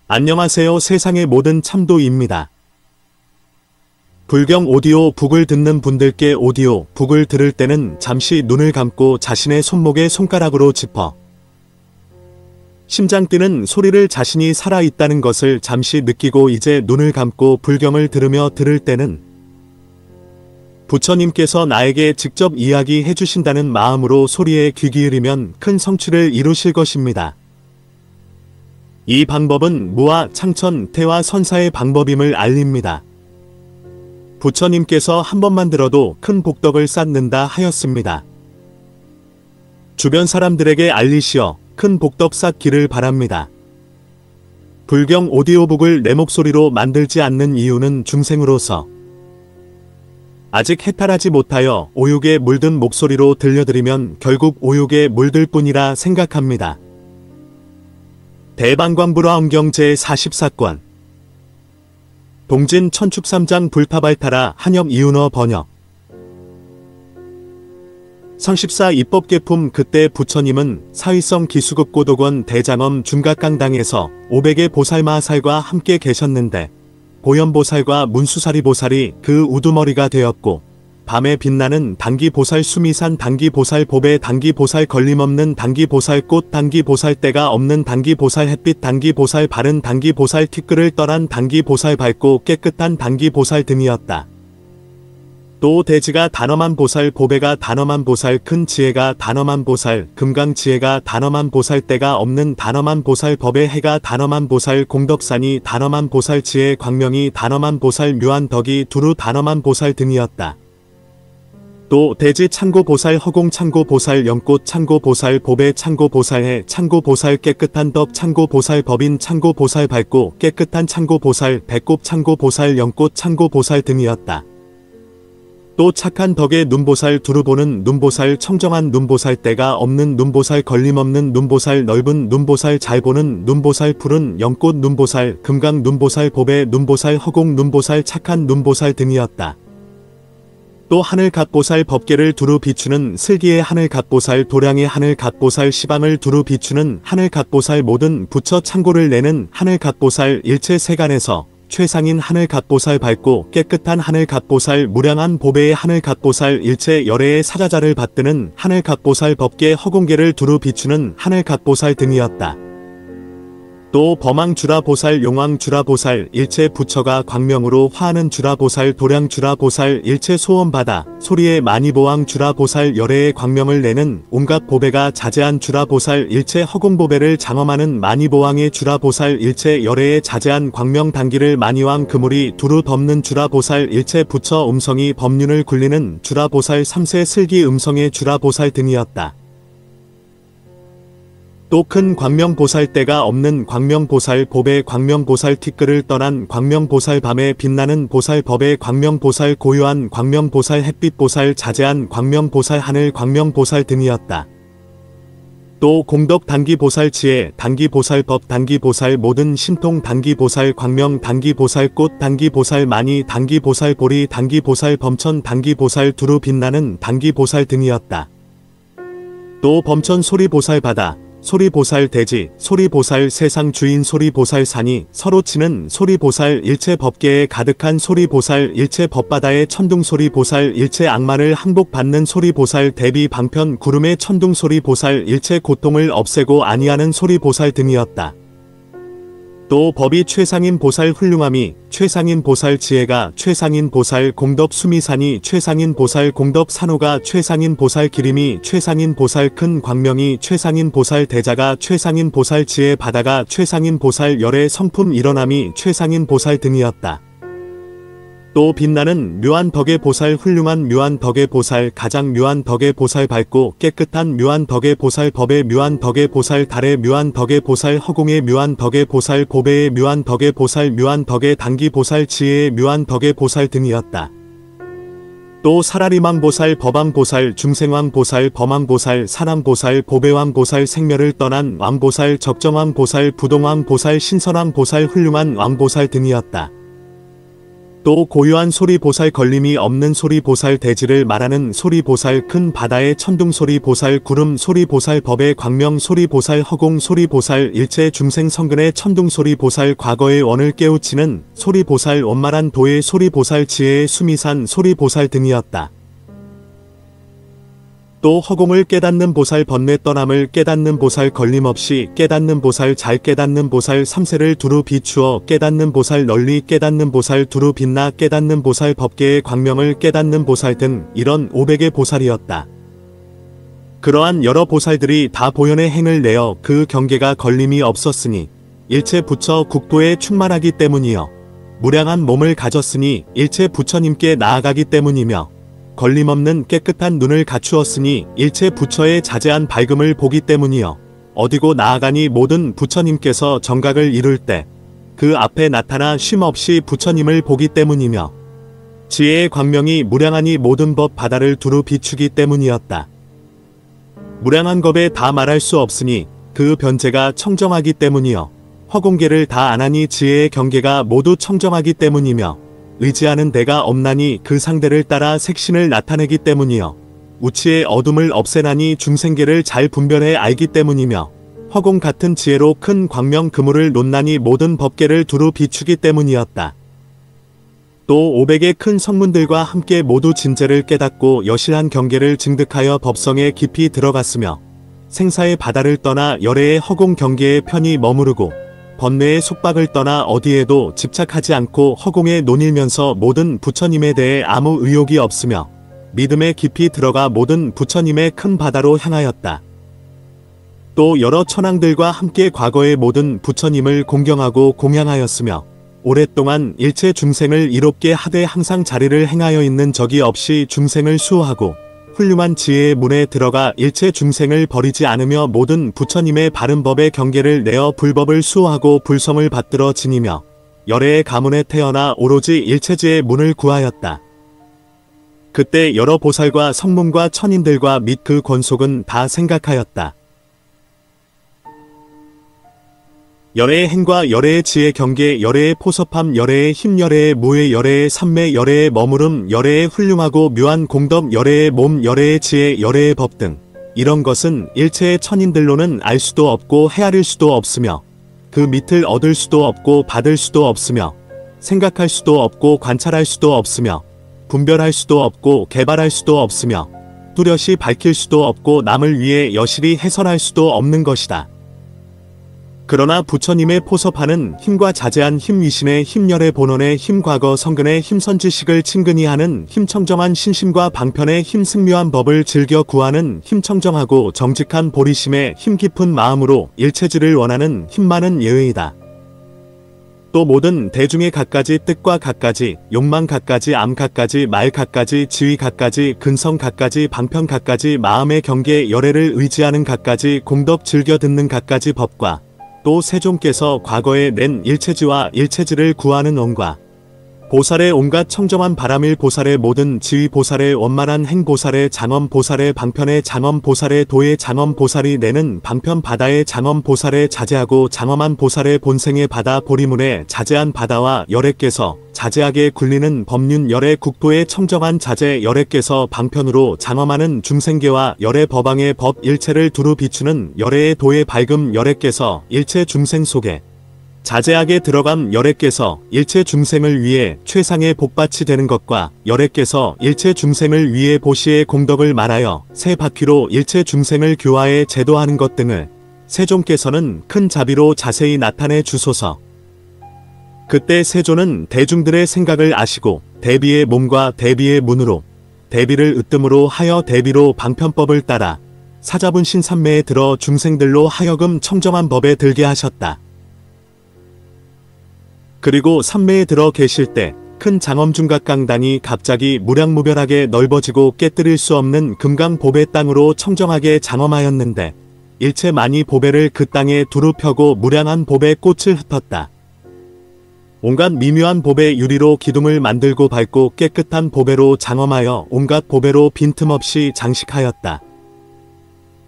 안녕하세요. 세상의 모든 참도입니다. 불경 오디오 북을 듣는 분들께 오디오 북을 들을 때는 잠시 눈을 감고 자신의 손목에 손가락으로 짚어 심장 뛰는 소리를 자신이 살아있다는 것을 잠시 느끼고 이제 눈을 감고 불경을 들으며 들을 때는 부처님께서 나에게 직접 이야기해 주신다는 마음으로 소리에 귀 기울이면 큰 성취를 이루실 것입니다. 이 방법은 무아, 창천, 태화, 선사의 방법임을 알립니다. 부처님께서 한 번만 들어도 큰 복덕을 쌓는다 하였습니다. 주변 사람들에게 알리시어 큰 복덕 쌓기를 바랍니다. 불경 오디오북을 내 목소리로 만들지 않는 이유는 중생으로서 아직 해탈하지 못하여 오욕에 물든 목소리로 들려드리면 결국 오욕에 물들 뿐이라 생각합니다. 대방광불화엄경 제44권 동진 천축삼장 불타발타라 한엽 이윤어 번역 성십사 입법계품 그때 부처님은 사위성 기수급 고도권 대장엄 중각강당에서 500의 보살마살과 함께 계셨는데 보현보살과 문수사리보살이 그 우두머리가 되었고 밤에 빛나는 당기보살 수미산 당기보살 보배 당기보살 걸림없는 당기보살 꽃 당기보살 때가 없는 당기보살 햇빛 당기보살 바른 당기보살 티끌을 떠난 당기보살 밝고 깨끗한 당기보살 등이었다. 또 대지가 단엄한 보살 보배가 단엄한 보살 큰 지혜가 단엄한 보살 금강 지혜가 단엄한 보살 때가 없는 단엄한 보살 법의 해가 단엄한 보살 공덕산이 단엄한 보살 지혜 광명이 단엄한 보살 묘한덕이 두루 단엄한 보살 등이었다. 또 대지 창고보살 허공 창고보살 연꽃 창고보살 보배 창고보살 해 창고보살 깨끗한 덕 창고보살 법인 창고보살 밝고 깨끗한 창고보살 배꼽 창고보살 연꽃 창고보살 등이었다. 또 착한 덕의 눈보살 두루 보는 눈보살 청정한 눈보살 때가 없는 눈보살 걸림없는 눈보살 넓은 눈보살 잘 보는 눈보살 푸른 연꽃 눈보살 금강 눈보살 보배 눈보살 허공 눈보살 착한 눈보살 등이었다. 또 하늘갓보살 법계를 두루 비추는 슬기의 하늘갓보살 도량의 하늘갓보살 시방을 두루 비추는 하늘갓보살 모든 부처 창고를 내는 하늘갓보살 일체 세간에서 최상인 하늘갓보살 밝고 깨끗한 하늘갓보살 무량한 보배의 하늘갓보살 일체 열애의 사자자를 받드는 하늘갓보살 법계 허공계를 두루 비추는 하늘갓보살 등이었다. 또 범왕주라보살 용왕주라보살 일체 부처가 광명으로 화하는 주라보살 도량주라보살 일체 소원받아 소리의 마니보왕주라보살 열애의 광명을 내는 온갖 보배가 자제한 주라보살 일체 허공보배를 장엄하는 마니보왕의 주라보살 일체 열애의 자제한 광명 단기를 마니왕 그물이 두루 덮는 주라보살 일체 부처 음성이 법륜을 굴리는 주라보살 삼세 슬기 음성의 주라보살 등이었다. 또 큰 광명보살 때가 없는 광명보살 보배 광명보살 티끌을 떠난 광명보살 밤에 빛나는 보살 법의 광명보살 고요한 광명보살 햇빛보살 자제한 광명보살 하늘 광명보살 등이었다. 또 공덕 단기보살 지혜 단기보살 법 단기보살 모든 신통 단기보살 광명 단기보살 꽃 단기보살 마니 단기보살 보리 단기보살 범천 단기보살 두루 빛나는 단기보살 등이었다. 또 범천 소리보살 바다 소리보살 대지, 소리보살 세상 주인 소리보살 산이 서로 치는 소리보살 일체 법계에 가득한 소리보살 일체 법바다의 천둥소리보살 일체 악마를 항복받는 소리보살 대비 방편 구름의 천둥소리보살 일체 고통을 없애고 안위하는 소리보살 등이었다. 또 법이 최상인 보살 훌륭함이 최상인 보살 지혜가 최상인 보살 공덕 수미산이 최상인 보살 공덕 산호가 최상인 보살 기림이 최상인 보살 큰 광명이 최상인 보살 대자가 최상인 보살 지혜 바다가 최상인 보살 열의 성품 일어남이 최상인 보살 등이었다. 또 빛나는 묘한 덕의 보살 훌륭한 묘한 덕의 보살 가장 묘한 덕의 보살 밝고 깨끗한 묘한 덕의 보살 법의 묘한 덕의 보살 달의 묘한 덕의 보살 허공의 묘한 덕의 보살 보배의 묘한 덕의 보살 묘한 덕의 단기 보살 지혜의 묘한 덕의 보살 등이었다. 또 사라리망보살 법왕보살 중생왕보살 범왕보살 사랑보살 보배왕보살 생멸을 떠난 왕보살 적정왕보살 부동왕보살 신선왕보살 훌륭한 왕보살 등이었다. 또 고유한 소리보살 걸림이 없는 소리보살 대지를 말하는 소리보살 큰 바다의 천둥 소리보살 구름 소리보살 법의 광명 소리보살 허공 소리보살 일체 중생 성근의 천둥 소리보살 과거의 원을 깨우치는 소리보살 원만한 도의 소리보살 지혜의 수미산 소리보살 등이었다. 또 허공을 깨닫는 보살 번뇌 떠남을 깨닫는 보살 걸림없이 깨닫는 보살 잘 깨닫는 보살 삼세를 두루 비추어 깨닫는 보살 널리 깨닫는 보살 두루 빛나 깨닫는 보살 법계의 광명을 깨닫는 보살 등 이런 500의 보살이었다. 그러한 여러 보살들이 다 보현의 행을 내어 그 경계가 걸림이 없었으니 일체 부처 국도에 충만하기 때문이요 무량한 몸을 가졌으니 일체 부처님께 나아가기 때문이며 걸림없는 깨끗한 눈을 갖추었으니 일체 부처의 자제한 밝음을 보기 때문이요 어디고 나아가니 모든 부처님께서 정각을 이룰 때 그 앞에 나타나 쉼없이 부처님을 보기 때문이며 지혜의 광명이 무량하니 모든 법 바다를 두루 비추기 때문이었다. 무량한 법에 다 말할 수 없으니 그 변제가 청정하기 때문이요 허공계를 다 안하니 지혜의 경계가 모두 청정하기 때문이며 의지하는 데가 없나니 그 상대를 따라 색신을 나타내기 때문이요 우치의 어둠을 없애나니 중생계를 잘 분별해 알기 때문이며 허공 같은 지혜로 큰 광명 그물을 놓나니 모든 법계를 두루 비추기 때문이었다. 또 500의 큰 성문들과 함께 모두 진재를 깨닫고 여실한 경계를 증득하여 법성에 깊이 들어갔으며 생사의 바다를 떠나 열애의 허공 경계에 편히 머무르고 번뇌의 속박을 떠나 어디에도 집착하지 않고 허공에 논일면서 모든 부처님에 대해 아무 의욕이 없으며 믿음에 깊이 들어가 모든 부처님의 큰 바다로 향하였다. 또 여러 천왕들과 함께 과거의 모든 부처님을 공경하고 공양하였으며 오랫동안 일체 중생을 이롭게 하되 항상 자리를 행하여 있는 적이 없이 중생을 수호하고 훌륭한 지혜의 문에 들어가 일체 중생을 버리지 않으며 모든 부처님의 바른 법의 경계를 내어 불법을 수호하고 불성을 받들어 지니며 열애의 가문에 태어나 오로지 일체지의 문을 구하였다. 그때 여러 보살과 성문과 천인들과 및 그 권속은 다 생각하였다. 열애의 행과 열애의 지혜 경계 열애의 포섭함 열애의 힘 열애의 무의 열애의 삼매 열애의 머무름 열애의 훌륭하고 묘한 공덕 열애의 몸 열애의 지혜 열애의 법 등 이런 것은 일체의 천인들로는 알 수도 없고 헤아릴 수도 없으며 그 밑을 얻을 수도 없고 받을 수도 없으며 생각할 수도 없고 관찰할 수도 없으며 분별할 수도 없고 개발할 수도 없으며 뚜렷이 밝힐 수도 없고 남을 위해 여실히 해설할 수도 없는 것이다. 그러나 부처님의 포섭하는 힘과 자제한 힘 위신의 힘열의 본원의 힘 과거 성근의 힘 선지식을 친근히 하는 힘 청정한 신심과 방편의 힘 승묘한 법을 즐겨 구하는 힘 청정하고 정직한 보리심의 힘 깊은 마음으로 일체지를 원하는 힘 많은 예의이다. 또 모든 대중의 갖가지 뜻과 갖가지 욕망 갖가지 암 갖가지 말 갖가지 지위 갖가지 근성 갖가지 방편 갖가지 마음의 경계 열애를 의지하는 갖가지 공덕 즐겨 듣는 갖가지 법과 또 세종께서 과거에 낸 일체지와 일체지를 구하는 on과 보살의 온갖 청정한 바람일 보살의 모든 지위 보살의 원만한 행 보살의 장엄 보살의 방편의 장엄 보살의 도의 장엄 보살이 내는 방편 바다의 장엄 보살의 자제하고 장엄한 보살의 본생의 바다 보리문의 자제한 바다와 열애께서 자제하게 굴리는 법륜 열애 국도의 청정한 자제 열애께서 방편으로 장엄하는 중생계와 열애 법왕의 법 일체를 두루 비추는 열애의 도의 밝음 열애께서 일체 중생 속에 자제하게 들어감 열애께서 일체 중생을 위해 최상의 복밭이 되는 것과 열애께서 일체 중생을 위해 보시의 공덕을 말하여 새 바퀴로 일체 중생을 교화해 제도하는 것 등을 세종께서는 큰 자비로 자세히 나타내 주소서. 그때 세존은 대중들의 생각을 아시고 대비의 몸과 대비의 문으로 대비를 으뜸으로 하여 대비로 방편법을 따라 사자분 신삼매에 들어 중생들로 하여금 청정한 법에 들게 하셨다. 그리고 삼매에 들어 계실 때 큰 장엄중각강당이 갑자기 무량무별하게 넓어지고 깨뜨릴 수 없는 금강보배 땅으로 청정하게 장엄하였는데 일체 많이 보배를 그 땅에 두루 펴고 무량한 보배 꽃을 흩었다. 온갖 미묘한 보배 유리로 기둥을 만들고 밟고 깨끗한 보배로 장엄하여 온갖 보배로 빈틈없이 장식하였다.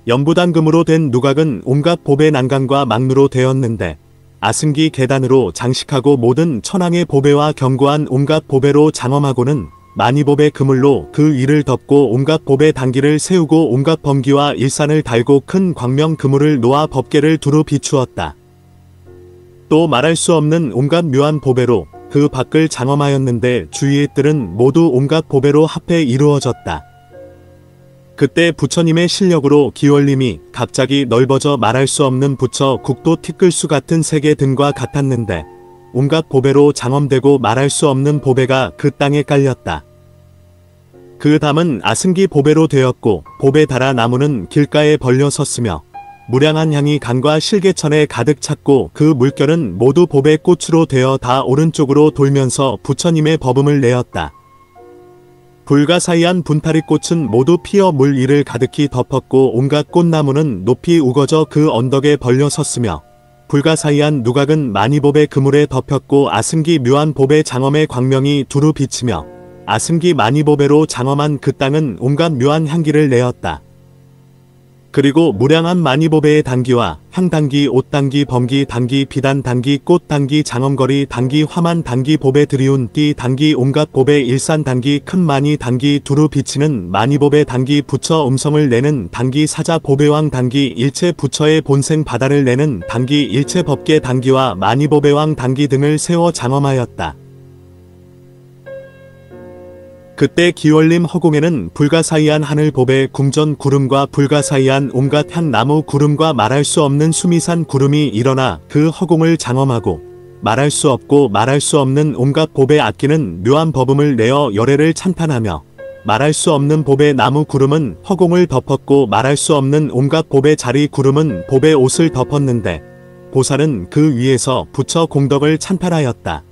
연부당금으로 된 누각은 온갖 보배 난강과 막루로 되었는데 아승기 계단으로 장식하고 모든 천황의 보배와 견고한 온갖 보배로 장엄하고는 만이보배 그물로 그 위를 덮고 온갖 보배 단기를 세우고 온갖 범기와 일산을 달고 큰 광명 그물을 놓아 법계를 두루 비추었다. 또 말할 수 없는 온갖 묘한 보배로 그 밖을 장엄하였는데 주위의 뜰은 모두 온갖 보배로 합해 이루어졌다. 그때 부처님의 실력으로 기원림이 갑자기 넓어져 말할 수 없는 부처 국도 티끌수 같은 세계 등과 같았는데 온갖 보배로 장엄되고 말할 수 없는 보배가 그 땅에 깔렸다. 그 담은 아승기 보배로 되었고 보배 달아 나무는 길가에 벌려 섰으며 무량한 향이 강과 실개천에 가득 찼고 그 물결은 모두 보배 꽃으로 되어 다 오른쪽으로 돌면서 부처님의 법음을 내었다. 불가사의한 분타리 꽃은 모두 피어 물 위를 가득히 덮었고 온갖 꽃나무는 높이 우거져 그 언덕에 벌려 섰으며 불가사의한 누각은 만이보배 그물에 덮였고 아승기 묘한 보배 장엄의 광명이 두루 비치며 아승기 만이보배로 장엄한 그 땅은 온갖 묘한 향기를 내었다. 그리고 무량한 만이보배의 단기와 향단기, 옷단기, 범기, 단기, 비단 단기, 꽃 단기, 장엄거리 단기, 화만 단기, 보배 드리운 띠 단기, 온갖 보배 일산 단기, 큰 많이 단기, 두루 비치는 만이보배 단기, 부처 음성을 내는 단기, 사자 보배왕 단기, 일체 부처의 본생 바다를 내는 단기, 일체 법계 단기와 만이보배왕 단기 등을 세워 장엄하였다. 그때 기원림 허공에는 불가사의한 하늘 보배 궁전 구름과 불가사의한 온갖 향나무 구름과 말할 수 없는 수미산 구름이 일어나 그 허공을 장엄하고 말할 수 없고 말할 수 없는 온갖 보배 악기는 묘한 법음을 내어 열애를 찬탄하며 말할 수 없는 보배 나무 구름은 허공을 덮었고 말할 수 없는 온갖 보배 자리 구름은 보배 옷을 덮었는데 보살은 그 위에서 부처 공덕을 찬탄하였다.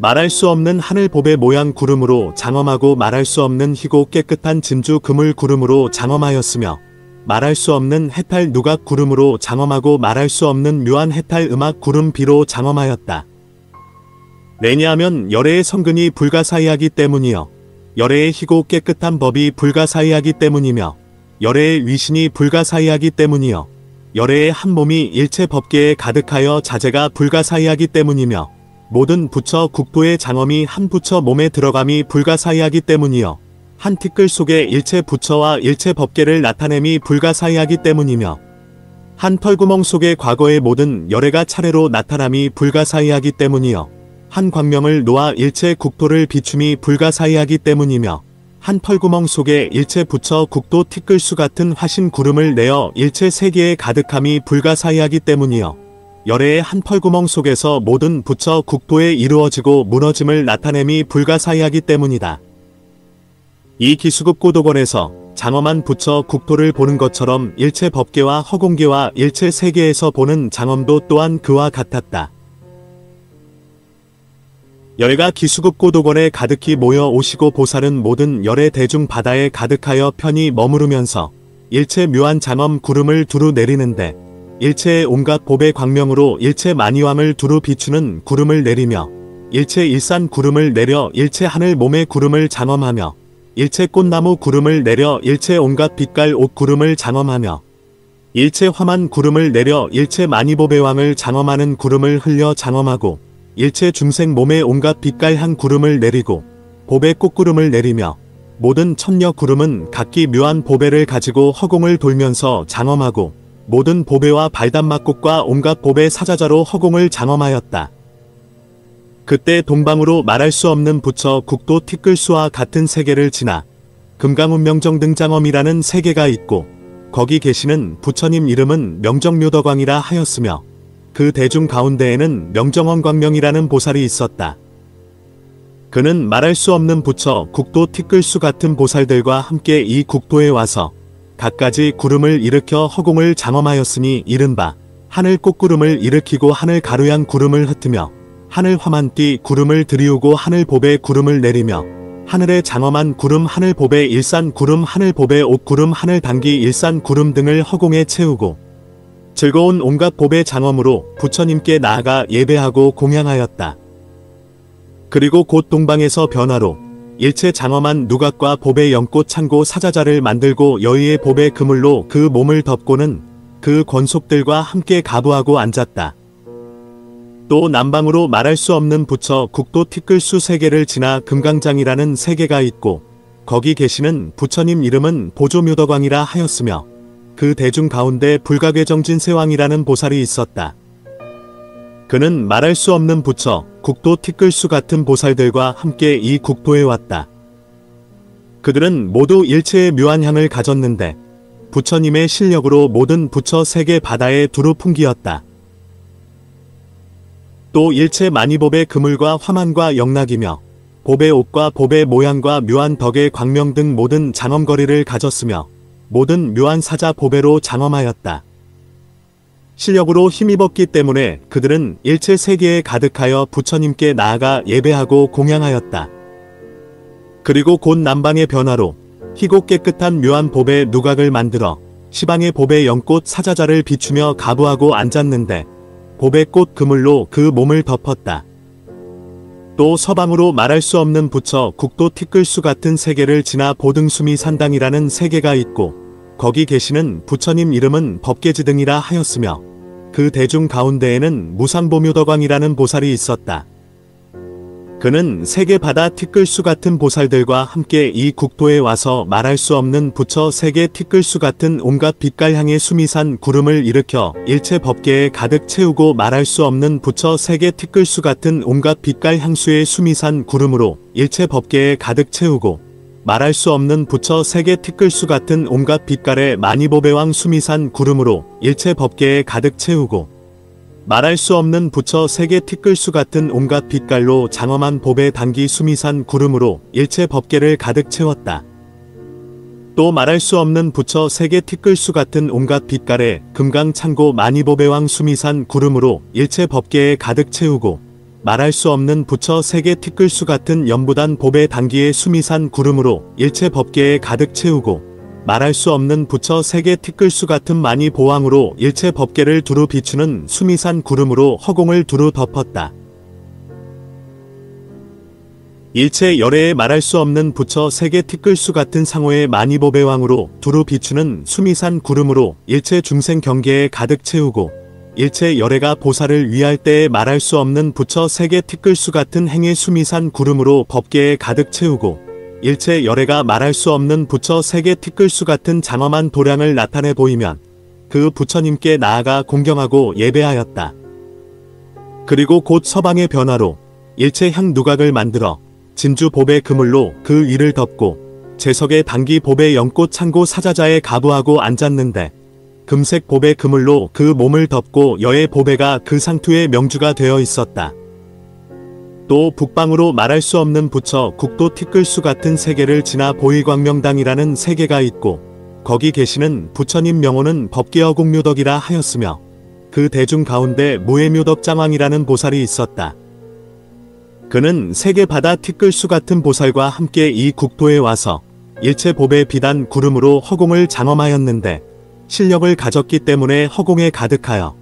말할 수 없는 하늘 보배 모양 구름으로 장엄하고 말할 수 없는 희고 깨끗한 진주 그물 구름으로 장엄하였으며 말할 수 없는 해탈 누각 구름으로 장엄하고 말할 수 없는 묘한 해탈 음악 구름 비로 장엄하였다. 왜냐하면 열애의 성근이 불가사의하기 때문이요 열애의 희고 깨끗한 법이 불가사의하기 때문이며 열애의 위신이 불가사의하기 때문이요 열애의 한 몸이 일체 법계에 가득하여 자재가 불가사의하기 때문이며 모든 부처 국도의 장엄이 한 부처 몸에 들어감이 불가사의하기 때문이요 한 티끌 속에 일체 부처와 일체 법계를 나타냄이 불가사의하기 때문이며 한 털구멍 속에 과거의 모든 열애가 차례로 나타남이 불가사의하기 때문이요 한 광명을 놓아 일체 국토를 비춤이 불가사의하기 때문이며 한 털구멍 속에 일체 부처 국도 티끌수 같은 화신 구름을 내어 일체 세계에 가득함이 불가사의하기 때문이요 열애의 한 펄구멍 속에서 모든 부처 국도에 이루어지고 무너짐을 나타냄이 불가사의하기 때문이다. 이 기수급 고도권에서 장엄한 부처 국토를 보는 것처럼 일체 법계와 허공계와 일체 세계에서 보는 장엄도 또한 그와 같았다. 열애가 기수급 고도권에 가득히 모여 오시고 보살은 모든 열애 대중 바다에 가득하여 편히 머무르면서 일체 묘한 장엄 구름을 두루 내리는데 일체의 온갖 보배 광명으로 일체 만이왕을 두루 비추는 구름을 내리며 일체 일산 구름을 내려 일체 하늘 몸의 구름을 장엄하며 일체 꽃나무 구름을 내려 일체 온갖 빛깔 옷 구름을 장엄하며 일체 화만 구름을 내려 일체 만이보배왕을 장엄하는 구름을 흘려 장엄하고 일체 중생 몸의 온갖 빛깔 향 구름을 내리고 보배 꽃구름을 내리며 모든 천녀 구름은 각기 묘한 보배를 가지고 허공을 돌면서 장엄하고 모든 보배와 발단막꽃과 온갖 보배 사자자로 허공을 장엄하였다. 그때 동방으로 말할 수 없는 부처 국도 티끌수와 같은 세계를 지나 금강운명정 등장엄이라는 세계가 있고 거기 계시는 부처님 이름은 명정묘덕왕이라 하였으며 그 대중 가운데에는 명정원광명이라는 보살이 있었다. 그는 말할 수 없는 부처 국도 티끌수 같은 보살들과 함께 이 국도에 와서 갖가지 구름을 일으켜 허공을 장엄하였으니 이른바 하늘 꽃구름을 일으키고 하늘 가루양 구름을 흩으며 하늘 화만띠 구름을 들이우고 하늘 보배 구름을 내리며 하늘의 장엄한 구름 하늘 보배 일산 구름 하늘 보배 옷 구름 하늘 단기 일산 구름 등을 허공에 채우고 즐거운 온갖 보배 장엄으로 부처님께 나아가 예배하고 공양하였다. 그리고 곧 동방에서 변화로 일체 장엄한 누각과 보배 연꽃 창고 사자자를 만들고 여의의 보배 그물로 그 몸을 덮고는 그 권속들과 함께 가부하고 앉았다. 또 남방으로 말할 수 없는 부처 국도 티끌수 세계를 지나 금강장이라는 세계가 있고 거기 계시는 부처님 이름은 보조묘덕왕이라 하였으며 그 대중 가운데 불가괴정진세왕이라는 보살이 있었다. 그는 말할 수 없는 부처 국도 티끌수 같은 보살들과 함께 이 국도에 왔다. 그들은 모두 일체의 묘한 향을 가졌는데 부처님의 실력으로 모든 부처 세계 바다에 두루 풍기었다. 또 일체 만이법의 그물과 화만과 영락이며 법의 옷과 법의 모양과 묘한 덕의 광명 등 모든 장엄거리를 가졌으며 모든 묘한 사자 보배로 장엄하였다. 실력으로 힘입었기 때문에 그들은 일체 세계에 가득하여 부처님께 나아가 예배하고 공양하였다. 그리고 곧 남방의 변화로 희고 깨끗한 묘한 법의 누각을 만들어 시방의 법의 연꽃 사자자를 비추며 가부하고 앉았는데 법의 꽃 그물로 그 몸을 덮었다. 또 서방으로 말할 수 없는 부처 국도 티끌수 같은 세계를 지나 보등수미 산당이라는 세계가 있고 거기 계시는 부처님 이름은 법계지등이라 하였으며 그 대중 가운데에는 무상보묘덕왕이라는 보살이 있었다. 그는 세계 바다 티끌수 같은 보살들과 함께 이 국도에 와서 말할 수 없는 부처 세계 티끌수 같은 온갖 빛깔 향의 수미산 구름을 일으켜 일체 법계에 가득 채우고 말할 수 없는 부처 세계 티끌수 같은 온갖 빛깔 향수의 수미산 구름으로 일체 법계에 가득 채우고 말할 수 없는 부처 세계 티끌수 같은 온갖 빛깔의 만이보배왕 수미산 구름으로 일체 법계에 가득 채우고 말할 수 없는 부처 세계 티끌수 같은 온갖 빛깔로 장엄한 법의 단기 수미산 구름으로 일체 법계를 가득 채웠다. 또 말할 수 없는 부처 세계 티끌수 같은 온갖 빛깔의 금강창고 만이보배왕 수미산 구름으로 일체 법계에 가득 채우고 말할 수 없는 부처 세계 티끌수 같은 연부단 법의 단기의 수미산 구름으로 일체 법계에 가득 채우고 말할 수 없는 부처 세계 티끌수 같은 만이 보왕으로 일체 법계를 두루 비추는 수미산 구름으로 허공을 두루 덮었다. 일체 열애에 말할 수 없는 부처 세계 티끌수 같은 상호의 만이보배왕으로 두루 비추는 수미산 구름으로 일체 중생 경계에 가득 채우고 일체 열애가 보살을 위할 때에 말할 수 없는 부처 세계 티끌수 같은 행의 수미산 구름으로 법계에 가득 채우고 일체 열애가 말할 수 없는 부처 세계 티끌수 같은 장엄한 도량을 나타내 보이면 그 부처님께 나아가 공경하고 예배하였다. 그리고 곧 서방의 변화로 일체 향 누각을 만들어 진주 법의 그물로 그 위를 덮고 제석의 단기 법의 연꽃 창고 사자자에 가부하고 앉았는데 금색 법의 그물로 그 몸을 덮고 여의 보배가 그 상투의 명주가 되어 있었다. 또 북방으로 말할 수 없는 부처 국도 티끌수 같은 세계를 지나 보이광명당이라는 세계가 있고 거기 계시는 부처님 명호는 법계어공묘덕이라 하였으며 그 대중 가운데 무해묘덕장왕이라는 보살이 있었다. 그는 세계 바다 티끌수 같은 보살과 함께 이 국도에 와서 일체 법의 비단 구름으로 허공을 장엄하였는데 실력을 가졌기 때문에 허공에 가득하여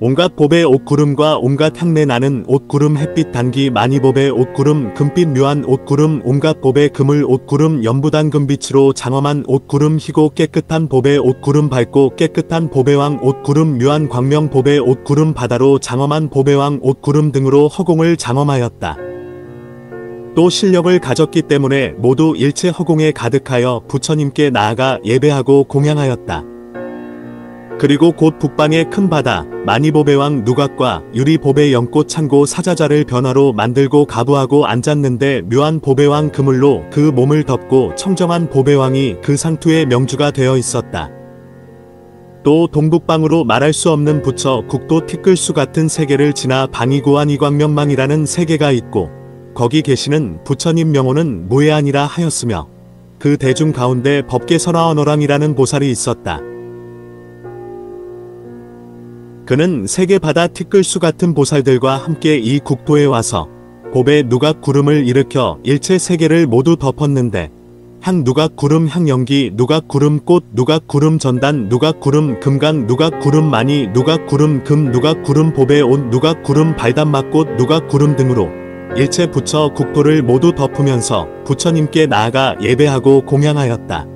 온갖 법의 옷구름과 온갖 향내 나는 옷구름 햇빛 단기 만이법의 옷구름 금빛 묘한 옷구름 온갖 법의 그물 옷구름 연부단 금빛으로 장엄한 옷구름 희고 깨끗한 법의 옷구름 밝고 깨끗한 법의왕 옷구름 묘한 광명 법의 옷구름 바다로 장엄한 법의왕 옷구름 등으로 허공을 장엄하였다. 또 실력을 가졌기 때문에 모두 일체 허공에 가득하여 부처님께 나아가 예배하고 공양하였다. 그리고 곧 북방의 큰 바다 만이보배왕 누각과 유리보배 연꽃 창고 사자자를 변화로 만들고 가부하고 앉았는데 묘한 보배왕 그물로 그 몸을 덮고 청정한 보배왕이 그 상투의 명주가 되어 있었다. 또 동북방으로 말할 수 없는 부처 국도 티끌수 같은 세계를 지나 방이고한 이광명망이라는 세계가 있고 거기 계시는 부처님 명호는 무해안이라 하였으며 그 대중 가운데 법계설화언어랑이라는 보살이 있었다. 그는 세계 바다 티끌수 같은 보살들과 함께 이 국도에 와서 법의 누각 구름을 일으켜 일체 세계를 모두 덮었는데 향 누각 구름 향 연기 누각 구름 꽃 누각 구름 전단 누각 구름 금강 누각 구름 마니 누각 구름 금 누각 구름 법의 옷 누각 구름 발단막꽃 누각 구름 등으로 일체 부처 국도를 모두 덮으면서 부처님께 나아가 예배하고 공양하였다.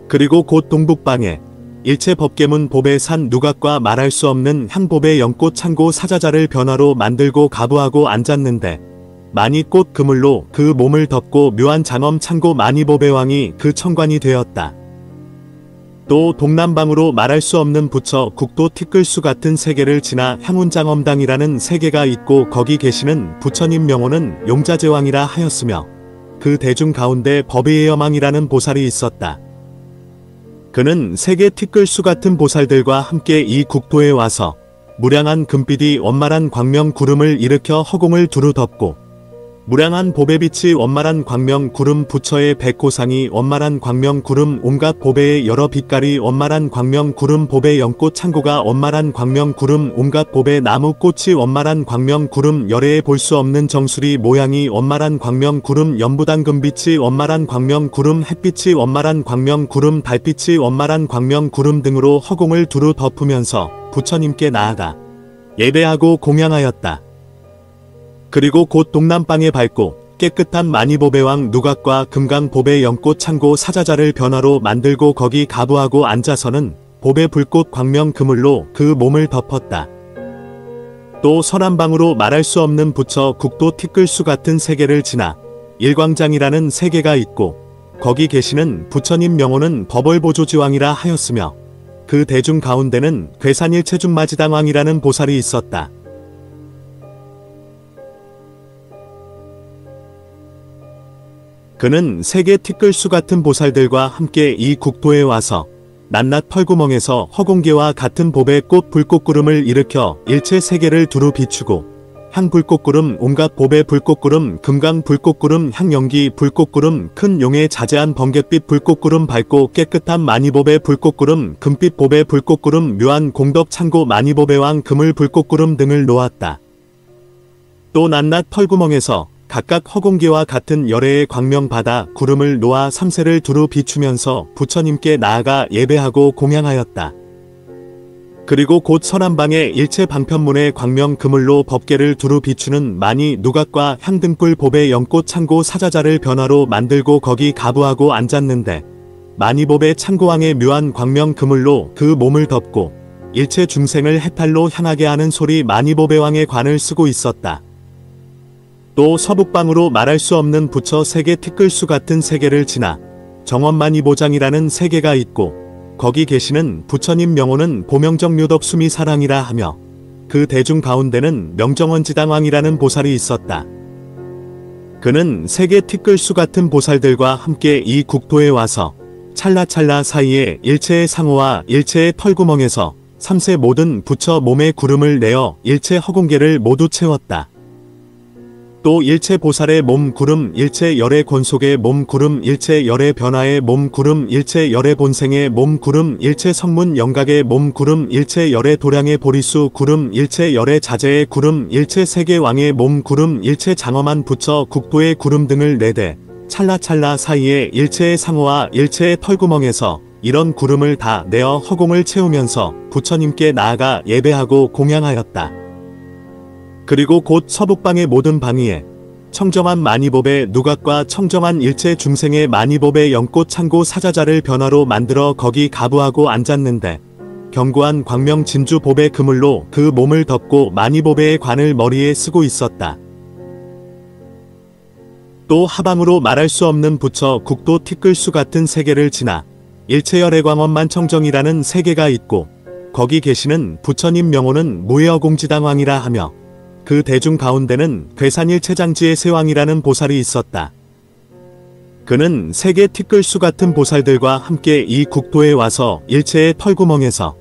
그리고 곧 동북방에 일체 법계문 법의 산 누각과 말할 수 없는 향법의 연꽃 창고 사자자를 변화로 만들고 가부하고 앉았는데 많이 꽃 그물로 그 몸을 덮고 묘한 장엄 창고 만이법의 왕이 그 청관이 되었다. 또 동남방으로 말할 수 없는 부처 국도 티끌수 같은 세계를 지나 향운장엄당이라는 세계가 있고 거기 계시는 부처님 명호는 용자제왕이라 하였으며 그 대중 가운데 법의의 여망이라는 보살이 있었다. 그는 세계 티끌수 같은 보살들과 함께 이 국도에 와서 무량한 금빛이 원만한 광명 구름을 일으켜 허공을 두루 덮고 무량한 보배 빛이 원만한 광명 구름 부처의 백호상이 원만한 광명 구름 온갖 보배의 여러 빛깔이 원만한 광명 구름 보배 연꽃 창고가 원만한 광명 구름 온갖 보배 나무 꽃이 원만한 광명 구름 열애에 볼 수 없는 정수리 모양이 원만한 광명 구름 연부당 금빛이 원만한 광명 구름 햇빛이 원만한 광명 구름 달빛이 원만한 광명 구름 등으로 허공을 두루 덮으면서 부처님께 나아가 예배하고 공양하였다. 그리고 곧 동남방에 밝고 깨끗한 만이보배왕 누각과 금강보배 연꽃 창고 사자자를 변화로 만들고 거기 가부하고 앉아서는 보배 불꽃 광명 그물로 그 몸을 덮었다. 또 서남방으로 말할 수 없는 부처 국도 티끌수 같은 세계를 지나 일광장이라는 세계가 있고 거기 계시는 부처님 명호는 법월보조지왕이라 하였으며 그 대중 가운데는 괴산일체중마지당왕이라는 보살이 있었다. 그는 세계 티끌수 같은 보살들과 함께 이 국도에 와서 낱낱 펄구멍에서 허공계와 같은 보배 꽃 불꽃구름을 일으켜 일체 세계를 두루 비추고 향 불꽃구름 온갖 보배 불꽃구름 금강 불꽃구름 향연기 불꽃구름 큰 용의 자재한 번갯빛 불꽃구름 밝고 깨끗한 만이보배 불꽃구름 금빛 보배 불꽃구름 묘한 공덕 창고 만이보배왕 그물 불꽃구름 등을 놓았다. 또 낱낱 펄구멍에서 각각 허공계와 같은 열애의 광명바다 구름을 놓아 삼세를 두루 비추면서 부처님께 나아가 예배하고 공양하였다. 그리고 곧 서남방의 일체 방편문의 광명 그물로 법계를 두루 비추는 만이 누각과 향등불 보배 연꽃 창고 사자자를 변화로 만들고 거기 가부하고 앉았는데 만이법의 창고왕의 묘한 광명 그물로 그 몸을 덮고 일체 중생을 해탈로 향하게 하는 소리 만이법의 왕의 관을 쓰고 있었다. 또 서북방으로 말할 수 없는 부처 세계 티끌수 같은 세계를 지나 정원만이보장이라는 세계가 있고 거기 계시는 부처님 명호는 보명정류덕수미 사랑이라 하며 그 대중 가운데는 명정원지당왕이라는 보살이 있었다. 그는 세계 티끌수 같은 보살들과 함께 이 국도에 와서 찰나찰나 사이에 일체의 상호와 일체의 털구멍에서 삼세 모든 부처 몸의 구름을 내어 일체 허공계를 모두 채웠다. 또 일체 보살의 몸 구름 일체 열의 권속의 몸 구름 일체 열의 변화의 몸 구름 일체 열의 본생의 몸 구름 일체 성문 영각의 몸 구름 일체 열의 도량의 보리수 구름 일체 열의 자재의 구름 일체 세계왕의 몸 구름 일체 장엄한 부처 국도의 구름 등을 내대 찰나찰나 사이에 일체의 상호와 일체의 털구멍에서 이런 구름을 다 내어 허공을 채우면서 부처님께 나아가 예배하고 공양하였다. 그리고 곧 서북방의 모든 방위에 청정한 만이법의 누각과 청정한 일체 중생의 만이법의 연꽃 창고 사자자를 변화로 만들어 거기 가부하고 앉았는데 견고한 광명 진주 법의 그물로 그 몸을 덮고 만이법의 관을 머리에 쓰고 있었다. 또 하방으로 말할 수 없는 부처 국도 티끌수 같은 세계를 지나 일체열의 광원만 청정이라는 세계가 있고 거기 계시는 부처님 명호는 무예어공지당왕이라 하며 그 대중 가운데는 괴산일체장지의 세왕이라는 보살이 있었다. 그는 세계 티끌수 같은 보살들과 함께 이 국도에 와서 일체의 털구멍에서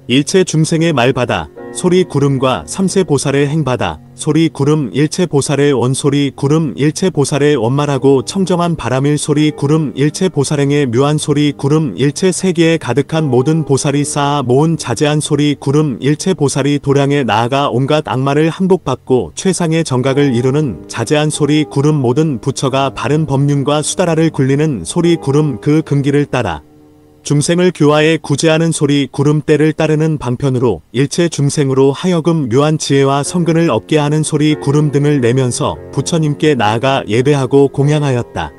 일체 중생의 말바다 소리 구름과 삼세 보살의 행바다 소리 구름 일체 보살의 원소리 구름 일체 보살의 원말하고 청정한 바람일 소리 구름 일체 보살행의 묘한 소리 구름 일체 세계에 가득한 모든 보살이 쌓아 모은 자재한 소리 구름 일체 보살이 도량에 나아가 온갖 악마를 항복받고 최상의 정각을 이루는 자재한 소리 구름 모든 부처가 바른 법륜과 수다라를 굴리는 소리 구름 그 근기를 따라 중생을 교화에 구제하는 소리 구름대를 따르는 방편으로 일체 중생으로 하여금 묘한 지혜와 성근을 얻게 하는 소리 구름 등을 내면서 부처님께 나아가 예배하고 공양하였다.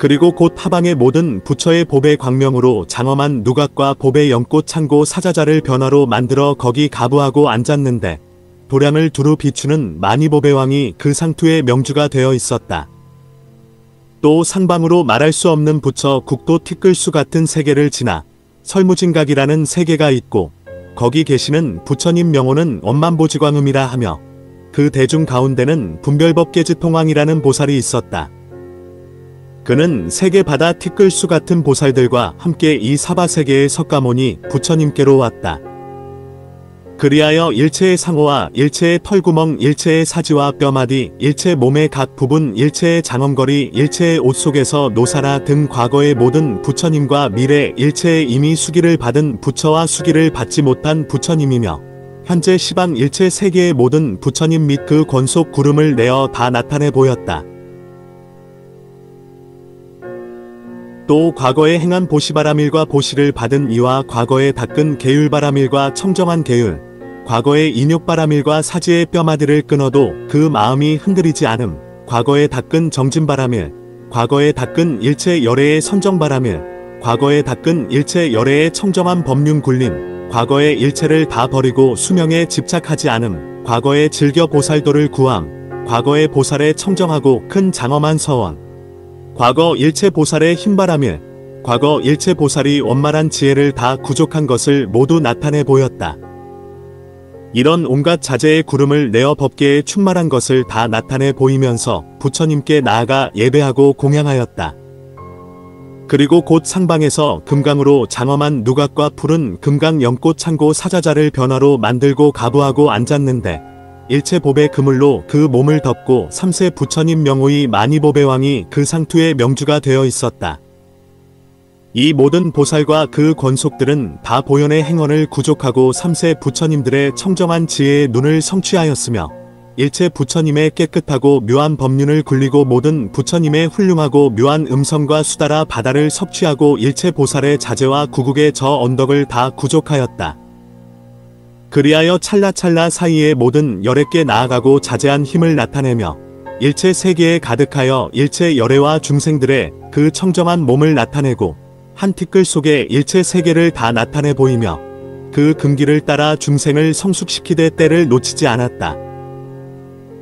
그리고 곧 하방의 모든 부처의 법의 광명으로 장엄한 누각과 법의 연꽃 창고 사자자를 변화로 만들어 거기 가부하고 앉았는데 도량을 두루 비추는 만이법의 왕이 그 상투의 명주가 되어 있었다. 또 상방으로 말할 수 없는 부처 국도 티끌수 같은 세계를 지나 설무진각이라는 세계가 있고 거기 계시는 부처님 명호는 원만보지광음이라 하며 그 대중 가운데는 분별법계지통왕이라는 보살이 있었다. 그는 세계 바다 티끌수 같은 보살들과 함께 이 사바세계에 섰가모니 부처님께로 왔다. 그리하여 일체의 상호와 일체의 털구멍, 일체의 사지와 뼈마디, 일체 몸의 각 부분, 일체의 장엄거리, 일체의 옷 속에서 노사라 등 과거의 모든 부처님과 미래 일체의 이미 수기를 받은 부처와 수기를 받지 못한 부처님이며 현재 시방 일체 세계의 모든 부처님 및 그 권속 구름을 내어 다 나타내 보였다. 또 과거에 행한 보시바라밀과 보시를 받은 이와 과거에 닦은 계율바라밀과 청정한 계율, 과거에 인욕바라밀과 사지의 뼈마디를 끊어도 그 마음이 흔들리지 않음, 과거에 닦은 정진바라밀, 과거에 닦은 일체 열애의 선정바라밀, 과거에 닦은 일체 열애의 청정한 법륜 굴림, 과거의 일체를 다 버리고 수명에 집착하지 않음, 과거에 즐겨 보살도를 구함, 과거의 보살에 청정하고 큰 장엄한 서원, 과거 일체 보살의 힘바라밀, 과거 일체 보살이 원만한 지혜를 다 구족한 것을 모두 나타내 보였다. 이런 온갖 자재의 구름을 내어 법계에 충만한 것을 다 나타내 보이면서 부처님께 나아가 예배하고 공양하였다. 그리고 곧 상방에서 금강으로 장엄한 누각과 푸른 금강 연꽃 창고 사자자를 변화로 만들고 가부하고 앉았는데 일체 법의 그물로 그 몸을 덮고 삼세 부처님 명호의 만이법의 왕이 그 상투의 명주가 되어 있었다. 이 모든 보살과 그 권속들은 다 보현의 행원을 구족하고 삼세 부처님들의 청정한 지혜의 눈을 성취하였으며 일체 부처님의 깨끗하고 묘한 법륜을 굴리고 모든 부처님의 훌륭하고 묘한 음성과 수다라 바다를 섭취하고 일체 보살의 자재와 구국의 저 언덕을 다 구족하였다. 그리하여 찰나찰나 사이에 모든 열애께 나아가고 자제한 힘을 나타내며 일체 세계에 가득하여 일체 열애와 중생들의 그 청정한 몸을 나타내고 한 티끌 속에 일체 세계를 다 나타내 보이며 그 금기를 따라 중생을 성숙시키되 때를 놓치지 않았다.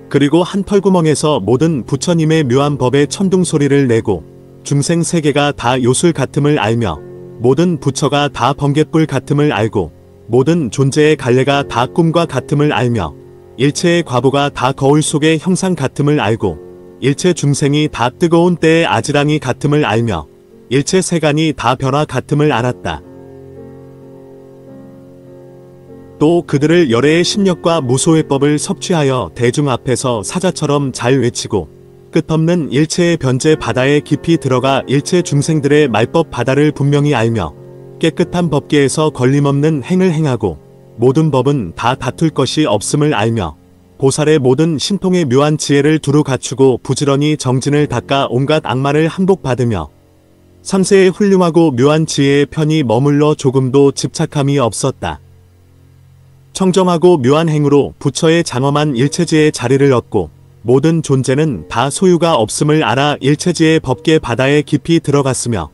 그리고 한 털구멍에서 모든 부처님의 묘한 법의 천둥소리를 내고 중생 세계가 다 요술 같음을 알며 모든 부처가 다 번갯불 같음을 알고 모든 존재의 갈래가 다 꿈과 같음을 알며 일체의 과부가 다 거울 속의 형상 같음을 알고 일체 중생이 다 뜨거운 때의 아지랑이 같음을 알며 일체 세간이 다 변화 같음을 알았다. 또 그들을 열애의 심력과 무소의 법을 섭취하여 대중 앞에서 사자처럼 잘 외치고 끝없는 일체의 변제 바다에 깊이 들어가 일체 중생들의 말법 바다를 분명히 알며 깨끗한 법계에서 걸림없는 행을 행하고 모든 법은 다 다툴 것이 없음을 알며 보살의 모든 신통의 묘한 지혜를 두루 갖추고 부지런히 정진을 닦아 온갖 악마를 항복받으며 삼세의 훌륭하고 묘한 지혜의 편히 머물러 조금도 집착함이 없었다. 청정하고 묘한 행으로 부처의 장엄한 일체지의 자리를 얻고 모든 존재는 다 소유가 없음을 알아 일체지의 법계 바다에 깊이 들어갔으며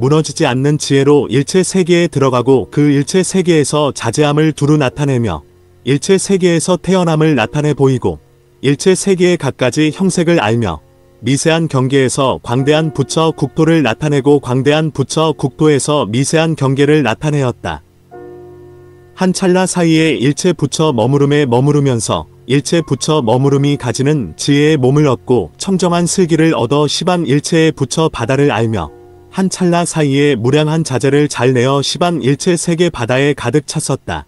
무너지지 않는 지혜로 일체 세계에 들어가고 그 일체 세계에서 자제함을 두루 나타내며 일체 세계에서 태어남을 나타내 보이고 일체 세계의 갖가지 형색을 알며 미세한 경계에서 광대한 부처 국토를 나타내고 광대한 부처 국토에서 미세한 경계를 나타내었다. 한 찰나 사이에 일체 부처 머무름에 머무르면서 일체 부처 머무름이 가지는 지혜의 몸을 얻고 청정한 슬기를 얻어 시방 일체의 부처 바다를 알며 한 찰나 사이에 무량한 자재를 잘 내어 시방 일체 세계 바다에 가득 찼었다.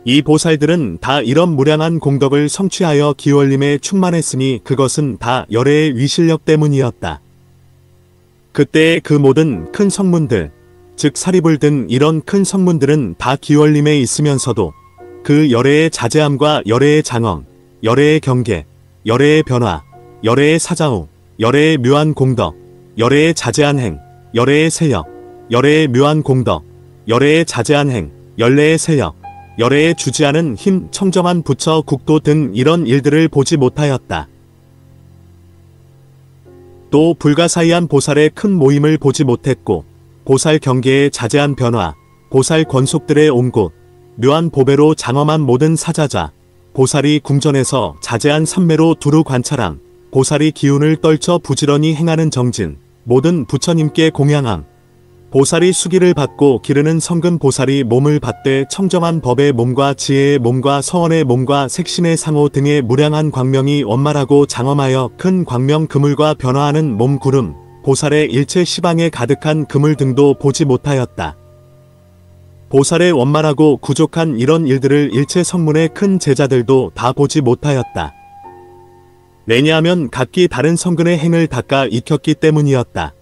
이 보살들은 다 이런 무량한 공덕을 성취하여 기원림에 충만했으니 그것은 다 열애의 위실력 때문이었다. 그때의 그 모든 큰 성문들, 즉 사리불 등 이런 큰 성문들은 다 기원림에 있으면서도 그 열애의 자제함과 열애의 장엄, 열애의 경계, 열애의 변화, 열애의 사자후, 열애의 묘한 공덕, 열애의 자제한 행, 열애의 세력, 열애의 묘한 공덕, 열애의 자제한 행, 열애의 세력, 열애에 주지하는 힘, 청정한 부처 국도 등 이런 일들을 보지 못하였다. 또 불가사의한 보살의 큰 모임을 보지 못했고 보살 경계의 자제한 변화, 보살 권속들의 온 곳, 묘한 보배로 장엄한 모든 사자자, 보살이 궁전에서 자제한 삼매로 두루 관찰함, 보살이 기운을 떨쳐 부지런히 행하는 정진, 모든 부처님께 공양함. 보살이 수기를 받고 기르는 성근 보살이 몸을 받되 청정한 법의 몸과 지혜의 몸과 서원의 몸과 색신의 상호 등의 무량한 광명이 원만하고 장엄하여 큰 광명 그물과 변화하는 몸 구름, 보살의 일체 시방에 가득한 그물 등도 보지 못하였다. 보살의 원만하고 구족한 이런 일들을 일체 성문의 큰 제자들도 다 보지 못하였다. 왜냐하면 각기 다른 성근의 행을 닦아 익혔기 때문이었다.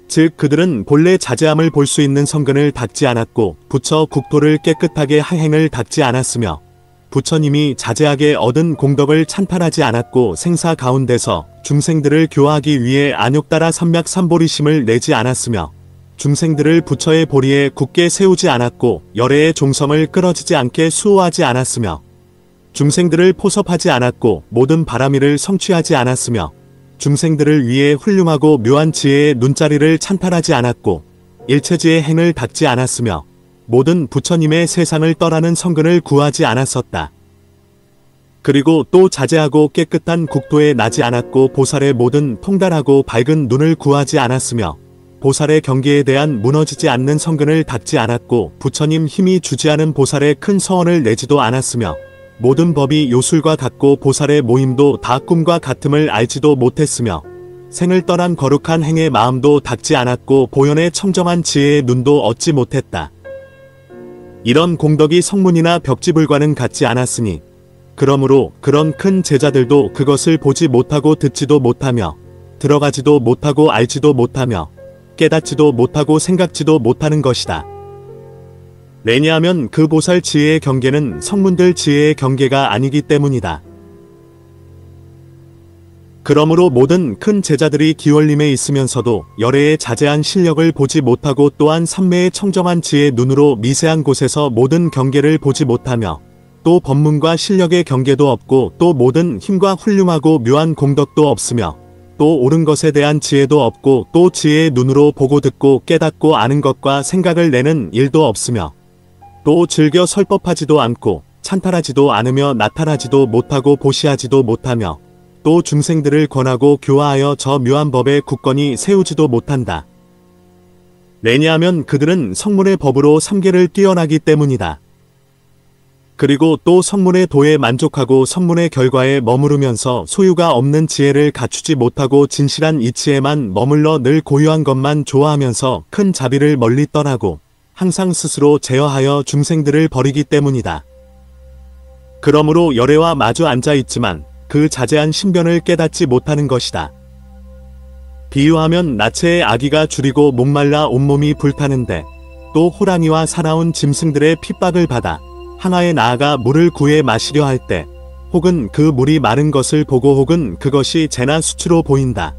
즉 그들은 본래 자제함을 볼 수 있는 성근을 닦지 않았고 부처 국토를 깨끗하게 하행을 닦지 않았으며 부처님이 자제하게 얻은 공덕을 찬탈하지 않았고 생사 가운데서 중생들을 교화하기 위해 안욕따라 삼맥삼보리심을 내지 않았으며 중생들을 부처의 보리에 굳게 세우지 않았고 열애의 종성을 끊어지지 않게 수호하지 않았으며 중생들을 포섭하지 않았고 모든 바라미를 성취하지 않았으며 중생들을 위해 훌륭하고 묘한 지혜의 눈자리를 찬탈하지 않았고 일체지의 행을 닦지 않았으며 모든 부처님의 세상을 떠나는 성근을 구하지 않았었다. 그리고 또 자제하고 깨끗한 국토에 나지 않았고 보살의 모든 통달하고 밝은 눈을 구하지 않았으며 보살의 경계에 대한 무너지지 않는 성근을 닦지 않았고 부처님 힘이 주지하는 보살의 큰 서원을 내지도 않았으며 모든 법이 요술과 같고 보살의 모임도 다 꿈과 같음을 알지도 못했으며 생을 떠난 거룩한 행의 마음도 닦지 않았고 보현의 청정한 지혜의 눈도 얻지 못했다. 이런 공덕이 성문이나 벽지불과는 같지 않았으니 그러므로 그런 큰 제자들도 그것을 보지 못하고 듣지도 못하며 들어가지도 못하고 알지도 못하며 깨닫지도 못하고 생각지도 못하는 것이다. 왜냐하면 그 보살 지혜의 경계는 성문들 지혜의 경계가 아니기 때문이다. 그러므로 모든 큰 제자들이 기원림에 있으면서도 열애의 자제한 실력을 보지 못하고 또한 삼매의 청정한 지혜의 눈으로 미세한 곳에서 모든 경계를 보지 못하며 또 법문과 실력의 경계도 없고 또 모든 힘과 훌륭하고 묘한 공덕도 없으며 또 옳은 것에 대한 지혜도 없고 또 지혜의 눈으로 보고 듣고 깨닫고 아는 것과 생각을 내는 일도 없으며 또 즐겨 설법하지도 않고 찬탈하지도 않으며 나타나지도 못하고 보시하지도 못하며 또 중생들을 권하고 교화하여 저 묘한 법에 굳건히 세우지도 못한다. 왜냐하면 그들은 성문의 법으로 삼계를 뛰어나기 때문이다. 그리고 또 성문의 도에 만족하고 성문의 결과에 머무르면서 소유가 없는 지혜를 갖추지 못하고 진실한 이치에만 머물러 늘 고유한 것만 좋아하면서 큰 자비를 멀리 떠나고 항상 스스로 제어하여 중생들을 버리기 때문이다. 그러므로 열애와 마주 앉아 있지만 그 자제한 신변을 깨닫지 못하는 것이다. 비유하면 나체의 아기가 줄이고 목말라 온몸이 불타는데 또 호랑이와 사나운 짐승들의 핍박을 받아 항아에 나아가 물을 구해 마시려 할 때 혹은 그 물이 마른 것을 보고 혹은 그것이 재나 수치로 보인다.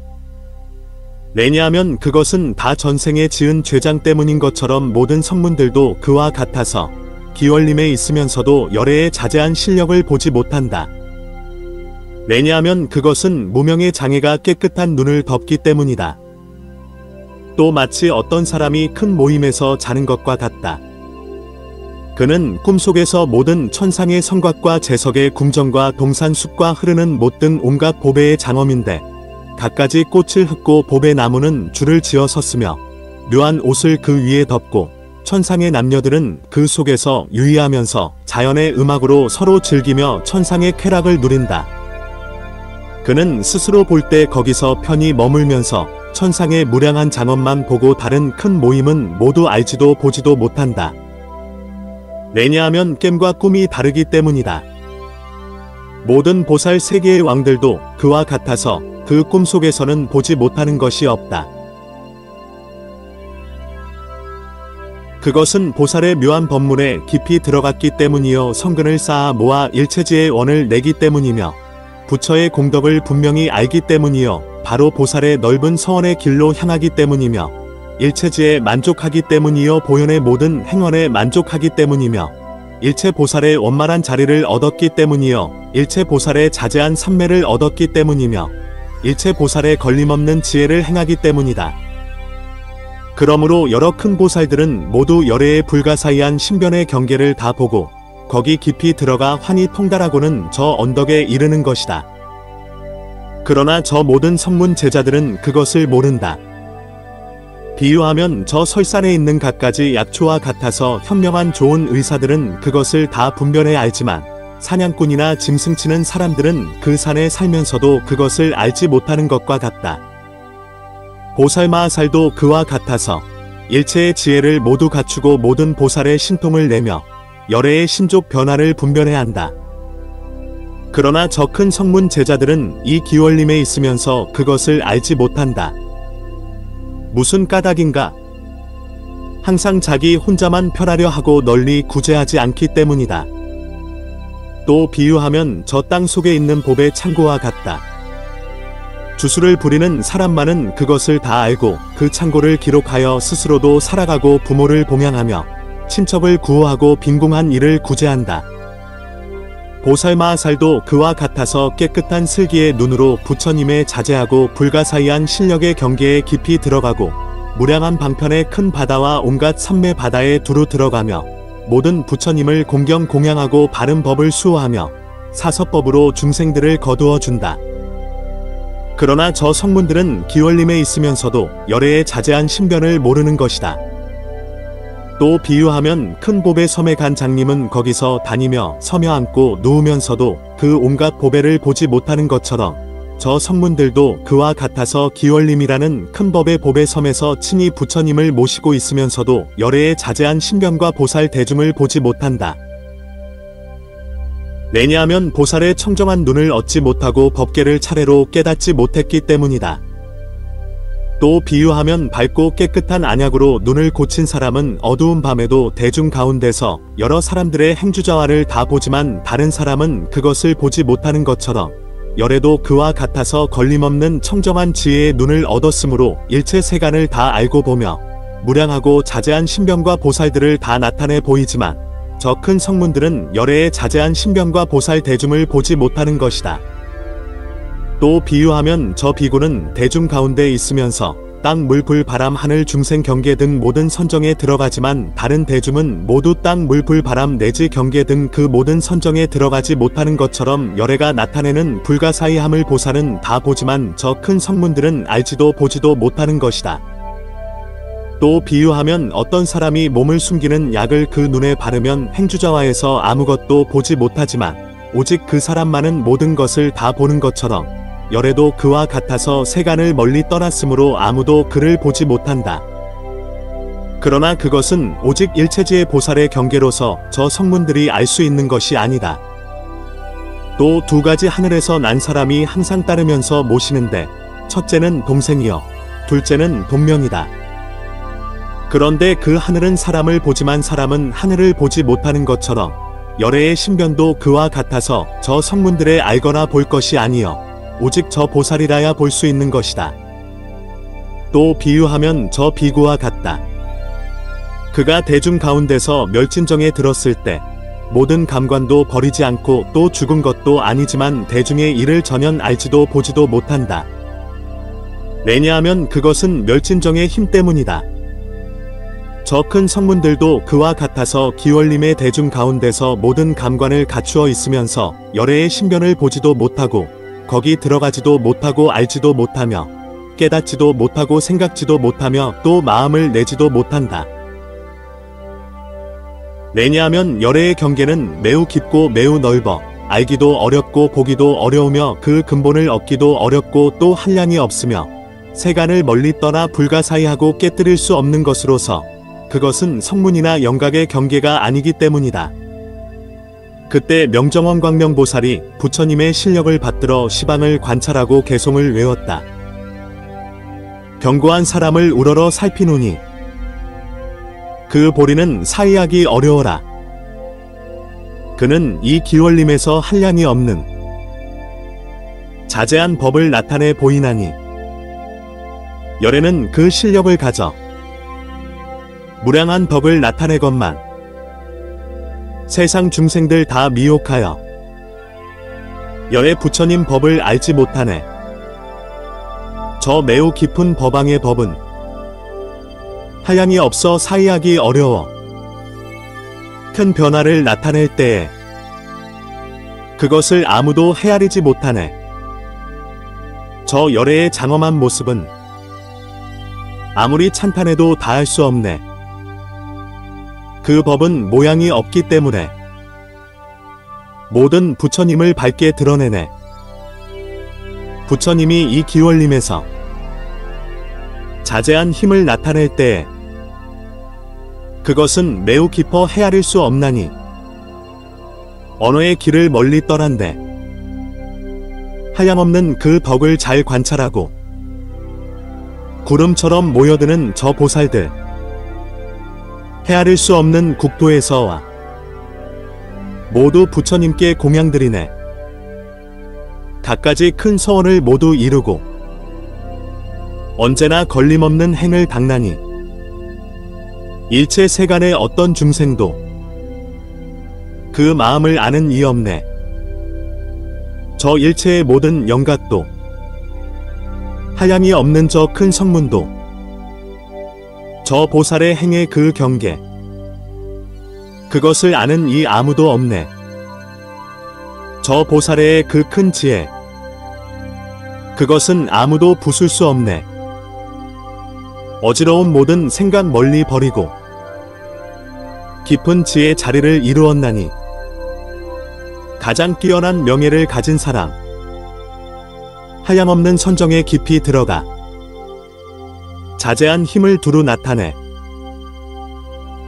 왜냐하면 그것은 다 전생에 지은 죄장 때문인 것처럼 모든 성문들도 그와 같아서 기원림에 있으면서도 열애의 자제한 실력을 보지 못한다. 왜냐하면 그것은 무명의 장애가 깨끗한 눈을 덮기 때문이다. 또 마치 어떤 사람이 큰 모임에서 자는 것과 같다. 그는 꿈속에서 모든 천상의 성곽과 제석의 궁정과 동산숲과 흐르는 못 등 온갖 보배의 장엄인데 갖가지 꽃을 흙고 보배 나무는 줄을 지어 섰으며 묘한 옷을 그 위에 덮고 천상의 남녀들은 그 속에서 유의하면서 자연의 음악으로 서로 즐기며 천상의 쾌락을 누린다. 그는 스스로 볼 때 거기서 편히 머물면서 천상의 무량한 장엄만 보고 다른 큰 모임은 모두 알지도 보지도 못한다. 왜냐하면 겜과 꿈이 다르기 때문이다. 모든 보살 세계의 왕들도 그와 같아서 그 꿈속에서는 보지 못하는 것이 없다. 그것은 보살의 묘한 법문에 깊이 들어갔기 때문이요 성근을 쌓아 모아 일체지의 원을 내기 때문이며 부처의 공덕을 분명히 알기 때문이요 바로 보살의 넓은 서원의 길로 향하기 때문이며 일체지에 만족하기 때문이요 보현의 모든 행원에 만족하기 때문이며 일체 보살의 원만한 자리를 얻었기 때문이요 일체 보살의 자제한 삼매를 얻었기 때문이며 일체 보살의 걸림없는 지혜를 행하기 때문이다. 그러므로 여러 큰 보살들은 모두 열애의 불가사의한 신변의 경계를 다 보고 거기 깊이 들어가 환히 통달하고는 저 언덕에 이르는 것이다. 그러나 저 모든 성문 제자들은 그것을 모른다. 비유하면 저 설산에 있는 갖가지 약초와 같아서 현명한 좋은 의사들은 그것을 다 분별해 알지만 사냥꾼이나 짐승 치는 사람들은 그 산에 살면서도 그것을 알지 못하는 것과 같다. 보살마하살도 그와 같아서 일체의 지혜를 모두 갖추고 모든 보살의 신통을 내며 열애의 신족 변화를 분별해야 한다. 그러나 저 큰 성문 제자들은 이 기원림에 있으면서 그것을 알지 못한다. 무슨 까닭인가? 항상 자기 혼자만 편하려 하고 널리 구제하지 않기 때문이다. 또 비유하면 저 땅 속에 있는 봅의 창고와 같다. 주술을 부리는 사람만은 그것을 다 알고 그 창고를 기록하여 스스로도 살아가고 부모를 봉양하며 친척을 구호하고 빈궁한 이를 구제한다. 보살마하살도 그와 같아서 깨끗한 슬기의 눈으로 부처님의 자제하고 불가사의한 실력의 경계에 깊이 들어가고 무량한 방편의 큰 바다와 온갖 삼매 바다에 두루 들어가며 모든 부처님을 공경 공양하고 바른 법을 수호하며 사서법으로 중생들을 거두어 준다. 그러나 저 성문들은 기원림에 있으면서도 열애의 자제한 신변을 모르는 것이다. 또 비유하면 큰 보배 섬에 간 장님은 거기서 다니며 서며 앉고 누우면서도 그 온갖 보배를 보지 못하는 것처럼 저 성문들도 그와 같아서 기원림이라는 큰 법의 보배 섬에서 친히 부처님을 모시고 있으면서도 열애의 자제한 신변과 보살 대중을 보지 못한다. 왜냐하면 보살의 청정한 눈을 얻지 못하고 법계를 차례로 깨닫지 못했기 때문이다. 또 비유하면 밝고 깨끗한 안약으로 눈을 고친 사람은 어두운 밤에도 대중 가운데서 여러 사람들의 행주자화를 다 보지만 다른 사람은 그것을 보지 못하는 것처럼 열애도 그와 같아서 걸림없는 청정한 지혜의 눈을 얻었으므로 일체 세간을 다 알고 보며 무량하고 자제한 신변과 보살들을 다 나타내 보이지만 저 큰 성문들은 열애의 자제한 신변과 보살 대중을 보지 못하는 것이다. 또 비유하면 저 비구는 대중 가운데 있으면서 땅, 물, 불, 바람, 하늘, 중생, 경계 등 모든 선정에 들어가지만 다른 대중은 모두 땅, 물, 불, 바람 내지 경계 등 그 모든 선정에 들어가지 못하는 것처럼 열애가 나타내는 불가사의함을 보살은 다 보지만 저 큰 성문들은 알지도 보지도 못하는 것이다. 또 비유하면 어떤 사람이 몸을 숨기는 약을 그 눈에 바르면 행주자화에서 아무것도 보지 못하지만 오직 그 사람만은 모든 것을 다 보는 것처럼 열애도 그와 같아서 세간을 멀리 떠났으므로 아무도 그를 보지 못한다. 그러나 그것은 오직 일체지의 보살의 경계로서 저 성문들이 알 수 있는 것이 아니다. 또 두 가지 하늘에서 난 사람이 항상 따르면서 모시는데 첫째는 동생이요 둘째는 동명이다. 그런데 그 하늘은 사람을 보지만 사람은 하늘을 보지 못하는 것처럼 열애의 신변도 그와 같아서 저 성문들에 알거나 볼 것이 아니요 오직 저 보살이라야 볼 수 있는 것이다. 또 비유하면 저 비구와 같다. 그가 대중 가운데서 멸진정에 들었을 때 모든 감관도 버리지 않고 또 죽은 것도 아니지만 대중의 일을 전혀 알지도 보지도 못한다. 왜냐하면 그것은 멸진정의 힘 때문이다. 저 큰 성문들도 그와 같아서 기원림의 대중 가운데서 모든 감관을 갖추어 있으면서 열애의 신변을 보지도 못하고 거기 들어가지도 못하고 알지도 못하며 깨닫지도 못하고 생각지도 못하며 또 마음을 내지도 못한다. 왜냐하면 열애의 경계는 매우 깊고 매우 넓어 알기도 어렵고 보기도 어려우며 그 근본을 얻기도 어렵고 또 한량이 없으며 세간을 멀리 떠나 불가사의하고 깨뜨릴 수 없는 것으로서 그것은 성문이나 영각의 경계가 아니기 때문이다. 그때 명정원 광명보살이 부처님의 실력을 받들어 시방을 관찰하고 개송을 외웠다. 견고한 사람을 우러러 살피노니 그 보리는 사이하기 어려워라. 그는 이 기원림에서 한량이 없는 자제한 법을 나타내 보이나니 열애는 그 실력을 가져 무량한 덕을 나타내건만 세상 중생들 다 미혹하여 여의 부처님 법을 알지 못하네. 저 매우 깊은 법왕의 법은 하향이 없어 사이하기 어려워 큰 변화를 나타낼 때에 그것을 아무도 헤아리지 못하네. 저 열애의 장엄한 모습은 아무리 찬탄해도 다할 수 없네. 그 법은 모양이 없기 때문에 모든 부처님을 밝게 드러내네. 부처님이 이 기원림에서 자제한 힘을 나타낼 때에 그것은 매우 깊어 헤아릴 수 없나니 언어의 길을 멀리 떠난데 하염없는 그 덕을 잘 관찰하고 구름처럼 모여드는 저 보살들 헤아릴 수 없는 국도에서와 모두 부처님께 공양드리네. 갖가지 큰 서원을 모두 이루고 언제나 걸림없는 행을 당나니 일체 세간의 어떤 중생도 그 마음을 아는 이 없네. 저 일체의 모든 영각도 하향이 없는 저 큰 성문도 저 보살의 행의 그 경계 그것을 아는 이 아무도 없네. 저 보살의 그 큰 지혜 그것은 아무도 부술 수 없네. 어지러운 모든 생각 멀리 버리고 깊은 지혜의 자리를 이루었나니 가장 뛰어난 명예를 가진 사람 하염없는 선정에 깊이 들어가 자제한 힘을 두루 나타내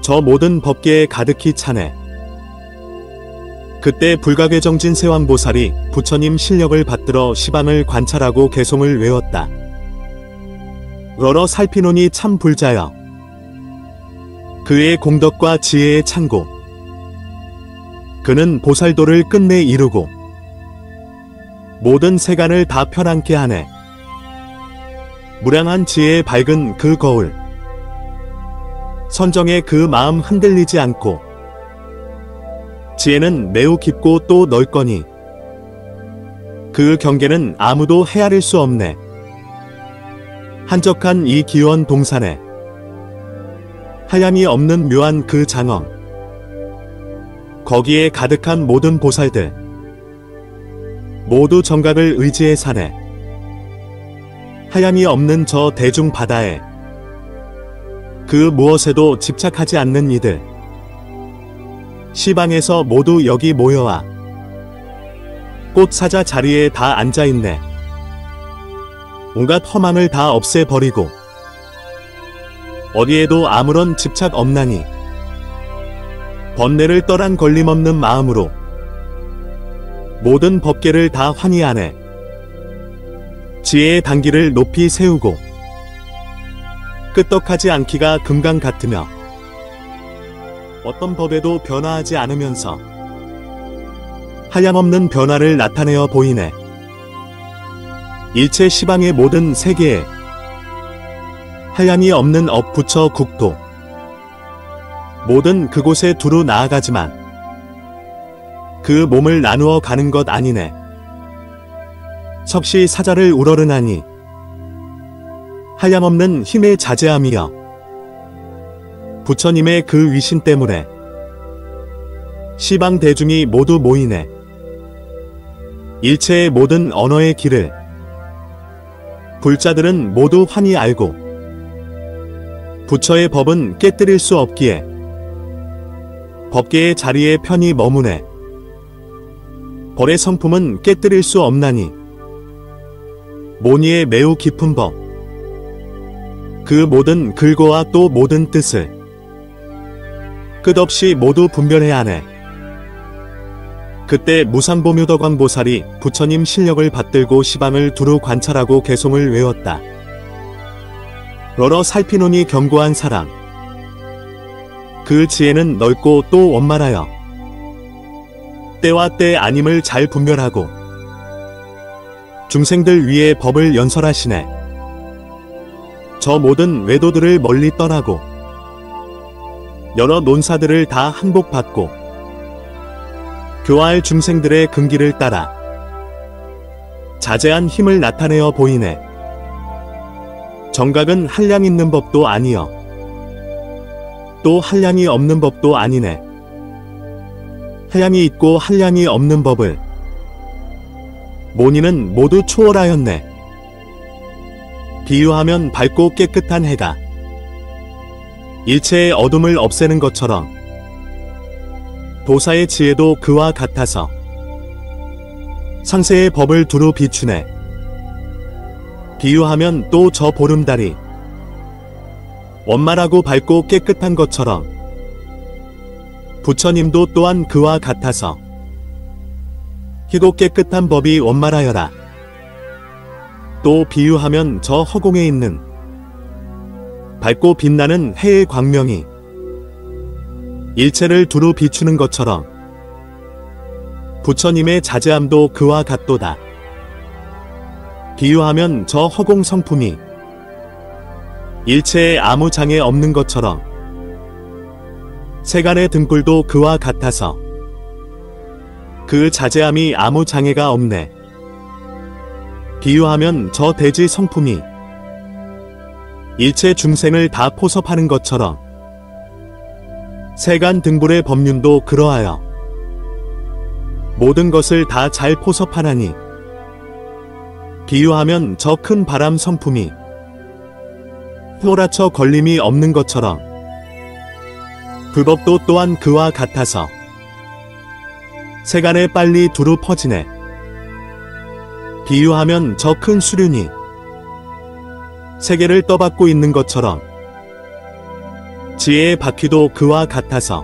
저 모든 법계에 가득히 차네. 그때 불가괴정진 세왕보살이 부처님 실력을 받들어 시방을 관찰하고 개송을 외웠다. 여러 살피노니 참 불자여 그의 공덕과 지혜의 창고 그는 보살도를 끝내 이루고 모든 세간을 다 편안케 하네. 무량한 지혜의 밝은 그 거울 선정의 그 마음 흔들리지 않고 지혜는 매우 깊고 또 넓거니 그 경계는 아무도 헤아릴 수 없네. 한적한 이 기원 동산에 하향이 없는 묘한 그 장엄 거기에 가득한 모든 보살들 모두 정각을 의지해 사네. 하향이 없는 저 대중 바다에 그 무엇에도 집착하지 않는 이들 시방에서 모두 여기 모여와 꽃사자 자리에 다 앉아있네. 온갖 허망을 다 없애버리고 어디에도 아무런 집착 없나니 번뇌를 떠난 걸림없는 마음으로 모든 법계를 다 환희하네. 지혜의 단기를 높이 세우고 끄떡하지 않기가 금강 같으며 어떤 법에도 변화하지 않으면서 하향없는 변화를 나타내어 보이네. 일체 시방의 모든 세계에 하향이 없는 업 부처 국도 모든 그곳에 두루 나아가지만 그 몸을 나누어 가는 것 아니네. 석시 사자를 우러르나니 하향없는 힘의 자제함이여 부처님의 그 위신 때문에 시방 대중이 모두 모이네. 일체의 모든 언어의 길을 불자들은 모두 환히 알고 부처의 법은 깨뜨릴 수 없기에 법계의 자리에 편히 머무네. 벌의 성품은 깨뜨릴 수 없나니 모니의 매우 깊은 법 그 모든 글거와 또 모든 뜻을 끝없이 모두 분별해야 하네. 그때 무상보묘덕왕보살이 부처님 실력을 받들고 시방을 두루 관찰하고 개송을 외웠다. 여러 살피노니 견고한 사람 그 지혜는 넓고 또 원만하여 때와 때 아님을 잘 분별하고 중생들 위에 법을 연설하시네. 저 모든 외도들을 멀리 떠나고 여러 논사들을 다 항복받고 교화할 중생들의 근기를 따라 자제한 힘을 나타내어 보이네. 정각은 한량 있는 법도 아니여 또 한량이 없는 법도 아니네. 한량이 있고 한량이 없는 법을 모니는 모두 초월하였네. 비유하면 밝고 깨끗한 해가 일체의 어둠을 없애는 것처럼 도사의 지혜도 그와 같아서 상세의 법을 두루 비추네. 비유하면 또 저 보름달이 원만하고 밝고 깨끗한 것처럼 부처님도 또한 그와 같아서 희고 깨끗한 법이 원만하여라. 또 비유하면 저 허공에 있는 밝고 빛나는 해의 광명이 일체를 두루 비추는 것처럼 부처님의 자제함도 그와 같도다. 비유하면 저 허공 성품이 일체에 아무 장애 없는 것처럼 세간의 등불도 그와 같아서 그 자제함이 아무 장애가 없네. 비유하면 저 대지 성품이 일체 중생을 다 포섭하는 것처럼 세간 등불의 법륜도 그러하여 모든 것을 다 잘 포섭하나니 비유하면 저 큰 바람 성품이 휘몰아쳐 걸림이 없는 것처럼 불법도 또한 그와 같아서 세간에 빨리 두루 퍼지네. 비유하면 저 큰 수륜이 세계를 떠받고 있는 것처럼 지혜의 바퀴도 그와 같아서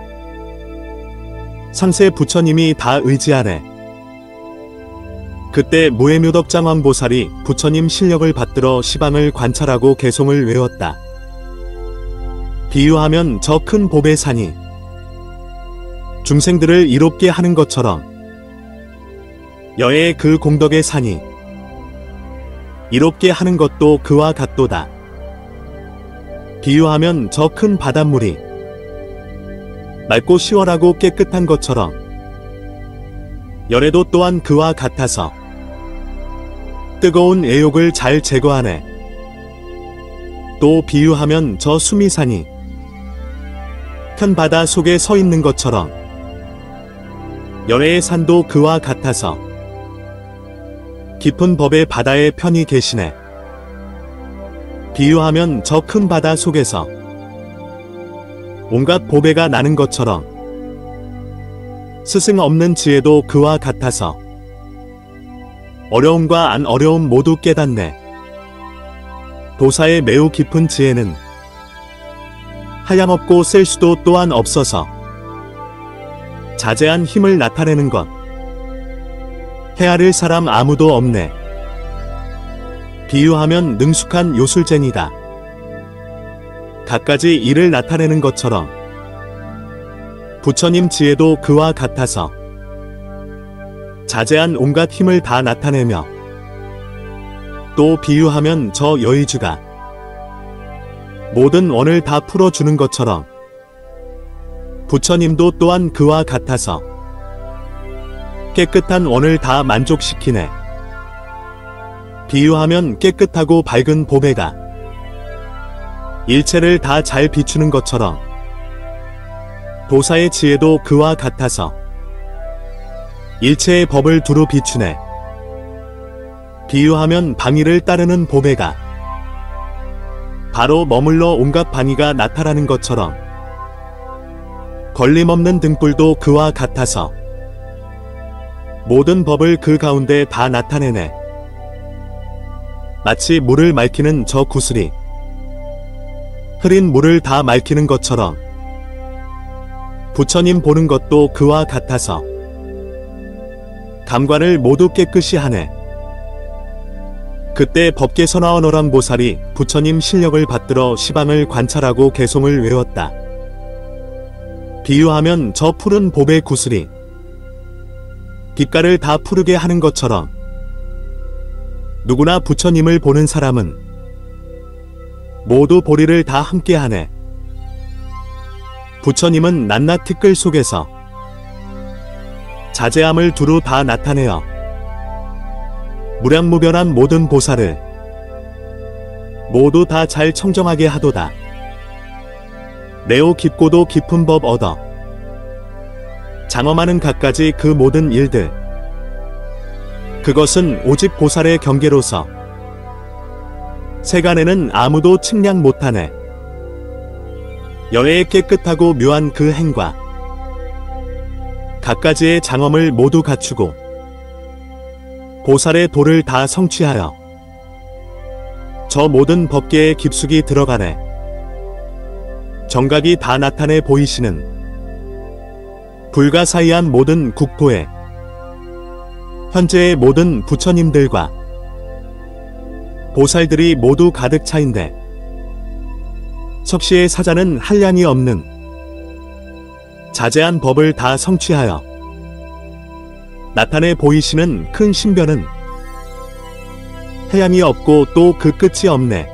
상세 부처님이 다 의지하네. 그때 무해묘덕장왕보살이 부처님 실력을 받들어 시방을 관찰하고 개송을 외웠다. 비유하면 저 큰 법의 산이 중생들을 이롭게 하는 것처럼 여의 그 공덕의 산이 이롭게 하는 것도 그와 같도다. 비유하면 저 큰 바닷물이 맑고 시원하고 깨끗한 것처럼 열애도 또한 그와 같아서 뜨거운 애욕을 잘 제거하네. 또 비유하면 저 수미산이 큰 바다 속에 서 있는 것처럼 열애의 산도 그와 같아서 깊은 법의 바다에 편히 계시네. 비유하면 저 큰 바다 속에서 온갖 보배가 나는 것처럼 스승 없는 지혜도 그와 같아서 어려움과 안 어려움 모두 깨닫네. 도사의 매우 깊은 지혜는 하염없고 셀 수도 또한 없어서 자제한 힘을 나타내는 것 헤아릴 사람 아무도 없네. 비유하면 능숙한 요술쟁이다. 갖가지 일을 나타내는 것처럼 부처님 지혜도 그와 같아서 자제한 온갖 힘을 다 나타내며 또 비유하면 저 여의주가 모든 원을 다 풀어주는 것처럼 부처님도 또한 그와 같아서 깨끗한 원을 다 만족시키네. 비유하면 깨끗하고 밝은 보배가 일체를 다 잘 비추는 것처럼 도사의 지혜도 그와 같아서 일체의 법을 두루 비추네. 비유하면 방위를 따르는 보배가 바로 머물러 온갖 방위가 나타나는 것처럼 걸림없는 등불도 그와 같아서 모든 법을 그 가운데 다 나타내네. 마치 물을 맑히는 저 구슬이 흐린 물을 다 맑히는 것처럼 부처님 보는 것도 그와 같아서 감관을 모두 깨끗이 하네. 그때 법계선화원어랑보살이 부처님 실력을 받들어 시방을 관찰하고 개송을 외웠다. 비유하면 저 푸른 보배 구슬이 빛깔을 다 푸르게 하는 것처럼 누구나 부처님을 보는 사람은 모두 보리를 다 함께하네. 부처님은 낱낱 티끌 속에서 자제함을 두루 다 나타내어 무량무변한 모든 보살을 모두 다 잘 청정하게 하도다. 내오 깊고도 깊은 법 얻어 장엄하는 갖가지 그 모든 일들, 그것은 오직 보살의 경계로서 세간에는 아무도 측량 못하네. 여의 깨끗하고 묘한 그 행과 갖가지의 장엄을 모두 갖추고 보살의 도를 다 성취하여 저 모든 법계에 깊숙이 들어가네. 정각이 다 나타내 보이시는 불가사의한 모든 국토에 현재의 모든 부처님들과 보살들이 모두 가득 차인데 석시의 사자는 한량이 없는 자제한 법을 다 성취하여 나타내 보이시는 큰 신변은 해양이 없고 또 그 끝이 없네.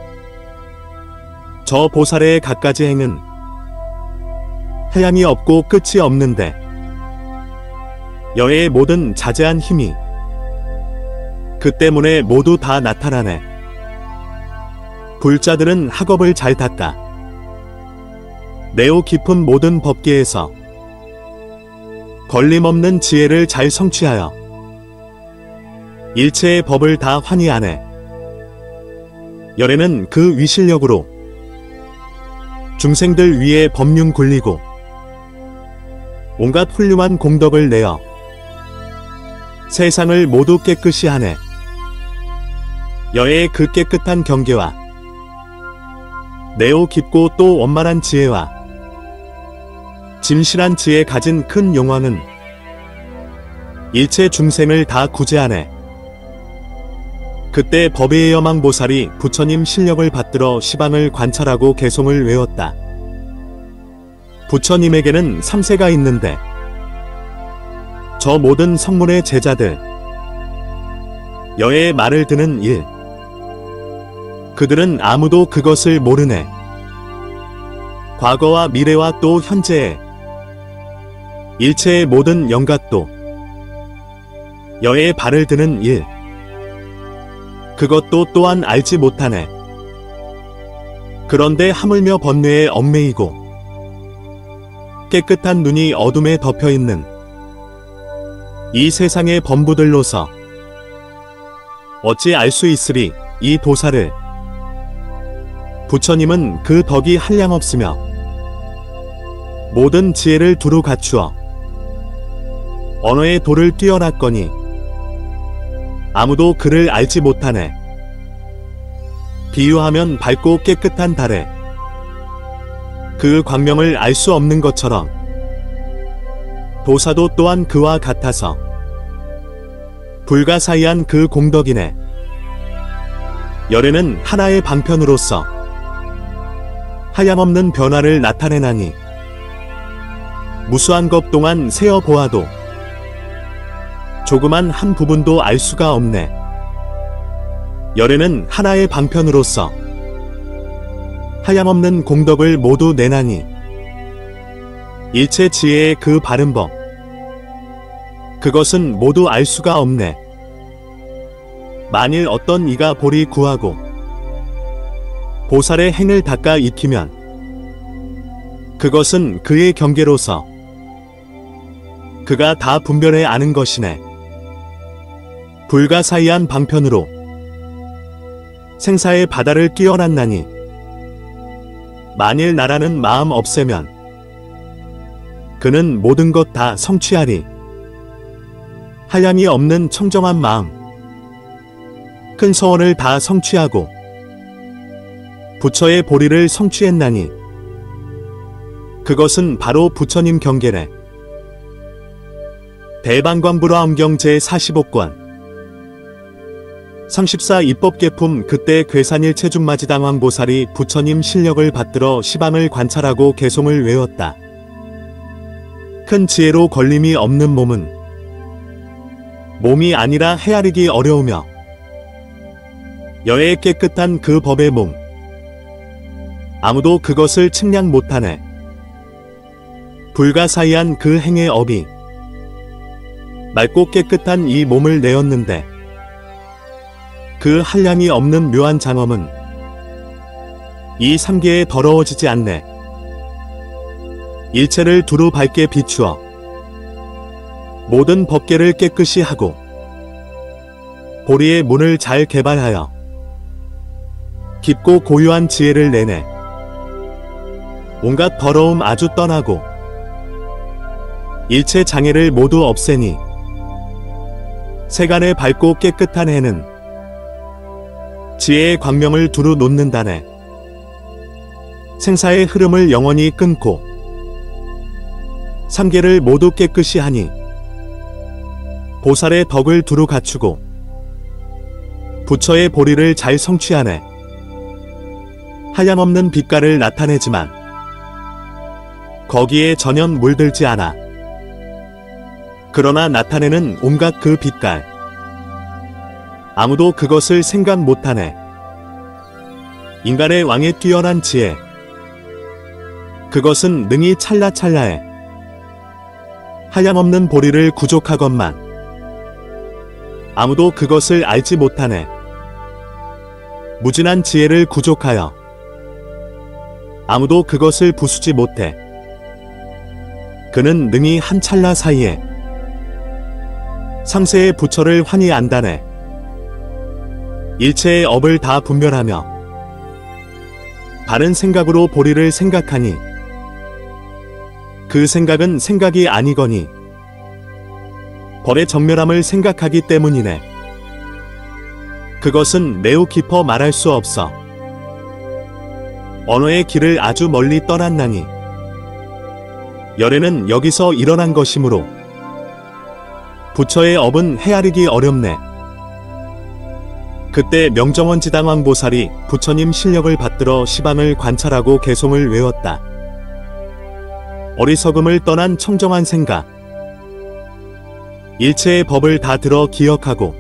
저 보살의 갖가지 행은 해양이 없고 끝이 없는데 여의 모든 자제한 힘이 그 때문에 모두 다 나타나네. 불자들은 학업을 잘 닦아 내오 깊은 모든 법계에서 걸림없는 지혜를 잘 성취하여 일체의 법을 다 환희하네. 열애는 그 위실력으로 중생들 위에 법륜 굴리고 온갖 훌륭한 공덕을 내어 세상을 모두 깨끗이 하네. 여의 그 깨끗한 경계와 내오 깊고 또 원만한 지혜와 진실한 지혜 가진 큰 용왕은 일체 중생을 다 구제하네. 그때 법의 여망보살이 부처님 실력을 받들어 시방을 관찰하고 개송을 외웠다. 부처님에게는 3세가 있는데 저 모든 성문의 제자들 여의 말을 듣는 일, 그들은 아무도 그것을 모르네. 과거와 미래와 또 현재의 일체의 모든 영각도 여의 발을 드는 일, 그것도 또한 알지 못하네. 그런데 하물며 번뇌에 얽매이고 깨끗한 눈이 어둠에 덮여있는 이 세상의 범부들로서 어찌 알 수 있으리. 이 도사를 부처님은 그 덕이 한량없으며 모든 지혜를 두루 갖추어 언어의 도를 뛰어났거니 아무도 그를 알지 못하네. 비유하면 밝고 깨끗한 달에 그 광명을 알 수 없는 것처럼 도사도 또한 그와 같아서 불가사의한 그 공덕이네. 열애는 하나의 방편으로서 하염없는 변화를 나타내나니 무수한 것 동안 세어 보아도 조그만 한 부분도 알 수가 없네. 열애는 하나의 방편으로서 하염없는 공덕을 모두 내나니 일체 지혜의 그 바른 법, 그것은 모두 알 수가 없네. 만일 어떤 이가 보리 구하고 보살의 행을 닦아 익히면 그것은 그의 경계로서 그가 다 분별해 아는 것이네. 불가사의한 방편으로 생사의 바다를 끼어놨나니 만일 나라는 마음 없애면 그는 모든 것 다 성취하리. 한량이 없는 청정한 마음, 큰 서원을 다 성취하고 부처의 보리를 성취했나니 그것은 바로 부처님 경계래. 대방광불화엄경 제45권 34 입법계품. 그때 괴산일체중마지당왕보살이 부처님 실력을 받들어 시방을 관찰하고 개송을 외웠다. 큰 지혜로 걸림이 없는 몸은 몸이 아니라 헤아리기 어려우며 여의 깨끗한 그 법의 몸, 아무도 그것을 측량 못하네. 불가사의한 그 행의 업이 맑고 깨끗한 이 몸을 내었는데 그 한량이 없는 묘한 장엄은 이 삼계에 더러워지지 않네. 일체를 두루 밝게 비추어 모든 법계를 깨끗이 하고 보리의 문을 잘 개발하여 깊고 고유한 지혜를 내내 온갖 더러움 아주 떠나고 일체 장애를 모두 없애니 세간에 밝고 깨끗한 해는 지혜의 광명을 두루 놓는다네. 생사의 흐름을 영원히 끊고 삼계를 모두 깨끗이 하니 보살의 덕을 두루 갖추고 부처의 보리를 잘 성취하네. 하염없는 빛깔을 나타내지만 거기에 전혀 물들지 않아. 그러나 나타내는 온갖 그 빛깔 아무도 그것을 생각 못하네. 인간의 왕의 뛰어난 지혜 그것은 능히 찰나찰나해 하염없는 보리를 구족하건만 아무도 그것을 알지 못하네. 무진한 지혜를 구족하여 아무도 그것을 부수지 못해. 그는 능히 한 찰나 사이에 상세의 부처를 환히 안다네. 일체의 업을 다 분별하며 바른 생각으로 보리를 생각하니 그 생각은 생각이 아니거니 벌의 정멸함을 생각하기 때문이네. 그것은 매우 깊어 말할 수 없어. 언어의 길을 아주 멀리 떠났나니 열애는 여기서 일어난 것이므로 부처의 업은 헤아리기 어렵네. 그때 명정원지당왕보살이 부처님 실력을 받들어 시방을 관찰하고 개송을 외웠다. 어리석음을 떠난 청정한 생각 일체의 법을 다 들어 기억하고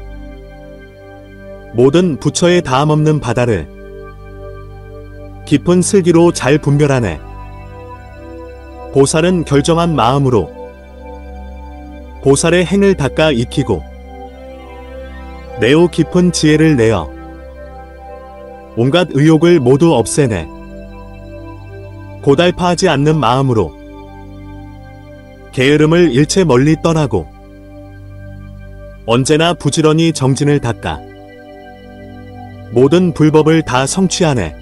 모든 부처의 다함없는 바다를 깊은 슬기로 잘 분별하네. 보살은 결정한 마음으로 보살의 행을 닦아 익히고 매우 깊은 지혜를 내어 온갖 의욕을 모두 없애네. 고달파하지 않는 마음으로 게으름을 일체 멀리 떠나고 언제나 부지런히 정진을 닦아 모든 불법을 다 성취하네.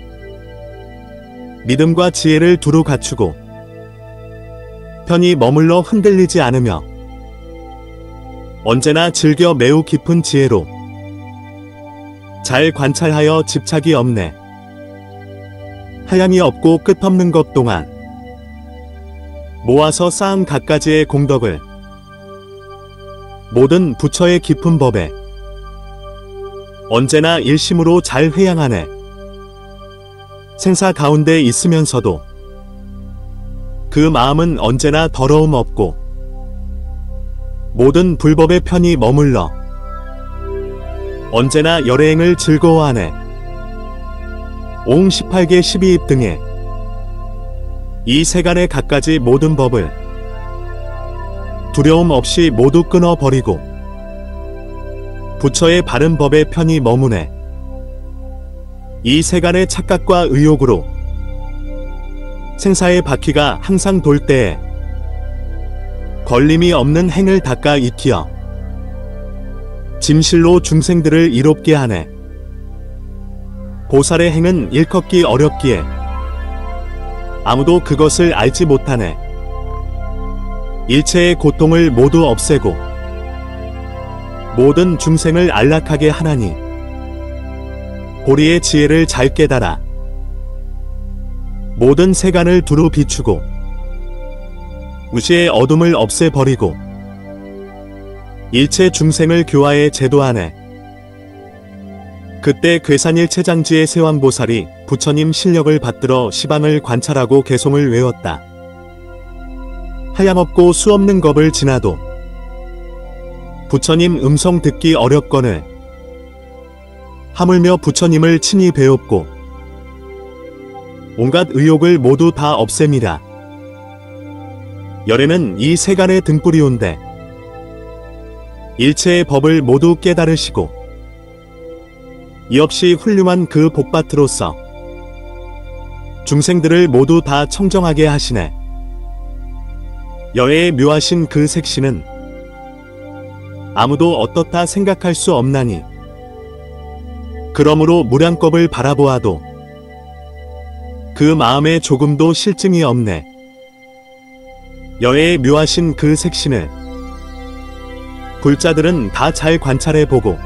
믿음과 지혜를 두루 갖추고 편히 머물러 흔들리지 않으며 언제나 즐겨 매우 깊은 지혜로 잘 관찰하여 집착이 없네. 하염이 없고 끝없는 것 동안 모아서 쌓은 갖가지의 공덕을 모든 부처의 깊은 법에 언제나 일심으로 잘 회양하네. 생사 가운데 있으면서도 그 마음은 언제나 더러움 없고 모든 불법에 편히 머물러 언제나 열애행을 즐거워하네. 옹 18개 12입 등의 이 세간의 갖가지 모든 법을 두려움 없이 모두 끊어버리고 부처의 바른 법에 편히 머무네. 이 세간의 착각과 의욕으로 생사의 바퀴가 항상 돌 때에 걸림이 없는 행을 닦아 익히어 짐실로 중생들을 이롭게 하네. 보살의 행은 일컫기 어렵기에 아무도 그것을 알지 못하네. 일체의 고통을 모두 없애고 모든 중생을 안락하게 하나니 보리의 지혜를 잘 깨달아 모든 세간을 두루 비추고 무시의 어둠을 없애버리고 일체 중생을 교화에 제도하네. 그때 괴산일체장지의 세왕보살이 부처님 실력을 받들어 시방을 관찰하고 개송을 외웠다. 하염없고 수없는 겁을 지나도 부처님 음성 듣기 어렵거늘 하물며 부처님을 친히 배웠고 온갖 의욕을 모두 다 없앱니다. 열애는 이 세간의 등불이온데 일체의 법을 모두 깨달으시고 이 없이 훌륭한 그 복밭으로서 중생들을 모두 다 청정하게 하시네. 여애의 묘하신 그 색시는 아무도 어떻다 생각할 수 없나니 그러므로 무량겁을 바라보아도 그 마음에 조금도 실증이 없네. 여애의 묘하신 그 색신을 불자들은 다 잘 관찰해보고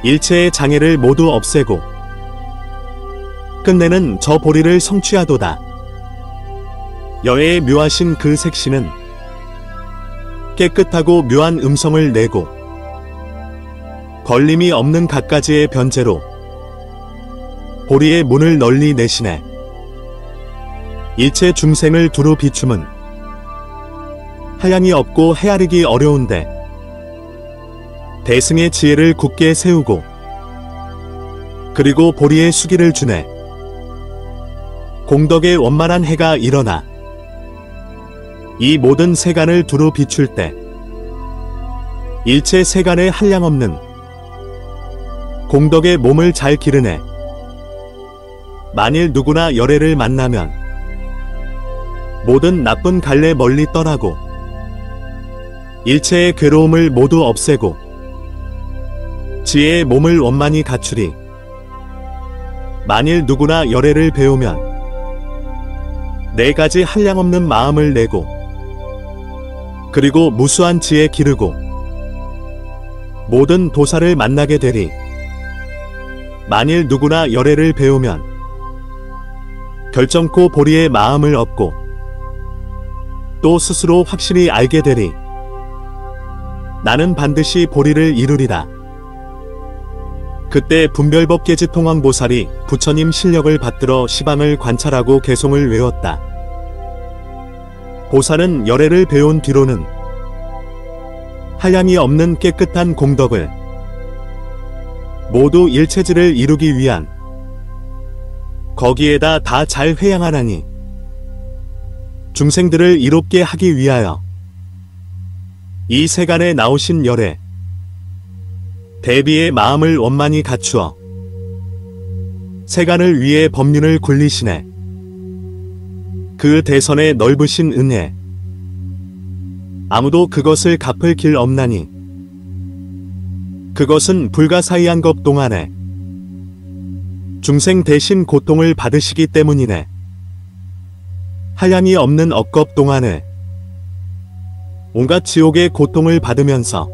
일체의 장애를 모두 없애고 끝내는 저 보리를 성취하도다. 여애의 묘하신 그 색신은 깨끗하고 묘한 음성을 내고 걸림이 없는 갖가지의 변제로 보리의 문을 널리 내시네. 일체 중생을 두루 비춤은 한량이 없고 헤아리기 어려운데 대승의 지혜를 굳게 세우고 그리고 보리의 수기를 주네. 공덕의 원만한 해가 일어나 이 모든 세간을 두루 비출 때 일체 세간에 한량없는 공덕의 몸을 잘 기르네. 만일 누구나 열애를 만나면 모든 나쁜 갈래 멀리 떠나고 일체의 괴로움을 모두 없애고 지혜의 몸을 원만히 갖추리. 만일 누구나 열애를 배우면 네 가지 한량없는 마음을 내고 그리고 무수한 지혜 기르고 모든 도사를 만나게 되리. 만일 누구나 열애를 배우면 결정코 보리의 마음을 얻고 또 스스로 확실히 알게 되리. 나는 반드시 보리를 이루리라. 그때 분별법계지통황보살이 부처님 실력을 받들어 시방을 관찰하고 개송을 외웠다. 보살은 열애를 배운 뒤로는 한량이 없는 깨끗한 공덕을 모두 일체질을 이루기 위한 거기에다 다 잘 회양하나니 중생들을 이롭게 하기 위하여 이 세간에 나오신 열애 대비의 마음을 원만히 갖추어 세간을 위해 법륜을 굴리시네. 그 대선의 넓으신 은혜 아무도 그것을 갚을 길 없나니 그것은 불가사의한 것 동안에 중생 대신 고통을 받으시기 때문이네. 한량이 없는 억겁 동안을 온갖 지옥의 고통을 받으면서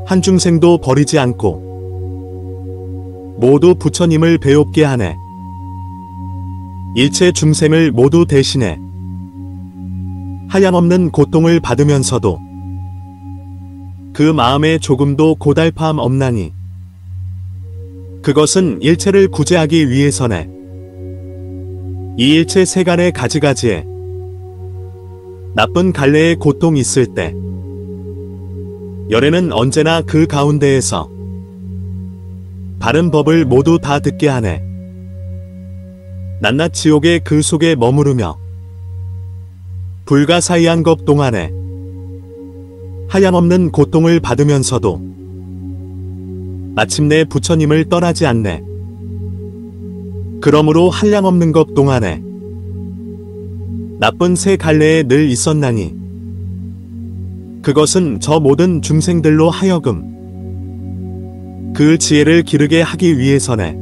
한 중생도 버리지 않고 모두 부처님을 배웁게 하네. 일체 중생을 모두 대신해 한량없는 고통을 받으면서도 그 마음에 조금도 고달파함 없나니 그것은 일체를 구제하기 위해서네. 이 일체 세간의 가지가지에 나쁜 갈래의 고통 있을 때 열애는 언제나 그 가운데에서 바른 법을 모두 다 듣게 하네. 낱낱 지옥의 그 속에 머무르며 불가사의한 것 동안에 한량없는 고통을 받으면서도 마침내 부처님을 떠나지 않네. 그러므로 한량없는 것 동안에 나쁜 새 갈래에 늘 있었나니 그것은 저 모든 중생들로 하여금 그 지혜를 기르게 하기 위해서네.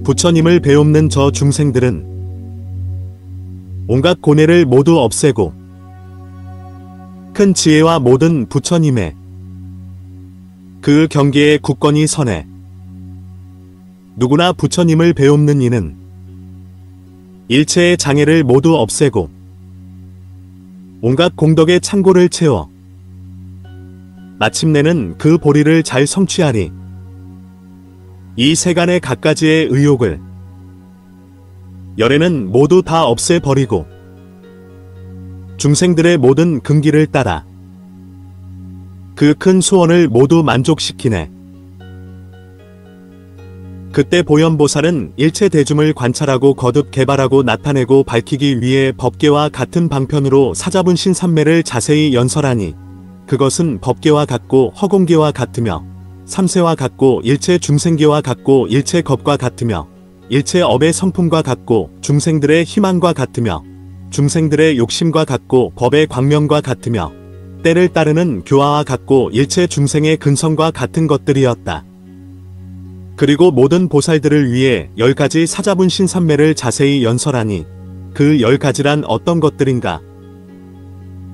부처님을 배웁는 저 중생들은 온갖 고뇌를 모두 없애고 큰 지혜와 모든 부처님의 그 경계에 굳건히 서네. 누구나 부처님을 배웁는 이는 일체의 장애를 모두 없애고 온갖 공덕의 창고를 채워 마침내는 그 보리를 잘 성취하리. 이 세간의 갖가지의 의욕을 열애는 모두 다 없애버리고 중생들의 모든 근기를 따라 그 큰 소원을 모두 만족시키네. 그때 보현보살은 일체 대중을 관찰하고 거듭 개발하고 나타내고 밝히기 위해 법계와 같은 방편으로 사자분 신삼매를 자세히 연설하니 그것은 법계와 같고 허공계와 같으며 삼세와 같고 일체 중생계와 같고 일체 겁과 같으며 일체 업의 성품과 같고 중생들의 희망과 같으며 중생들의 욕심과 같고 법의 광명과 같으며 때를 따르는 교화와 같고 일체 중생의 근성과 같은 것들이었다. 그리고 모든 보살들을 위해 10가지 사자분 신삼매를 자세히 연설하니 그 10가지란 어떤 것들인가?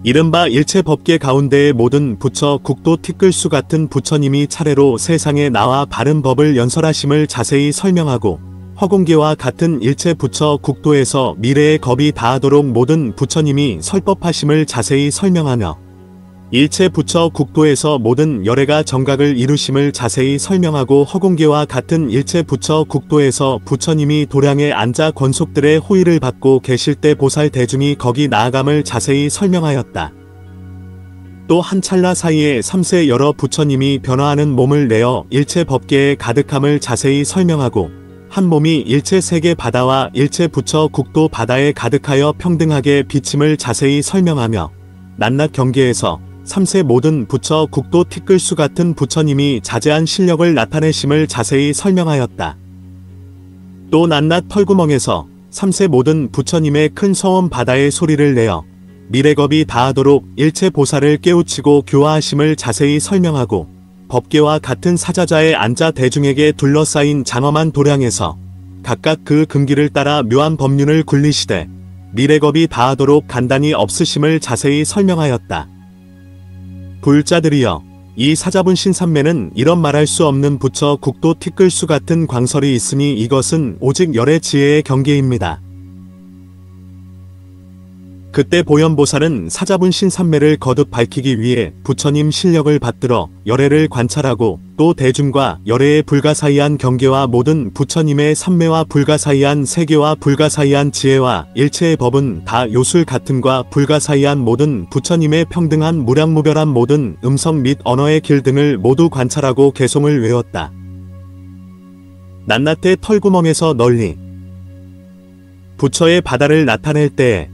이른바 일체 법계 가운데의 모든 부처 국도 티끌수 같은 부처님이 차례로 세상에 나와 바른 법을 연설하심을 자세히 설명하고 허공계와 같은 일체 부처 국도에서 미래의 겁이 다하도록 모든 부처님이 설법하심을 자세히 설명하며 일체 부처 국도에서 모든 열애가 정각을 이루심을 자세히 설명하고 허공계와 같은 일체 부처 국도에서 부처님이 도량에 앉아 권속들의 호의를 받고 계실 때 보살 대중이 거기 나아감을 자세히 설명하였다. 또 한 찰나 사이에 3세 여러 부처님이 변화하는 몸을 내어 일체 법계에 가득함을 자세히 설명하고 한 몸이 일체 세계 바다와 일체 부처 국도 바다에 가득하여 평등하게 비침을 자세히 설명하며 낮낮 경계에서 3세 모든 부처 국도 티끌수 같은 부처님이 자제한 실력을 나타내심을 자세히 설명하였다. 또 낮낮 털구멍에서 3세 모든 부처님의 큰 서원 바다의 소리를 내어 미래겁이 다하도록 일체 보살을 깨우치고 교화하심을 자세히 설명하고 법계와 같은 사자자에 앉아 대중에게 둘러싸인 장엄한 도량에서 각각 그 금기를 따라 묘한 법륜을 굴리시되 미래겁이 다하도록 간단히 없으심을 자세히 설명하였다. 불자들이여, 이 사자분 신삼매는 이런 말할 수 없는 부처 국도 티끌수 같은 광설이 있으니 이것은 오직 열의 지혜의 경계입니다. 그때 보현보살은 사자분 신삼매를 거듭 밝히기 위해 부처님 실력을 받들어 열애를 관찰하고 또 대중과 열애의 불가사의한 경계와 모든 부처님의 삼매와 불가사의한 세계와 불가사의한 지혜와 일체의 법은 다 요술 같음과 불가사의한 모든 부처님의 평등한 무량무별한 모든 음성 및 언어의 길 등을 모두 관찰하고 개송을 외웠다. 낮낮의 털구멍에서 널리 부처의 바다를 나타낼 때에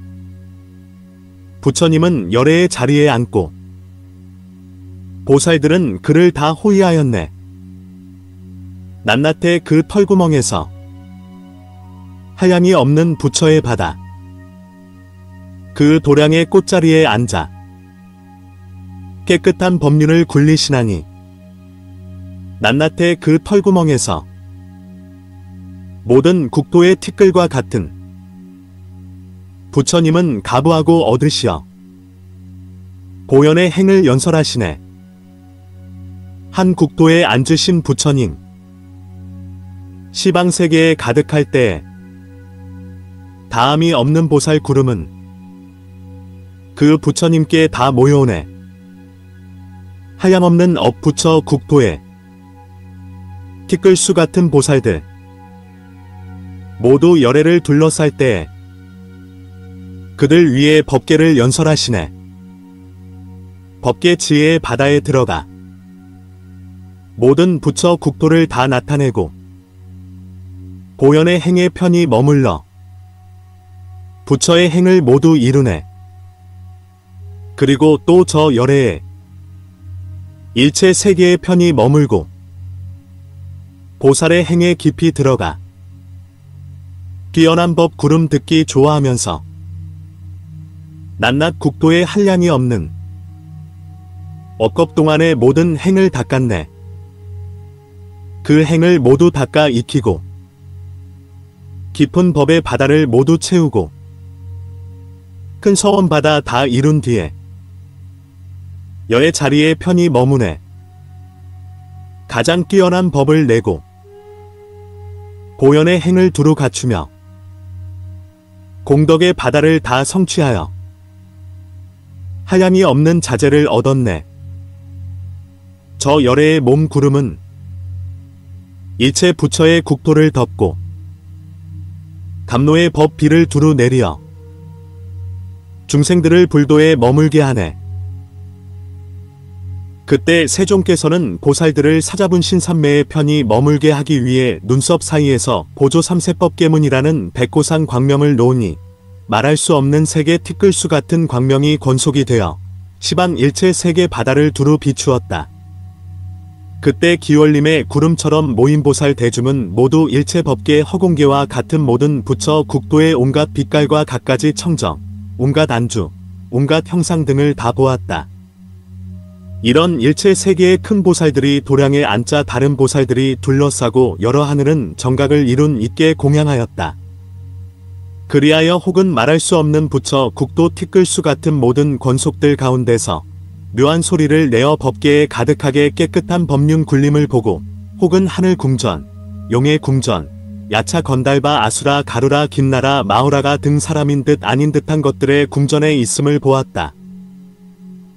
부처님은 열애의 자리에 앉고 보살들은 그를 다 호위하였네. 낮낮의 그 털구멍에서 한량이 없는 부처의 바다, 그 도량의 꽃자리에 앉아 깨끗한 법륜을 굴리시나니 낮낮의 그 털구멍에서 모든 국도의 티끌과 같은 부처님은 가부하고 얻으시어 보현의 행을 연설하시네. 한 국도에 앉으신 부처님, 시방세계에 가득할 때에 다함이 없는 보살 구름은 그 부처님께 다 모여오네. 한량없는 업부처 국도에 티끌수 같은 보살들 모두 열애를 둘러쌀 때에 그들 위에 법계를 연설하시네. 법계 지혜의 바다에 들어가 모든 부처 국도를 다 나타내고 보현의 행에 편히 머물러 부처의 행을 모두 이루네. 그리고 또 저 열애에 일체 세계에 편히 머물고 보살의 행에 깊이 들어가 뛰어난 법 구름 듣기 좋아하면서 낮낮 국도에 한량이 없는 억겁 동안의 모든 행을 닦았네. 그 행을 모두 닦아 익히고 깊은 법의 바다를 모두 채우고 큰 서원 바다 다 이룬 뒤에 여의 자리에 편히 머무네. 가장 뛰어난 법을 내고 보현의 행을 두루 갖추며 공덕의 바다를 다 성취하여 한량이 없는 자재를 얻었네. 저 열애의 몸 구름은 일체 부처의 국토를 덮고 감노의 법 비를 두루 내리어 중생들을 불도에 머물게 하네. 그때 세종께서는 보살들을 사자분 신삼매에 편히 머물게 하기 위해 눈썹 사이에서 보조 삼세법계문이라는 백고상 광명을 놓으니 말할 수 없는 세계 티끌수 같은 광명이 권속이 되어 시방 일체 세계 바다를 두루 비추었다. 그때 기원림의 구름처럼 모인 보살 대중은 모두 일체 법계 허공계와 같은 모든 부처 국도의 온갖 빛깔과 갖가지 청정, 온갖 안주, 온갖 형상 등을 다 보았다. 이런 일체 세계의 큰 보살들이 도량에 앉자 다른 보살들이 둘러싸고 여러 하늘은 정각을 이룬 있게 공양하였다. 그리하여 혹은 말할 수 없는 부처 국도 티끌수 같은 모든 권속들 가운데서 묘한 소리를 내어 법계에 가득하게 깨끗한 법륜 굴림을 보고 혹은 하늘 궁전, 용의 궁전, 야차 건달바 아수라 가루라 김나라 마우라가 등 사람인 듯 아닌 듯한 것들의 궁전에 있음을 보았다.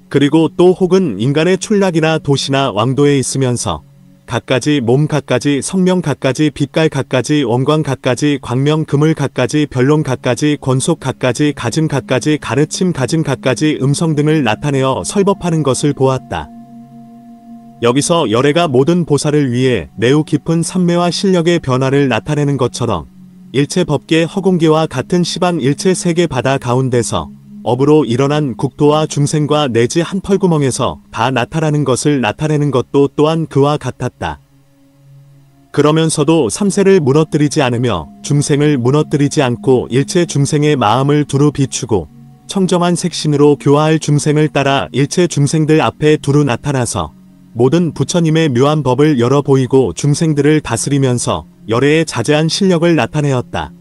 그리고 또 혹은 인간의 촌락이나 도시나 왕도에 있으면서 갖가지 몸 갖가지 성명 갖가지 빛깔 갖가지 원광 갖가지 광명 그물 갖가지 변론 갖가지 권속 갖가지 가증 갖가지 가르침 가증 갖가지 음성 등을 나타내어 설법하는 것을 보았다. 여기서 열애가 모든 보살을 위해 매우 깊은 삼매와 실력의 변화를 나타내는 것처럼 일체 법계 허공계와 같은 시방 일체 세계 바다 가운데서 업으로 일어난 국도와 중생과 내지 한 펄구멍에서 다 나타나는 것을 나타내는 것도 또한 그와 같았다. 그러면서도 삼세를 무너뜨리지 않으며 중생을 무너뜨리지 않고 일체 중생의 마음을 두루 비추고 청정한 색신으로 교화할 중생을 따라 일체 중생들 앞에 두루 나타나서 모든 부처님의 묘한 법을 열어 보이고 중생들을 다스리면서 열애의 자제한 실력을 나타내었다.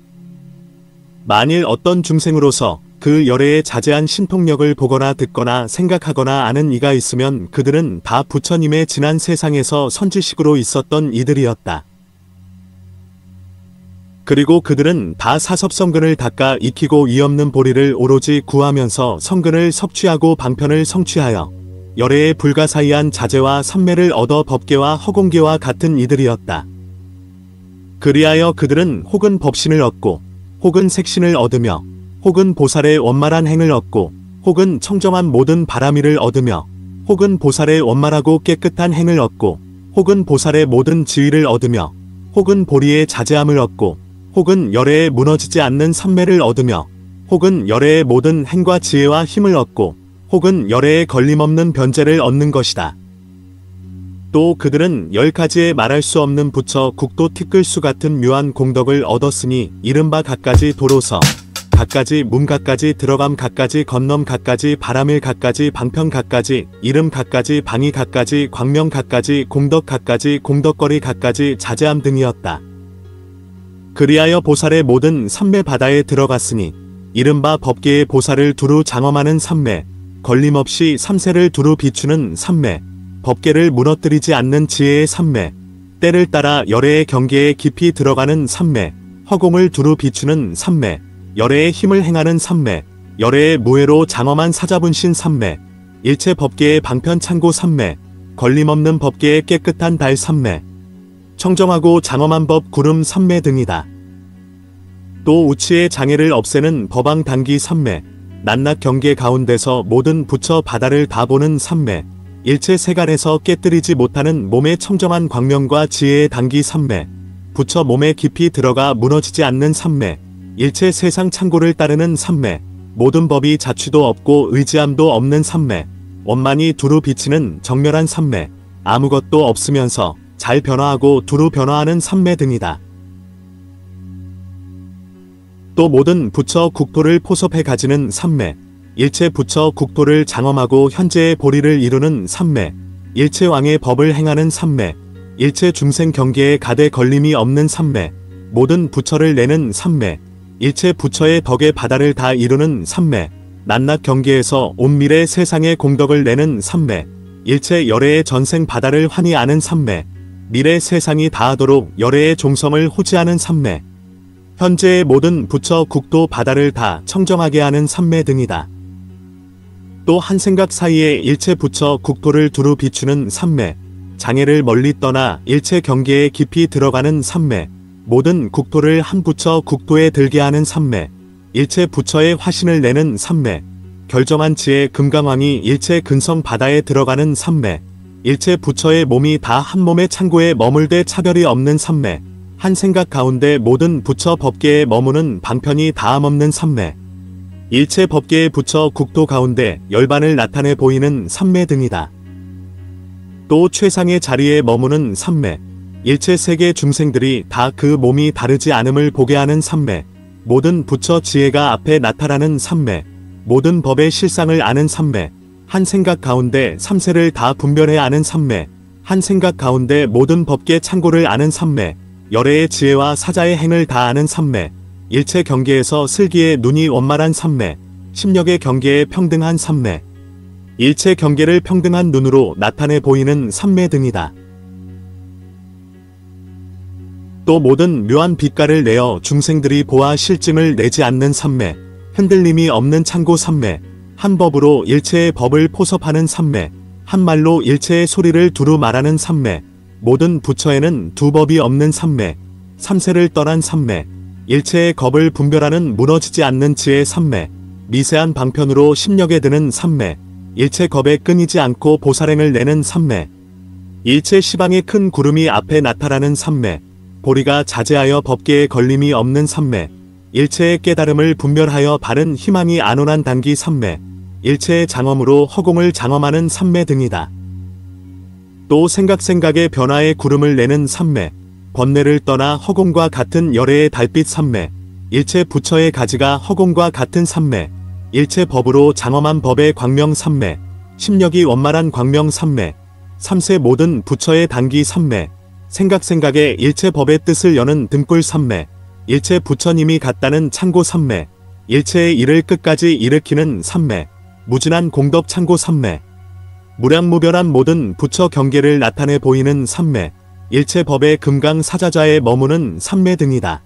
만일 어떤 중생으로서 그 열애의 자제한 신통력을 보거나 듣거나 생각하거나 아는 이가 있으면 그들은 다 부처님의 지난 세상에서 선지식으로 있었던 이들이었다. 그리고 그들은 다 사섭성근을 닦아 익히고 위없는 보리를 오로지 구하면서 성근을 섭취하고 방편을 성취하여 열애의 불가사의한 자제와 삼매를 얻어 법계와 허공계와 같은 이들이었다. 그리하여 그들은 혹은 법신을 얻고 혹은 색신을 얻으며 혹은 보살의 원만한 행을 얻고 혹은 청정한 모든 바라미를 얻으며 혹은 보살의 원만하고 깨끗한 행을 얻고 혹은 보살의 모든 지위를 얻으며 혹은 보리의 자제함을 얻고 혹은 열애에 무너지지 않는 삼매를 얻으며 혹은 열애의 모든 행과 지혜와 힘을 얻고 혹은 열애에 걸림없는 변제를 얻는 것이다. 또 그들은 10가지의 말할 수 없는 부처 국도 티끌수 같은 묘한 공덕을 얻었으니 이른바 갖가지 도로서 갖가지 문 갖가지 들어감 갖가지 건넘 갖가지 바람일 갖가지 방편 갖가지 이름 갖가지 방위 갖가지 광명 갖가지 공덕 갖가지 공덕거리 갖가지 자제함 등이었다. 그리하여 보살의 모든 삼매 바다에 들어갔으니 이른바 법계의 보살을 두루 장엄하는 삼매, 걸림없이 삼세를 두루 비추는 삼매, 법계를 무너뜨리지 않는 지혜의 삼매, 때를 따라 열애의 경계에 깊이 들어가는 삼매, 허공을 두루 비추는 삼매, 열애의 힘을 행하는 삼매, 열애의 무해로 장엄한 사자분신 삼매, 일체 법계의 방편 창고 삼매, 걸림없는 법계의 깨끗한 달 삼매, 청정하고 장엄한 법 구름 삼매 등이다. 또 우치의 장애를 없애는 법왕 단기 삼매, 낮낮 경계 가운데서 모든 부처 바다를 다 보는 삼매, 일체 세간에서 깨뜨리지 못하는 몸의 청정한 광명과 지혜의 단기 삼매, 부처 몸에 깊이 들어가 무너지지 않는 삼매, 일체 세상 창고를 따르는 삼매, 모든 법이 자취도 없고 의지함도 없는 삼매, 원만히 두루 비치는 정멸한 삼매, 아무것도 없으면서 잘 변화하고 두루 변화하는 삼매 등이다. 또 모든 부처 국토를 포섭해 가지는 삼매, 일체 부처 국토를 장엄하고 현재의 보리를 이루는 삼매, 일체 왕의 법을 행하는 삼매, 일체 중생 경계에 가대 걸림이 없는 삼매, 모든 부처를 내는 삼매, 일체 부처의 덕의 바다를 다 이루는 삼매, 낮낮 경계에서 온 미래 세상의 공덕을 내는 삼매, 일체 열애의 전생 바다를 환히 아는 삼매, 미래 세상이 다하도록 열애의 종성을 호지하는 삼매, 현재의 모든 부처 국도 바다를 다 청정하게 하는 삼매 등이다. 또 한 생각 사이에 일체 부처 국토를 두루 비추는 삼매, 장애를 멀리 떠나 일체 경계에 깊이 들어가는 삼매, 모든 국토를 한 부처 국토에 들게 하는 삼매, 일체 부처의 화신을 내는 삼매, 결정한 지혜 금강왕이 일체 근성 바다에 들어가는 삼매, 일체 부처의 몸이 다 한 몸의 창고에 머물되 차별이 없는 삼매, 한 생각 가운데 모든 부처 법계에 머무는 방편이 다함없는 삼매, 일체 법계의 부처 국토 가운데 열반을 나타내 보이는 삼매 등이다. 또 최상의 자리에 머무는 삼매. 일체 세계 중생들이 다 그 몸이 다르지 않음을 보게 하는 삼매. 모든 부처 지혜가 앞에 나타나는 삼매. 모든 법의 실상을 아는 삼매. 한 생각 가운데 삼세를 다 분별해 아는 삼매. 한 생각 가운데 모든 법계 창고를 아는 삼매. 열애의 지혜와 사자의 행을 다 아는 삼매. 일체 경계에서 슬기의 눈이 원만한 삼매. 심력의 경계에 평등한 삼매. 일체 경계를 평등한 눈으로 나타내 보이는 삼매 등이다. 또 모든 묘한 빛깔을 내어 중생들이 보아 실증을 내지 않는 삼매. 흔들림이 없는 창고 삼매. 한 법으로 일체의 법을 포섭하는 삼매. 한 말로 일체의 소리를 두루 말하는 삼매. 모든 부처에는 두 법이 없는 삼매. 삼세를 떠난 삼매. 일체의 겁을 분별하는 무너지지 않는 지혜 삼매. 미세한 방편으로 심력에 드는 삼매. 일체 겁에 끊이지 않고 보살행을 내는 삼매. 일체 시방의 큰 구름이 앞에 나타나는 삼매. 보리가 자제하여 법계에 걸림이 없는 삼매. 일체의 깨달음을 분별하여 바른 희망이 안온한 단기 삼매. 일체의 장엄으로 허공을 장엄하는 삼매 등이다. 또 생각의 변화에 구름을 내는 삼매. 번뇌를 떠나 허공과 같은 열애의 달빛 삼매. 일체 부처의 가지가 허공과 같은 삼매. 일체 법으로 장엄한 법의 광명 삼매. 심력이 원만한 광명 삼매. 삼세 모든 부처의 단기 삼매. 생각에 일체 법의 뜻을 여는 등불 삼매. 일체 부처님이 같다는 창고 삼매. 일체의 일을 끝까지 일으키는 삼매. 무진한 공덕 창고 삼매. 무량무별한 모든 부처 경계를 나타내 보이는 삼매. 일체 법의 금강 사자자에 머무는 삼매 등이다.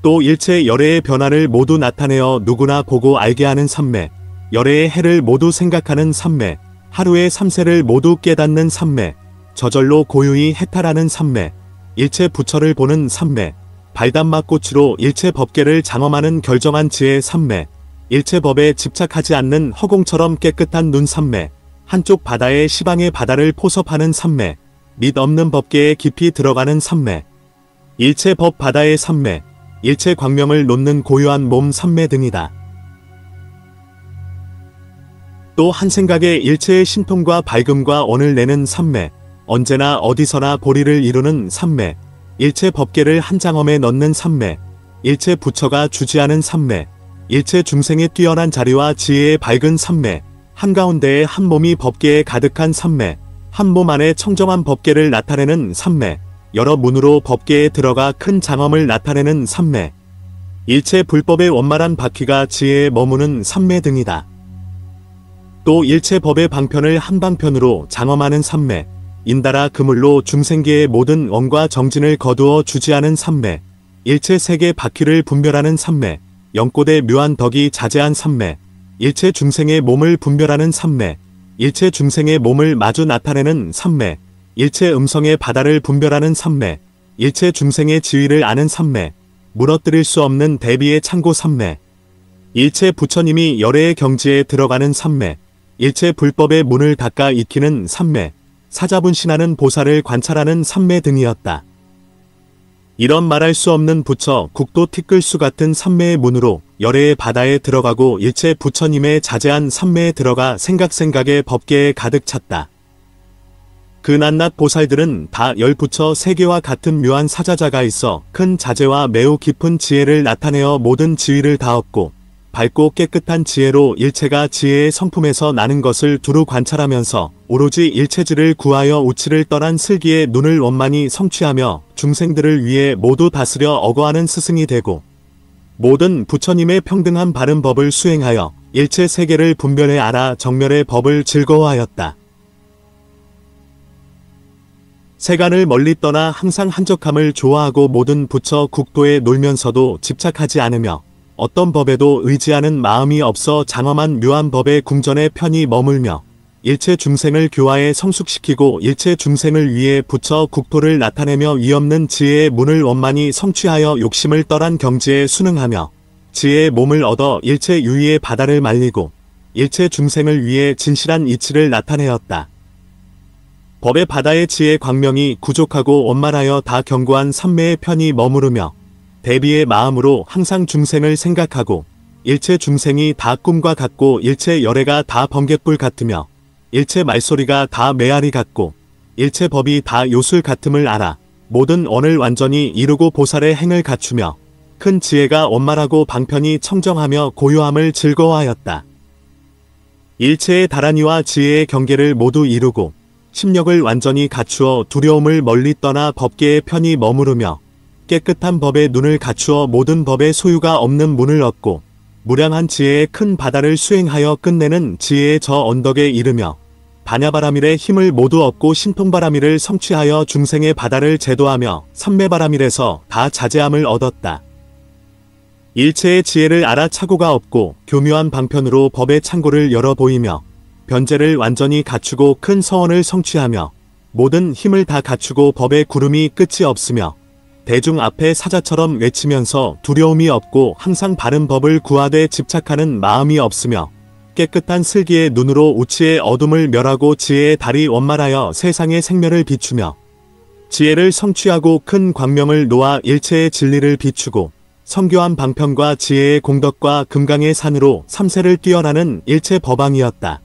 또 일체 열애의 변화를 모두 나타내어 누구나 보고 알게 하는 삼매. 열애의 해를 모두 생각하는 삼매. 하루의 삼세를 모두 깨닫는 삼매. 저절로 고유히 해탈하는 삼매. 일체 부처를 보는 삼매. 발단막꽃으로 일체 법계를 장엄하는 결정한 지혜 삼매. 일체 법에 집착하지 않는 허공처럼 깨끗한 눈 삼매. 한쪽 바다에 시방의 바다를 포섭하는 삼매. 밑 없는 법계에 깊이 들어가는 삼매. 일체 법 바다의 삼매. 일체 광명을 놓는 고유한 몸 삼매 등이다. 또 한 생각에 일체의 신통과 밝음과 언을 내는 삼매. 언제나 어디서나 보리를 이루는 삼매. 일체 법계를 한 장엄에 넣는 삼매. 일체 부처가 주지하는 삼매. 일체 중생의 뛰어난 자리와 지혜의 밝은 삼매. 한가운데에 한 몸이 법계에 가득한 삼매. 한 몸 안에 청정한 법계를 나타내는 삼매. 여러 문으로 법계에 들어가 큰 장엄을 나타내는 삼매. 일체 불법의 원만한 바퀴가 지혜에 머무는 삼매 등이다. 또 일체 법의 방편을 한 방편으로 장엄하는 삼매. 인달아 그물로 중생계의 모든 원과 정진을 거두어 주지하는 삼매. 일체 세계 바퀴를 분별하는 삼매. 영꽃의 묘한 덕이 자제한 삼매. 일체 중생의 몸을 분별하는 삼매. 일체 중생의 몸을 마주 나타내는 삼매. 일체 음성의 바다를 분별하는 삼매. 일체 중생의 지위를 아는 삼매. 무너뜨릴 수 없는 대비의 창고 삼매. 일체 부처님이 열애의 경지에 들어가는 삼매. 일체 불법의 문을 닦아 익히는 삼매. 사자분신하는 보살을 관찰하는 삼매 등이었다. 이런 말할 수 없는 부처 국도 티끌수 같은 삼매의 문으로 열애의 바다에 들어가고 일체 부처님의 자제한 삼매에 들어가 생각의 법계에 가득 찼다. 그 낱낱 보살들은 다 열부처 세계와 같은 묘한 사자자가 있어 큰 자제와 매우 깊은 지혜를 나타내어 모든 지위를 다 얻고 밝고 깨끗한 지혜로 일체가 지혜의 성품에서 나는 것을 두루 관찰하면서 오로지 일체질을 구하여 우치를 떠난 슬기의 눈을 원만히 성취하며 중생들을 위해 모두 다스려 어거하는 스승이 되고 모든 부처님의 평등한 바른 법을 수행하여 일체 세계를 분별해 알아 정멸의 법을 즐거워하였다. 세간을 멀리 떠나 항상 한적함을 좋아하고 모든 부처 국도에 놀면서도 집착하지 않으며 어떤 법에도 의지하는 마음이 없어 장엄한 묘한 법의 궁전에 편히 머물며 일체 중생을 교화에 성숙시키고 일체 중생을 위해 부처 국토를 나타내며 위없는 지혜의 문을 원만히 성취하여 욕심을 떠난 경지에 순응하며 지혜의 몸을 얻어 일체 유의의 바다를 말리고 일체 중생을 위해 진실한 이치를 나타내었다. 법의 바다의 지혜 광명이 구족하고 원만하여 다 견고한 삼매에 편히 머무르며 대비의 마음으로 항상 중생을 생각하고 일체 중생이 다 꿈과 같고 일체 열애가 다 번갯불 같으며 일체 말소리가 다 메아리 같고 일체 법이 다 요술 같음을 알아 모든 원을 완전히 이루고 보살의 행을 갖추며 큰 지혜가 원만하고 방편이 청정하며 고요함을 즐거워하였다. 일체의 다란이와 지혜의 경계를 모두 이루고 심력을 완전히 갖추어 두려움을 멀리 떠나 법계에 편히 머무르며 깨끗한 법에 눈을 갖추어 모든 법의 소유가 없는 문을 얻고 무량한 지혜의 큰 바다를 수행하여 끝내는 지혜의 저 언덕에 이르며 반야바라밀의 힘을 모두 얻고 신통바라밀을 성취하여 중생의 바다를 제도하며 삼매바라밀에서 다 자제함을 얻었다. 일체의 지혜를 알아 착오가 없고 교묘한 방편으로 법의 창고를 열어 보이며 변제를 완전히 갖추고 큰 서원을 성취하며 모든 힘을 다 갖추고 법의 구름이 끝이 없으며 대중 앞에 사자처럼 외치면서 두려움이 없고 항상 바른 법을 구하되 집착하는 마음이 없으며 깨끗한 슬기의 눈으로 우치의 어둠을 멸하고 지혜의 달이 원만하여 세상의 생멸을 비추며 지혜를 성취하고 큰 광명을 놓아 일체의 진리를 비추고 성교한 방편과 지혜의 공덕과 금강의 산으로 삼세를 뛰어나는 일체 법왕이었다.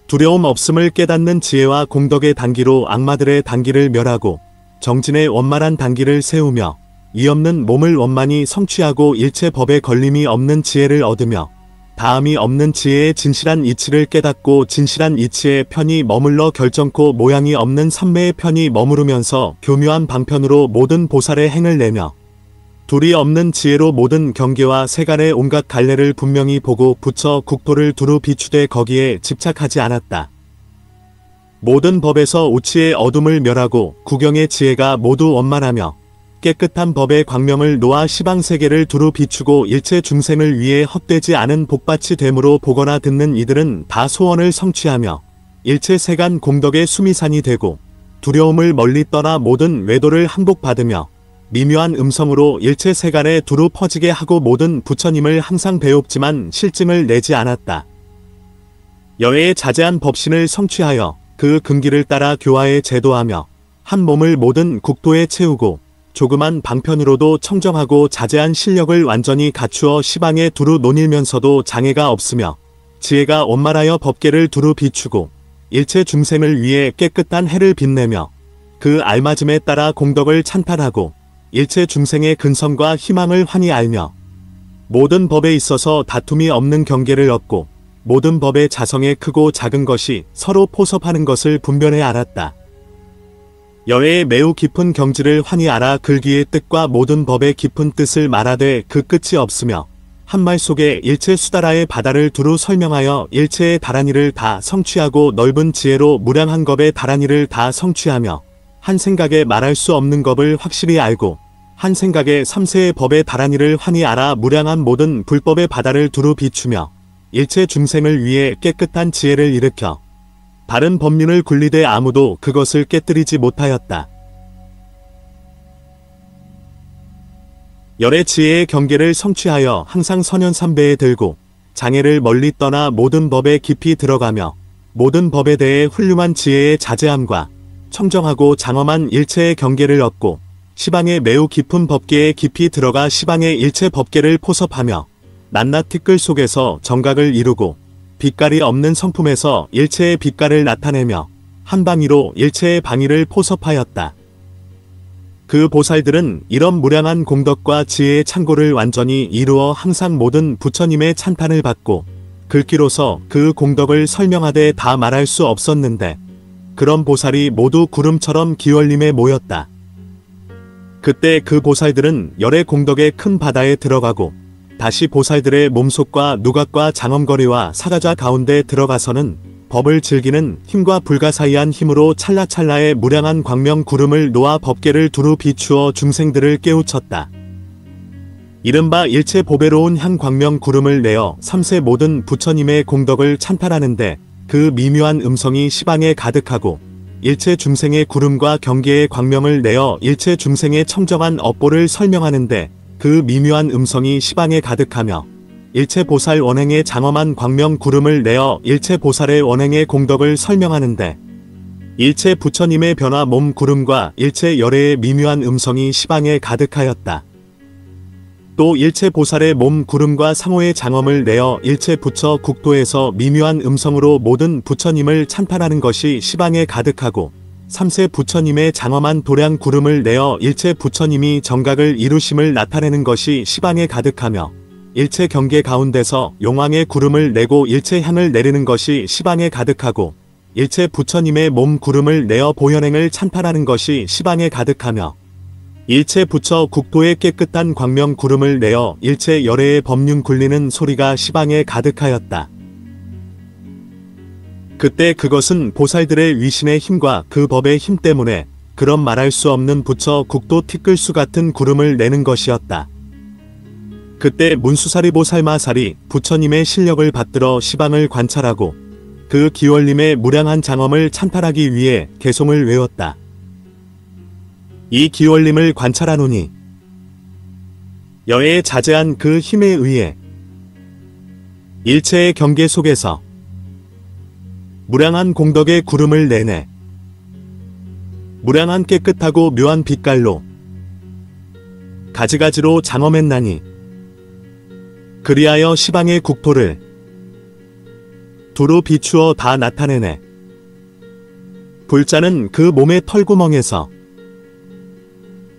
두려움 없음을 깨닫는 지혜와 공덕의 단기로 악마들의 단기를 멸하고 정진의 원만한 단기를 세우며 이 없는 몸을 원만히 성취하고 일체 법에 걸림이 없는 지혜를 얻으며 다함이 없는 지혜의 진실한 이치를 깨닫고 진실한 이치에 편히 머물러 결정코 모양이 없는 삼매에 편히 머무르면서 교묘한 방편으로 모든 보살의 행을 내며 둘이 없는 지혜로 모든 경계와 세간의 온갖 갈래를 분명히 보고 부처 국토를 두루 비추되 거기에 집착하지 않았다. 모든 법에서 우치의 어둠을 멸하고 구경의 지혜가 모두 원만하며 깨끗한 법의 광명을 놓아 시방세계를 두루 비추고 일체 중생을 위해 헛되지 않은 복밭이 되므로 보거나 듣는 이들은 다 소원을 성취하며 일체 세간 공덕의 수미산이 되고 두려움을 멀리 떠나 모든 외도를 항복받으며 미묘한 음성으로 일체 세간에 두루 퍼지게 하고 모든 부처님을 항상 배웁지만 실증을 내지 않았다. 여애의 자제한 법신을 성취하여 그 근기를 따라 교화에 제도하며 한 몸을 모든 국토에 채우고 조그만 방편으로도 청정하고 자제한 실력을 완전히 갖추어 시방에 두루 논일면서도 장애가 없으며 지혜가 원만하여 법계를 두루 비추고 일체 중생을 위해 깨끗한 해를 빛내며 그 알맞음에 따라 공덕을 찬탈하고 일체 중생의 근성과 희망을 환히 알며 모든 법에 있어서 다툼이 없는 경계를 얻고 모든 법의 자성에 크고 작은 것이 서로 포섭하는 것을 분별해 알았다. 여애의 매우 깊은 경지를 환히 알아 글귀의 뜻과 모든 법의 깊은 뜻을 말하되 그 끝이 없으며 한 말 속에 일체 수다라의 바다를 두루 설명하여 일체의 다란이를 다 성취하고 넓은 지혜로 무량한 법의 다란이를 다 성취하며 한 생각에 말할 수 없는 법을 확실히 알고 한 생각에 삼세의 법의 다란이를 환히 알아 무량한 모든 불법의 바다를 두루 비추며 일체 중생을 위해 깨끗한 지혜를 일으켜 바른 법륜을 굴리되 아무도 그것을 깨뜨리지 못하였다. 열의 지혜의 경계를 성취하여 항상 선현삼배에 들고 장애를 멀리 떠나 모든 법에 깊이 들어가며 모든 법에 대해 훌륭한 지혜의 자제함과 청정하고 장엄한 일체의 경계를 얻고 시방의 매우 깊은 법계에 깊이 들어가 시방의 일체 법계를 포섭하며 낱낱 티끌 속에서 정각을 이루고 빛깔이 없는 성품에서 일체의 빛깔을 나타내며 한방위로 일체의 방위를 포섭하였다. 그 보살들은 이런 무량한 공덕과 지혜의 창고를 완전히 이루어 항상 모든 부처님의 찬탄을 받고 글귀로서 그 공덕을 설명하되 다 말할 수 없었는데 그런 보살이 모두 구름처럼 기월림에 모였다. 그때 그 보살들은 열의 공덕의 큰 바다에 들어가고 다시 보살들의 몸속과 누각과 장엄거리와 사가자 가운데 들어가서는 법을 즐기는 힘과 불가사의한 힘으로 찰나찰나의 무량한 광명 구름을 놓아 법계를 두루 비추어 중생들을 깨우쳤다. 이른바 일체 보배로운 향 광명 구름을 내어 삼세 모든 부처님의 공덕을 찬탈하는데 그 미묘한 음성이 시방에 가득하고 일체 중생의 구름과 경계의 광명을 내어 일체 중생의 청정한 업보를 설명하는데 그 미묘한 음성이 시방에 가득하며 일체 보살 원행의 장엄한 광명 구름을 내어 일체 보살의 원행의 공덕을 설명하는데 일체 부처님의 변화 몸 구름과 일체 열애의 미묘한 음성이 시방에 가득하였다. 또 일체 보살의 몸 구름과 상호의 장엄을 내어 일체 부처 국도에서 미묘한 음성으로 모든 부처님을 찬탄하는 것이 시방에 가득하고 삼세 부처님의 장엄한 도량 구름을 내어 일체 부처님이 정각을 이루심을 나타내는 것이 시방에 가득하며 일체 경계 가운데서 용왕의 구름을 내고 일체 향을 내리는 것이 시방에 가득하고 일체 부처님의 몸 구름을 내어 보현행을 찬탄하는 것이 시방에 가득하며 일체 부처 국도의 깨끗한 광명 구름을 내어 일체 열애의 법륜 굴리는 소리가 시방에 가득하였다. 그때 그것은 보살들의 위신의 힘과 그 법의 힘 때문에 그런 말할 수 없는 부처 국도 티끌수 같은 구름을 내는 것이었다. 그때 문수사리 보살마살이 부처님의 실력을 받들어 시방을 관찰하고 그 기원림의 무량한 장엄을 찬탄하기 위해 개송을 외웠다. 이 기원림을 관찰하노니 여의 자제한 그 힘에 의해 일체의 경계 속에서 무량한 공덕의 구름을 내내 무량한 깨끗하고 묘한 빛깔로 가지가지로 장엄했나니 그리하여 시방의 국토를 두루 비추어 다 나타내네. 불자는 그 몸의 털구멍에서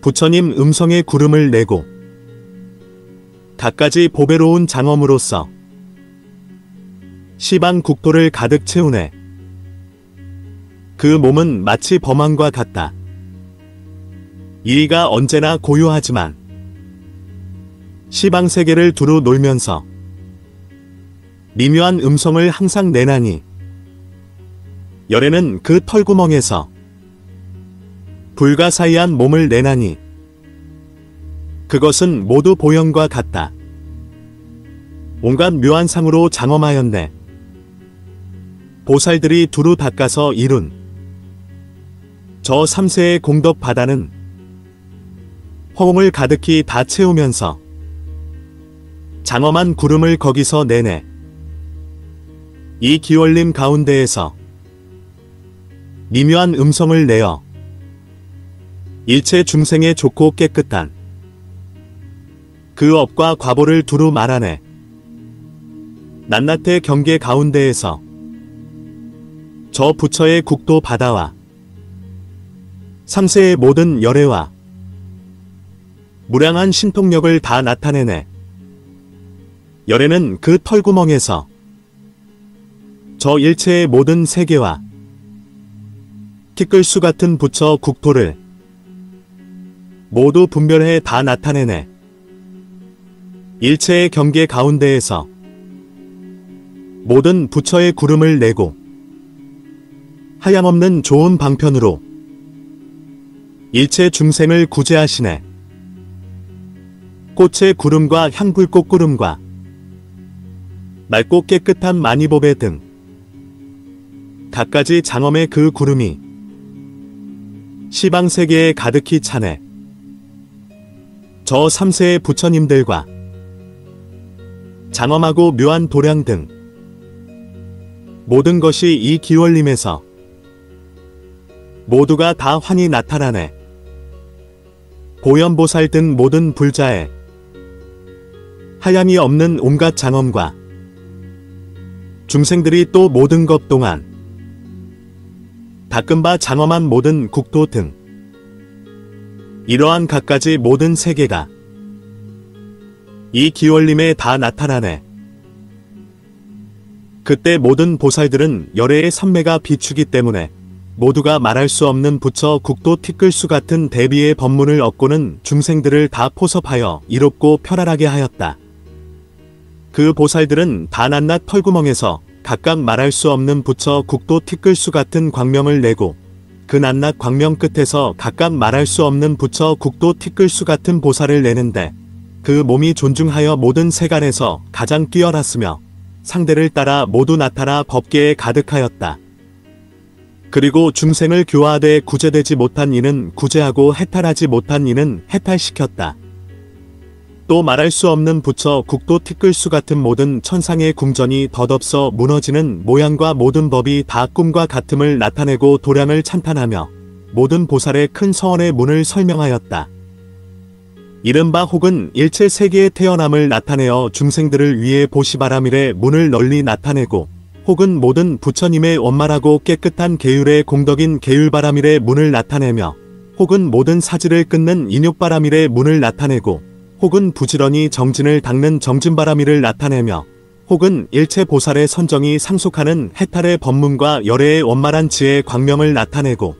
부처님 음성의 구름을 내고 갖가지 보배로운 장엄으로써 시방 국토를 가득 채우네. 그 몸은 마치 범왕과 같다. 이의가 언제나 고요하지만 시방세계를 두루 놀면서 미묘한 음성을 항상 내나니 열애는 그 털구멍에서 불가사의한 몸을 내나니 그것은 모두 보현과 같다. 온갖 묘한 상으로 장엄하였네. 보살들이 두루 닦아서 이룬 저 삼세의 공덕 바다는 허공을 가득히 다 채우면서 장엄한 구름을 거기서 내네. 이 기원림 가운데에서 미묘한 음성을 내어 일체 중생의 좋고 깨끗한 그 업과 과보를 두루 말하네. 낱낱의 경계 가운데에서 저 부처의 국도 바다와 삼세의 모든 열애와 무량한 신통력을 다 나타내네. 열애는 그 털구멍에서 저 일체의 모든 세계와 티끌수 같은 부처 국토를 모두 분별해 다 나타내네. 일체의 경계 가운데에서 모든 부처의 구름을 내고 하염없는 좋은 방편으로 일체 중생을 구제하시네. 꽃의 구름과 향불꽃 구름과 맑고 깨끗한 마니보배 등 갖가지 장엄의 그 구름이 시방세계에 가득히 차네. 저 삼세의 부처님들과 장엄하고 묘한 도량 등 모든 것이 이 기원림에서 모두가 다 환히 나타나네. 보현보살 등 모든 불자의 하염이 없는 온갖 장엄과 중생들이 또 모든 것 동안 닦은 바 장엄한 모든 국도 등 이러한 갖가지 모든 세계가 이 기원림에 다 나타나네. 그때 모든 보살들은 열애의 선매가 비추기 때문에 모두가 말할 수 없는 부처 국도 티끌수 같은 대비의 법문을 얻고는 중생들을 다 포섭하여 이롭고 편안하게 하였다. 그 보살들은 다 낱낱 털구멍에서 각각 말할 수 없는 부처 국도 티끌수 같은 광명을 내고 그 낱낱 광명 끝에서 각각 말할 수 없는 부처 국도 티끌수 같은 보살을 내는데 그 몸이 존중하여 모든 세간에서 가장 뛰어났으며 상대를 따라 모두 나타나 법계에 가득하였다. 그리고 중생을 교화하되 구제되지 못한 이는 구제하고 해탈하지 못한 이는 해탈시켰다. 또 말할 수 없는 부처 국도 티끌수 같은 모든 천상의 궁전이 덧없어 무너지는 모양과 모든 법이 다 꿈과 같음을 나타내고 도량을 찬탄하며 모든 보살의 큰 서원의 문을 설명하였다. 이른바 혹은 일체 세계의 태어남을 나타내어 중생들을 위해 보시바라밀의 문을 널리 나타내고 혹은 모든 부처님의 원만하고 깨끗한 계율의 공덕인 계율바라밀의 문을 나타내며 혹은 모든 사지를 끊는 인욕바라밀의 문을 나타내고 혹은 부지런히 정진을 닦는 정진바라밀을 나타내며 혹은 일체 보살의 선정이 상속하는 해탈의 법문과 열애의 원만한 지혜의 광명을 나타내고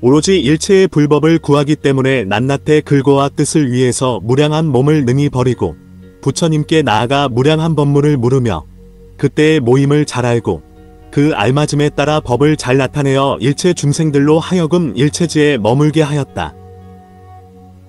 오로지 일체의 불법을 구하기 때문에 낱낱의 글거와 뜻을 위해서 무량한 몸을 능히 버리고 부처님께 나아가 무량한 법문을 물으며 그때의 모임을 잘 알고 그 알맞음에 따라 법을 잘 나타내어 일체 중생들로 하여금 일체지에 머물게 하였다.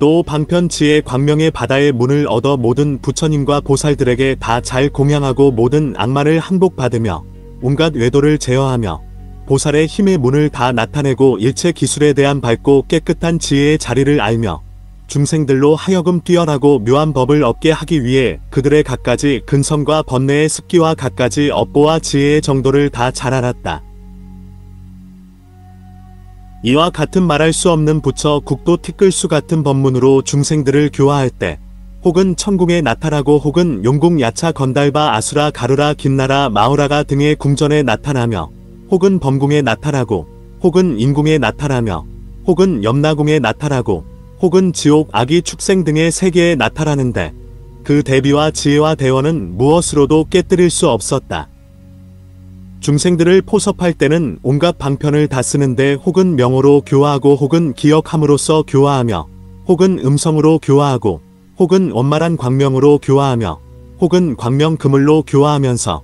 또 방편지의 광명의 바다의 문을 얻어 모든 부처님과 보살들에게 다 잘 공양하고 모든 악만을 항복받으며 온갖 외도를 제어하며 보살의 힘의 문을 다 나타내고 일체 기술에 대한 밝고 깨끗한 지혜의 자리를 알며 중생들로 하여금 뛰어나고 묘한 법을 얻게 하기 위해 그들의 갖가지 근성과 번뇌의 습기와 갖가지 업보와 지혜의 정도를 다 잘 알았다. 이와 같은 말할 수 없는 부처 국도 티끌수 같은 법문으로 중생들을 교화할 때 혹은 천궁에 나타나고 혹은 용궁 야차 건달바 아수라 가루라 김나라 마우라가 등의 궁전에 나타나며 혹은 범궁에 나타나고 혹은 인궁에 나타나며 혹은 염라궁에 나타나고 혹은 지옥 악이 축생 등의 세계에 나타나는데 그 대비와 지혜와 대원은 무엇으로도 깨뜨릴 수 없었다. 중생들을 포섭할 때는 온갖 방편을 다 쓰는데 혹은 명호로 교화하고 혹은 기억함으로써 교화하며 혹은 음성으로 교화하고 혹은 원만한 광명으로 교화하며 혹은 광명 그물로 교화하면서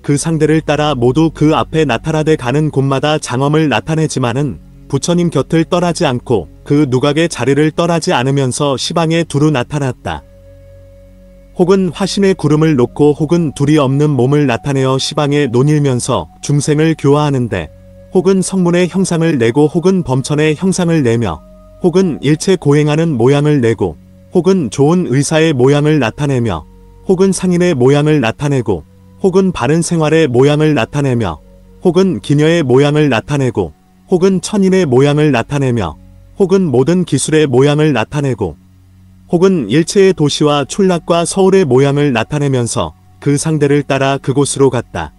그 상대를 따라 모두 그 앞에 나타나되 가는 곳마다 장엄을 나타내지만은 부처님 곁을 떠나지 않고 그 누각의 자리를 떠나지 않으면서 시방에 두루 나타났다. 혹은 화신의 구름을 놓고 혹은 둘이 없는 몸을 나타내어 시방에 논일면서 중생을 교화하는데 혹은 성문의 형상을 내고 혹은 범천의 형상을 내며 혹은 일체 고행하는 모양을 내고 혹은 좋은 의사의 모양을 나타내며 혹은 상인의 모양을 나타내고 혹은 바른 생활의 모양을 나타내며 혹은 기녀의 모양을 나타내고 혹은 천인의 모양을 나타내며 혹은 모든 기술의 모양을 나타내고 혹은 일체의 도시와 촌락과 서울의 모양을 나타내면서 그 상대를 따라 그곳으로 갔다.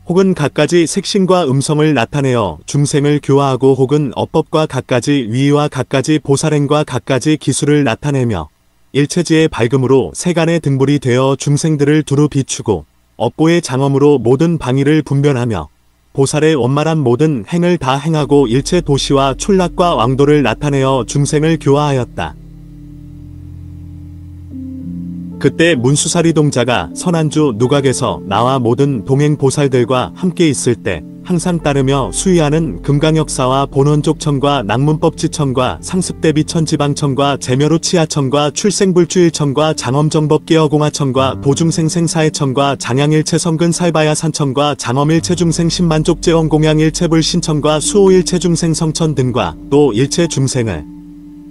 혹은 갖가지 색신과 음성을 나타내어 중생을 교화하고 혹은 어법과 갖가지 위의와 갖가지 보살행과 갖가지 기술을 나타내며 일체지의 밝음으로 세간의 등불이 되어 중생들을 두루 비추고 업보의 장엄으로 모든 방위를 분별하며 보살의 원만한 모든 행을 다 행하고 일체 도시와 촌락과 왕도를 나타내어 중생을 교화하였다. 그때 문수사리 동자가 선안주 누각에서 나와 모든 동행 보살들과 함께 있을 때 항상 따르며 수의하는 금강역사와 본원족천과 낙문법지천과 상습대비천지방천과 제멸우치하천과 출생불주일천과 장엄정법계어공하천과 도중생생사해천과 장양일체성근살바야산천과 장엄일체중생 신만족제원공양일체불신천과 수호일체중생성천 등과 또 일체중생을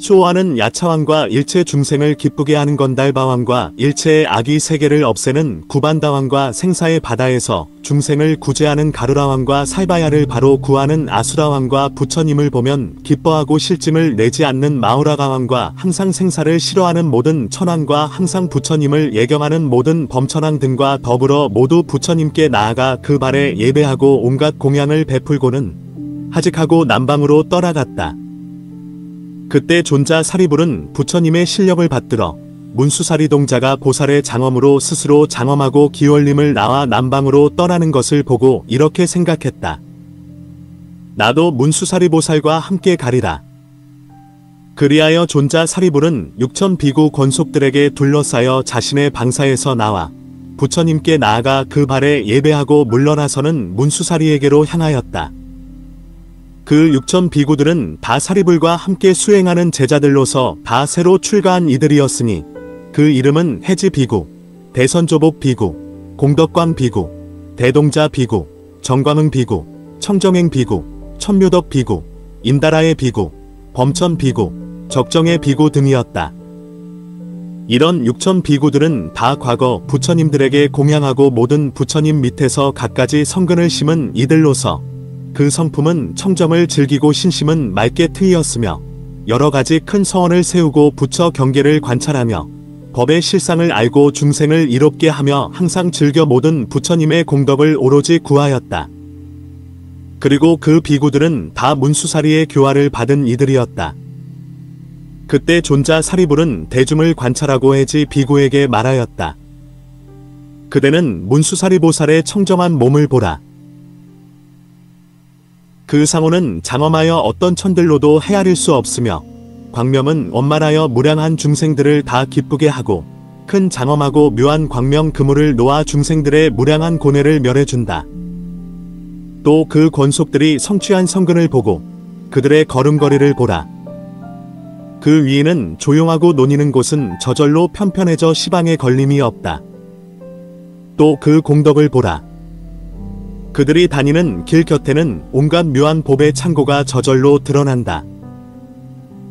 수호하는 야차왕과 일체 중생을 기쁘게 하는 건달바왕과 일체의 악의 세계를 없애는 구반다왕과 생사의 바다에서 중생을 구제하는 가루라왕과 살바야를 바로 구하는 아수라왕과 부처님을 보면 기뻐하고 실증을 내지 않는 마우라가왕과 항상 생사를 싫어하는 모든 천왕과 항상 부처님을 예경하는 모든 범천왕 등과 더불어 모두 부처님께 나아가 그 발에 예배하고 온갖 공양을 베풀고는 하직하고 남방으로 떠나갔다. 그때 존자 사리불은 부처님의 실력을 받들어 문수사리 동자가 보살의 장엄으로 스스로 장엄하고 기원림을 나와 남방으로 떠나는 것을 보고 이렇게 생각했다. 나도 문수사리 보살과 함께 가리라. 그리하여 존자 사리불은 6천 비구 권속들에게 둘러싸여 자신의 방사에서 나와 부처님께 나아가 그 발에 예배하고 물러나서는 문수사리에게로 향하였다. 그 6천 비구들은 다 사리불과 함께 수행하는 제자들로서 다 새로 출가한 이들이었으니 그 이름은 해지 비구, 대선조복 비구, 공덕광 비구, 대동자 비구, 정광흥 비구, 청정행 비구, 천묘덕 비구, 인다라의 비구, 범천 비구, 적정의 비구 등이었다. 이런 6천 비구들은 다 과거 부처님들에게 공양하고 모든 부처님 밑에서 갖가지 성근을 심은 이들로서 그 성품은 청정을 즐기고 신심은 맑게 트이었으며 여러 가지 큰 서원을 세우고 부처 경계를 관찰하며 법의 실상을 알고 중생을 이롭게 하며 항상 즐겨 모든 부처님의 공덕을 오로지 구하였다. 그리고 그 비구들은 다 문수사리의 교화를 받은 이들이었다. 그때 존자 사리불은 대중을 관찰하고 해지 비구에게 말하였다. 그대는 문수사리 보살의 청정한 몸을 보라. 그 상호는 장엄하여 어떤 천들로도 헤아릴 수 없으며 광명은 원만하여 무량한 중생들을 다 기쁘게 하고 큰 장엄하고 묘한 광명 그물을 놓아 중생들의 무량한 고뇌를 멸해준다. 또 그 권속들이 성취한 성근을 보고 그들의 걸음걸이를 보라. 그 위에는 조용하고 논이는 곳은 저절로 편편해져 시방에 걸림이 없다. 또 그 공덕을 보라. 그들이 다니는 길 곁에는 온갖 묘한 법의 창고가 저절로 드러난다.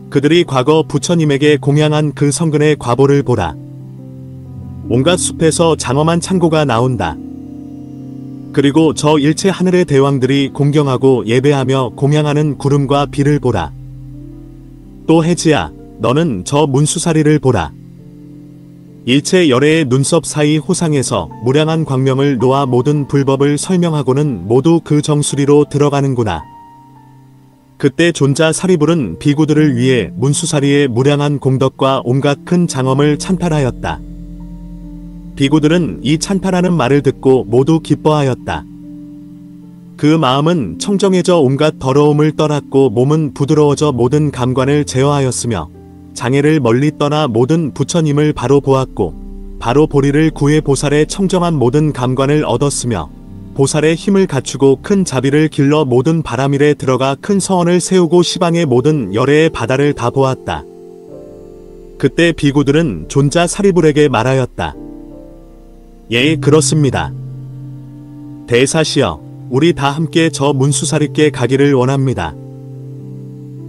그들이 과거 부처님에게 공양한 그 성근의 과보를 보라. 온갖 숲에서 장엄한 창고가 나온다. 그리고 저 일체 하늘의 대왕들이 공경하고 예배하며 공양하는 구름과 비를 보라. 또 해지야, 너는 저 문수사리를 보라. 일체 열애의 눈썹 사이 호상에서 무량한 광명을 놓아 모든 불법을 설명하고는 모두 그 정수리로 들어가는구나. 그때 존자 사리불은 비구들을 위해 문수사리의 무량한 공덕과 온갖 큰 장엄을 찬탈하였다. 비구들은 이 찬탈하는 말을 듣고 모두 기뻐하였다. 그 마음은 청정해져 온갖 더러움을 떠났고 몸은 부드러워져 모든 감관을 제어하였으며 장애를 멀리 떠나 모든 부처님을 바로 보았고 바로 보리를 구해 보살의 청정한 모든 감관을 얻었으며 보살의 힘을 갖추고 큰 자비를 길러 모든 바람일에 들어가 큰 서원을 세우고 시방의 모든 열애의 바다를 다 보았다. 그때 비구들은 존자 사리불에게 말하였다. 예, 그렇습니다. 대사시여, 우리 다 함께 저 문수사리께 가기를 원합니다.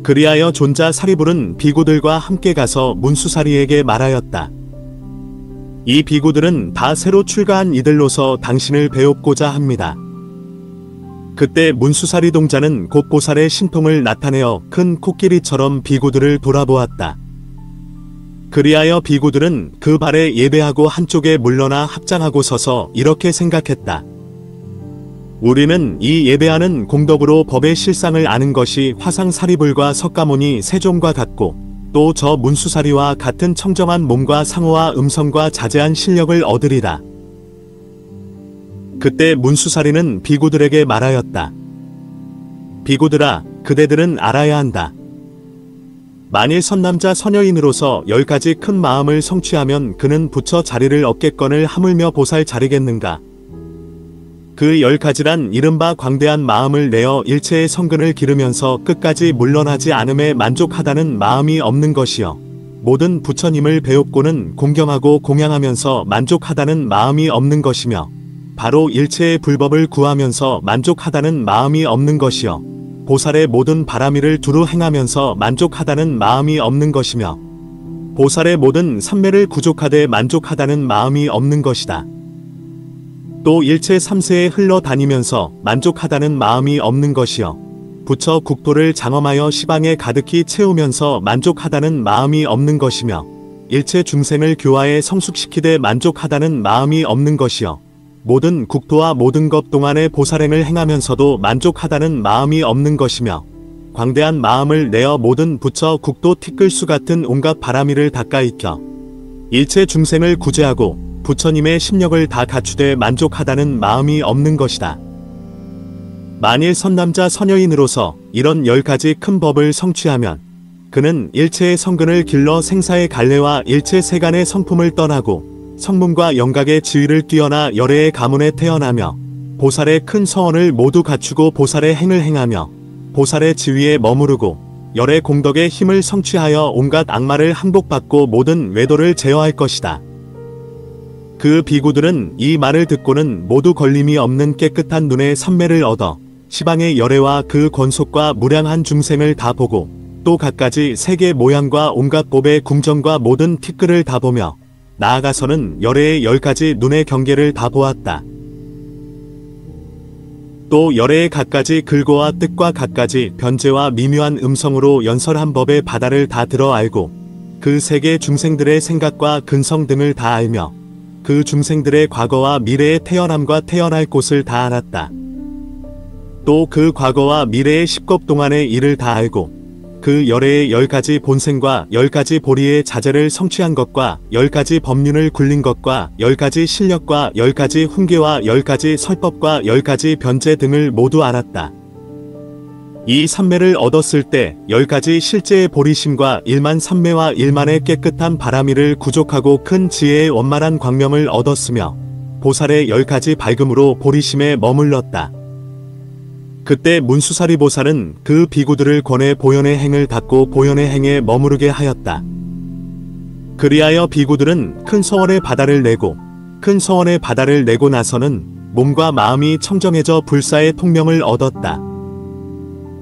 그리하여 존자 사리불은 비구들과 함께 가서 문수사리에게 말하였다. 이 비구들은 다 새로 출가한 이들로서 당신을 배웁고자 합니다. 그때 문수사리 동자는 곧 보살의 신통을 나타내어 큰 코끼리처럼 비구들을 돌아보았다. 그리하여 비구들은 그 발에 예배하고 한쪽에 물러나 합장하고 서서 이렇게 생각했다. 우리는 이 예배하는 공덕으로 법의 실상을 아는 것이 화상사리불과 석가모니 세종과 같고 또 저 문수사리와 같은 청정한 몸과 상호와 음성과 자제한 실력을 얻으리라. 그때 문수사리는 비구들에게 말하였다. 비구들아, 그대들은 알아야 한다. 만일 선남자 선여인으로서 10가지 큰 마음을 성취하면 그는 부처 자리를 얻겠거늘 하물며 보살 자리겠는가. 그 10가지란 이른바 광대한 마음을 내어 일체의 성근을 기르면서 끝까지 물러나지 않음에 만족하다는 마음이 없는 것이요. 모든 부처님을 배웁고는 공경하고 공양하면서 만족하다는 마음이 없는 것이며 바로 일체의 불법을 구하면서 만족하다는 마음이 없는 것이요. 보살의 모든 바람일을 두루 행하면서 만족하다는 마음이 없는 것이며 보살의 모든 삼매를 구족하되 만족하다는 마음이 없는 것이다. 또 일체 삼세에 흘러다니면서 만족하다는 마음이 없는 것이요. 부처 국토를 장엄하여 시방에 가득히 채우면서 만족하다는 마음이 없는 것이며 일체 중생을 교화에 성숙시키되 만족하다는 마음이 없는 것이요. 모든 국토와 모든 것 동안의 보살행을 행하면서도 만족하다는 마음이 없는 것이며 광대한 마음을 내어 모든 부처 국토 티끌수 같은 온갖 바람일을 닦아 익혀 일체 중생을 구제하고 부처님의 심력을 다 갖추되 만족하다는 마음이 없는 것이다. 만일 선남자 선여인으로서 이런 10가지 큰 법을 성취하면 그는 일체의 성근을 길러 생사의 갈래와 일체 세간의 성품을 떠나고 성문과 영각의 지위를 뛰어나 열애의 가문에 태어나며 보살의 큰 서원을 모두 갖추고 보살의 행을 행하며 보살의 지위에 머무르고 열애 공덕의 힘을 성취하여 온갖 악마를 항복받고 모든 외도를 제어할 것이다. 그 비구들은 이 말을 듣고는 모두 걸림이 없는 깨끗한 눈의 삼매를 얻어 시방의 열애와 그 권속과 무량한 중생을 다 보고 또 갖가지 세계 모양과 온갖 법의 궁정과 모든 티끌을 다 보며 나아가서는 열애의 10가지 눈의 경계를 다 보았다. 또 열애의 갖가지 글고와 뜻과 갖가지 변제와 미묘한 음성으로 연설한 법의 바다를 다 들어 알고 그 세계 중생들의 생각과 근성 등을 다 알며 그 중생들의 과거와 미래의 태어남과 태어날 곳을 다 알았다. 또 그 과거와 미래의 10겁 동안의 일을 다 알고 그 열애의 10가지 본생과 10가지 보리의 자제를 성취한 것과 10가지 법륜을 굴린 것과 10가지 실력과 10가지 훈계와 10가지 설법과 10가지 변제 등을 모두 알았다. 이 삼매를 얻었을 때 10가지 실제의 보리심과 일만 삼매와 일만의 깨끗한 바람이를 구족하고 큰 지혜의 원만한 광명을 얻었으며 보살의 10가지 밝음으로 보리심에 머물렀다. 그때 문수사리 보살은 그 비구들을 권해 보현의 행을 닫고 보현의 행에 머무르게 하였다. 그리하여 비구들은 큰 서원의 바다를 내고 큰 서원의 바다를 내고 나서는 몸과 마음이 청정해져 불사의 통명을 얻었다.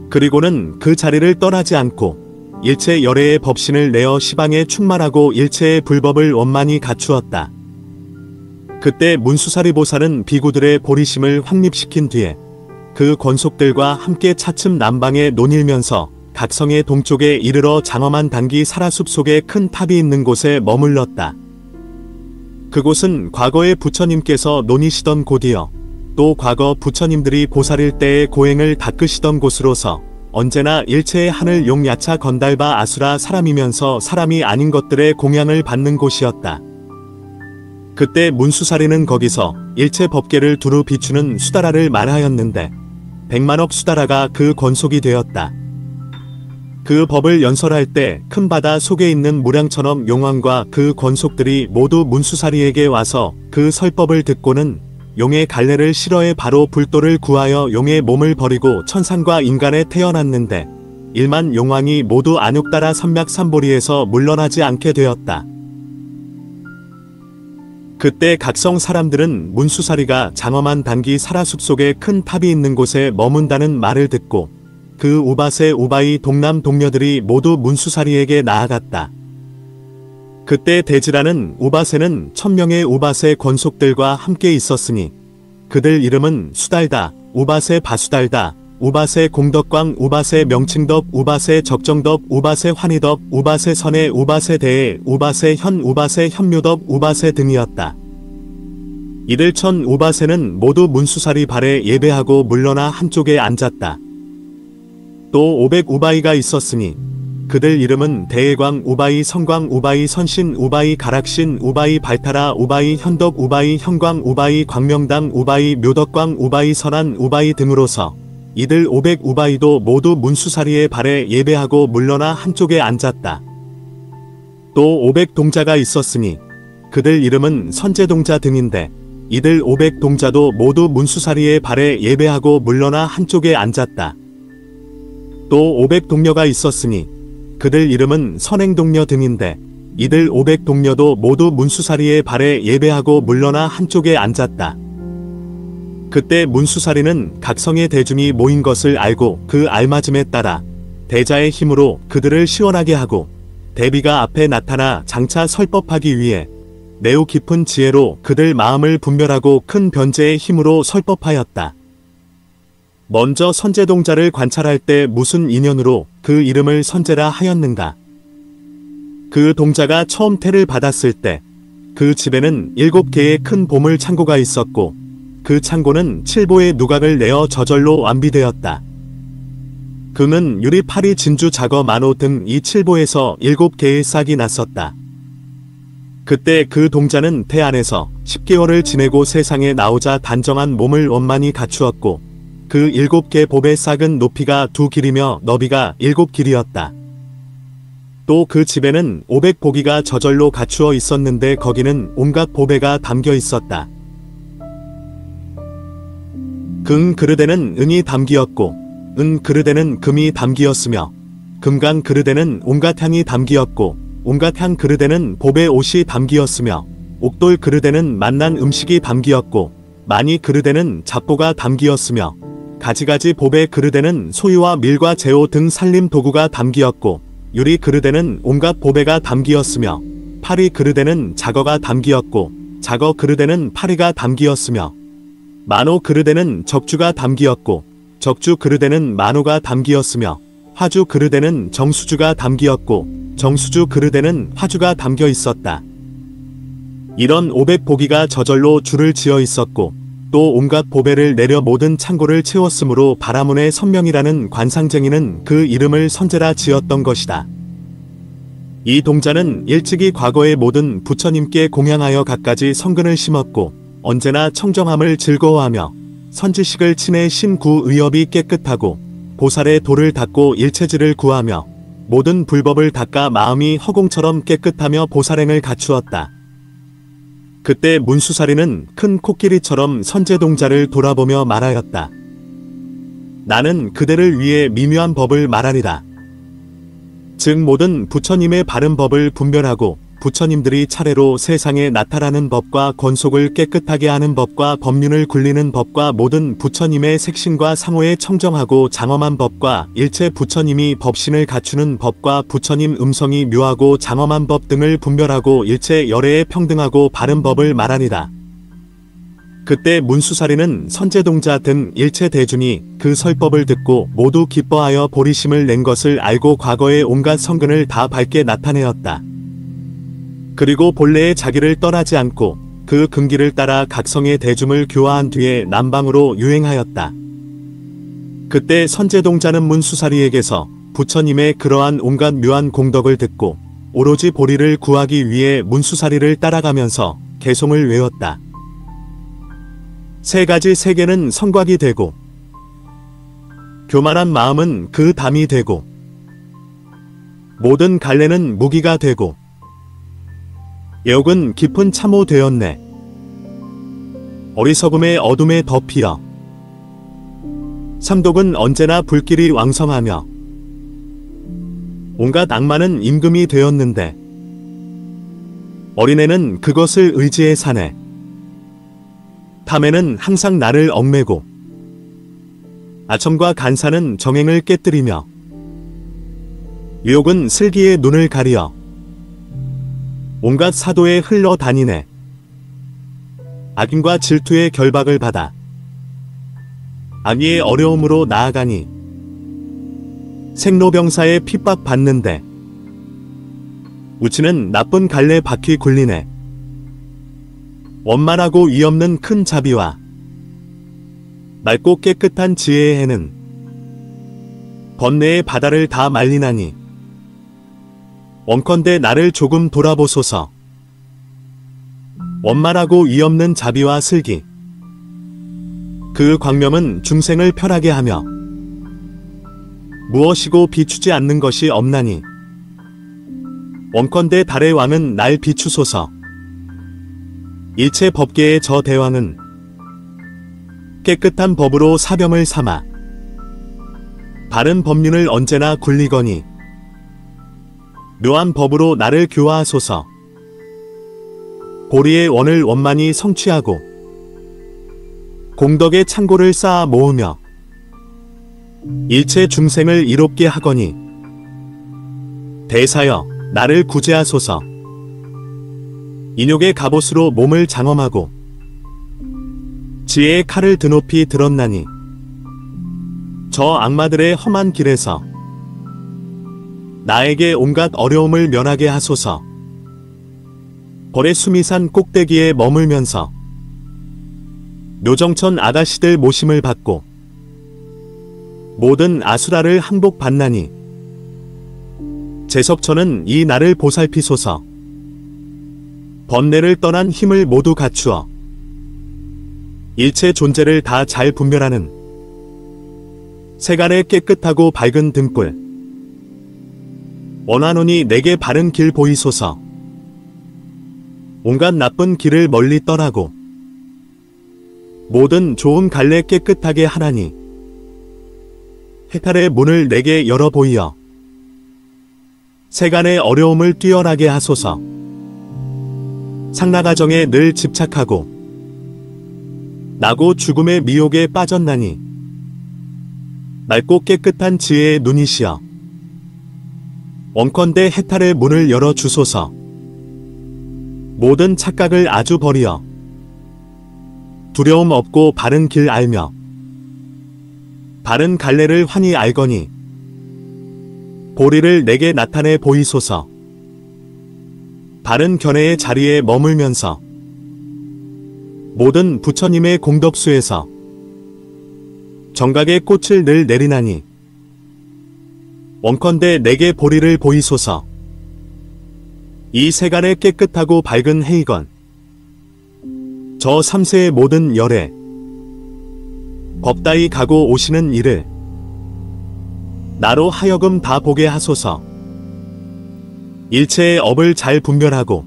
그리고는 그 자리를 떠나지 않고 일체 열애의 법신을 내어 시방에 충만하고 일체의 불법을 원만히 갖추었다. 그때 문수사리 보살은 비구들의 보리심을 확립시킨 뒤에 그 권속들과 함께 차츰 남방에 논일면서 각성의 동쪽에 이르러 장엄한 단기 사라숲 속에 큰 탑이 있는 곳에 머물렀다. 그곳은 과거의 부처님께서 논이시던 곳이여 또 과거 부처님들이 보살일 때의 고행을 닦으시던 곳으로서 언제나 일체의 하늘 용 야차 건달바 아수라 사람이면서 사람이 아닌 것들의 공양을 받는 곳이었다. 그때 문수사리는 거기서 일체 법계를 두루 비추는 수다라를 말하였는데 100만억 수다라가 그 권속이 되었다. 그 법을 연설할 때 큰 바다 속에 있는 무량천엄 용왕과 그 권속들이 모두 문수사리에게 와서 그 설법을 듣고는 용의 갈래를 싫어해 바로 불도를 구하여 용의 몸을 버리고 천상과 인간에 태어났는데 1만 용왕이 모두 안욕따라 삼맥삼보리에서 물러나지 않게 되었다. 그때 각성 사람들은 문수사리가 장엄한 단기 사라숲 속에 큰 탑이 있는 곳에 머문다는 말을 듣고 그 우바세 우바이 동남 동녀들이 모두 문수사리에게 나아갔다. 그때 대지라는 우바세는 1000명의 우바세 권속들과 함께 있었으니 그들 이름은 수달다, 우바세 바수달다, 우바세 공덕광, 우바세 명칭덕, 우바세 적정덕, 우바세 환희덕, 우바세 선해, 우바세 대해, 우바세 현, 우바세 현묘덕, 우바세 등이었다. 이들 1000 우바세는 모두 문수사리 발에 예배하고 물러나 한쪽에 앉았다. 또 500 우바이가 있었으니 그들 이름은 대해광, 우바이 성광, 우바이 선신, 우바이 가락신, 우바이 발타라, 우바이 현덕, 우바이 현광, 우바이 광명당, 우바이 묘덕광, 우바이 선한, 우바이 등으로서 이들 500 우바이도 모두 문수사리의 발에 예배하고 물러나 한쪽에 앉았다. 또 500 동자가 있었으니 그들 이름은 선제동자 등인데 이들 500 동자도 모두 문수사리의 발에 예배하고 물러나 한쪽에 앉았다. 또 500 동녀가 있었으니 그들 이름은 선행동녀 등인데 이들 500 동녀도 모두 문수사리의 발에 예배하고 물러나 한쪽에 앉았다. 그때 문수사리는 각성의 대중이 모인 것을 알고 그 알맞음에 따라 대자의 힘으로 그들을 시원하게 하고 대비가 앞에 나타나 장차 설법하기 위해 매우 깊은 지혜로 그들 마음을 분별하고 큰 변제의 힘으로 설법하였다. 먼저 선제동자를 관찰할 때 무슨 인연으로 그 이름을 선제라 하였는가? 그 동자가 처음 태를 받았을 때 그 집에는 7개의 큰 보물 창고가 있었고 그 창고는 7보의 누각을 내어 저절로 완비되었다. 금은 유리 파리 진주 자거 만호 등 이 7보에서 7개의 싹이 났었다. 그때 그 동자는 태 안에서 10개월을 지내고 세상에 나오자 단정한 몸을 원만히 갖추었고 그 7개 봅의 싹은 높이가 2길이며 너비가 7길이었다. 또 그 집에는 500보기가 저절로 갖추어 있었는데 거기는 온갖 보배가 담겨 있었다. 금 그릇에는 은이 담기었고 은 그릇에는 금이 담기었으며 금강 그릇에는 온갖 향이 담기었고 온갖 향 그릇에는 보배 옷이 담기었으며 옥돌 그릇에는 맛난 음식이 담기었고 마니 그릇에는 잡보가 담기었으며 가지가지 보배 그릇에는 소유와 밀과 제호 등 살림 도구가 담기었고 유리 그릇에는 온갖 보배가 담기었으며 파리 그릇에는 자거가 담기었고 자거 그릇에는 파리가 담기었으며 만호 그르대는 적주가 담기었고 적주 그르대는 만호가 담기었으며 화주 그르대는 정수주가 담기었고 정수주 그르대는 화주가 담겨 있었다. 이런 500보기가 저절로 줄을 지어 있었고 또 온갖 보배를 내려 모든 창고를 채웠으므로 바라문의 선명이라는 관상쟁이는 그 이름을 선제라 지었던 것이다. 이 동자는 일찍이 과거의 모든 부처님께 공양하여 갖가지 성근을 심었고 언제나 청정함을 즐거워하며 선지식을 친해 신구 의업이 깨끗하고 보살의 도를 닦고 일체질을 구하며 모든 불법을 닦아 마음이 허공처럼 깨끗하며 보살행을 갖추었다. 그때 문수사리는 큰 코끼리처럼 선제동자를 돌아보며 말하였다. 나는 그대를 위해 미묘한 법을 말하리라. 즉 모든 부처님의 바른 법을 분별하고 부처님들이 차례로 세상에 나타나는 법과 권속을 깨끗하게 하는 법과 법륜을 굴리는 법과 모든 부처님의 색신과 상호에 청정하고 장엄한 법과 일체 부처님이 법신을 갖추는 법과 부처님 음성이 묘하고 장엄한 법 등을 분별하고 일체 열애에 평등하고 바른 법을 말하니라. 그때 문수사리는 선제동자 등 일체 대중이 그 설법을 듣고 모두 기뻐하여 보리심을 낸 것을 알고 과거의 온갖 성근을 다 밝게 나타내었다. 그리고 본래의 자기를 떠나지 않고 그 근기를 따라 각성의 대중을 교화한 뒤에 남방으로 유행하였다. 그때 선제동자는 문수사리에게서 부처님의 그러한 온갖 묘한 공덕을 듣고 오로지 보리를 구하기 위해 문수사리를 따라가면서 개송을 외웠다. 세 가지 세계는 성곽이 되고 교만한 마음은 그 담이 되고 모든 갈래는 무기가 되고 애욕은 깊은 참호 되었네. 어리석음의 어둠에 덮이어 삼독은 언제나 불길이 왕성하며 온갖 악마는 임금이 되었는데 어린애는 그것을 의지해 사네. 탐에는 항상 나를 얽매고 아첨과 간사는 정행을 깨뜨리며 유욕은 슬기의 눈을 가리어 온갖 사도에 흘러다니네. 악인과 질투의 결박을 받아 악의의 어려움으로 나아가니 생로병사의 핍박 받는데 우치는 나쁜 갈래 바퀴 굴리네. 원만하고 위없는 큰 자비와 맑고 깨끗한 지혜의 해는 번뇌의 바다를 다 말리나니 원컨대 나를 조금 돌아보소서. 원만하고 위없는 자비와 슬기 그 광명은 중생을 편하게 하며 무엇이고 비추지 않는 것이 없나니 원컨대 달의 왕은 날 비추소서. 일체 법계의 저 대왕은 깨끗한 법으로 사병을 삼아 바른 법륜을 언제나 굴리거니 묘한 법으로 나를 교화하소서. 보리의 원을 원만히 성취하고 공덕의 창고를 쌓아 모으며 일체 중생을 이롭게 하거니 대사여 나를 구제하소서. 인욕의 갑옷으로 몸을 장엄하고 지혜의 칼을 드높이 들었나니 저 악마들의 험한 길에서 나에게 온갖 어려움을 면하게 하소서. 벌의 수미산 꼭대기에 머물면서 묘정천 아가씨들 모심을 받고 모든 아수라를 항복받나니 제석천은 이 나를 보살피소서. 번뇌를 떠난 힘을 모두 갖추어 일체 존재를 다 잘 분별하는 세간의 깨끗하고 밝은 등불 원하노니 내게 바른 길 보이소서. 온갖 나쁜 길을 멀리 떠나고 모든 좋은 갈래 깨끗하게 하나니 해탈의 문을 내게 열어 보이어 세간의 어려움을 뛰어나게 하소서. 상나가정에 늘 집착하고 나고 죽음의 미혹에 빠졌나니 맑고 깨끗한 지혜의 눈이시여 원컨대 해탈의 문을 열어 주소서. 모든 착각을 아주 버리어 두려움 없고 바른 길 알며 바른 갈래를 환히 알거니 보리를 내게 나타내 보이소서. 바른 견해의 자리에 머물면서 모든 부처님의 공덕수에서 정각의 꽃을 늘 내리나니 원컨대 내게 보리를 보이소서. 이 세간의 깨끗하고 밝은 해이건 저 삼세의 모든 열애 법다이 가고 오시는 이를 나로 하여금 다 보게 하소서. 일체의 업을 잘 분별하고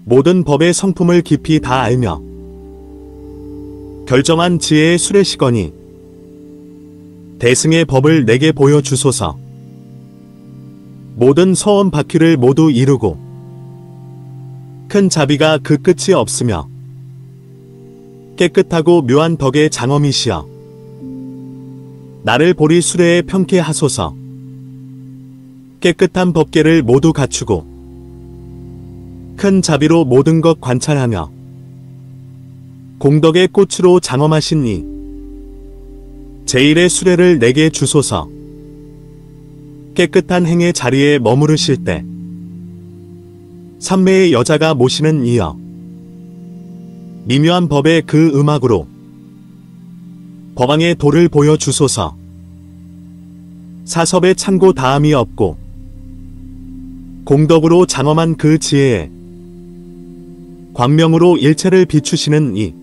모든 법의 성품을 깊이 다 알며 결정한 지혜의 수레시거니 대승의 법을 내게 보여주소서. 모든 서원 바퀴를 모두 이루고 큰 자비가 그 끝이 없으며 깨끗하고 묘한 덕의 장엄이시여 나를 보리 수레에 평케 하소서. 깨끗한 법계를 모두 갖추고 큰 자비로 모든 것 관찰하며 공덕의 꽃으로 장엄하신 이 제1의 수레를 내게 주소서. 깨끗한 행의 자리에 머무르실 때 삼매의 여자가 모시는 이여 미묘한 법의 그 음악으로 법왕의 도를 보여주소서. 사섭의 창고 다함이 없고 공덕으로 장엄한 그 지혜에 광명으로 일체를 비추시는 이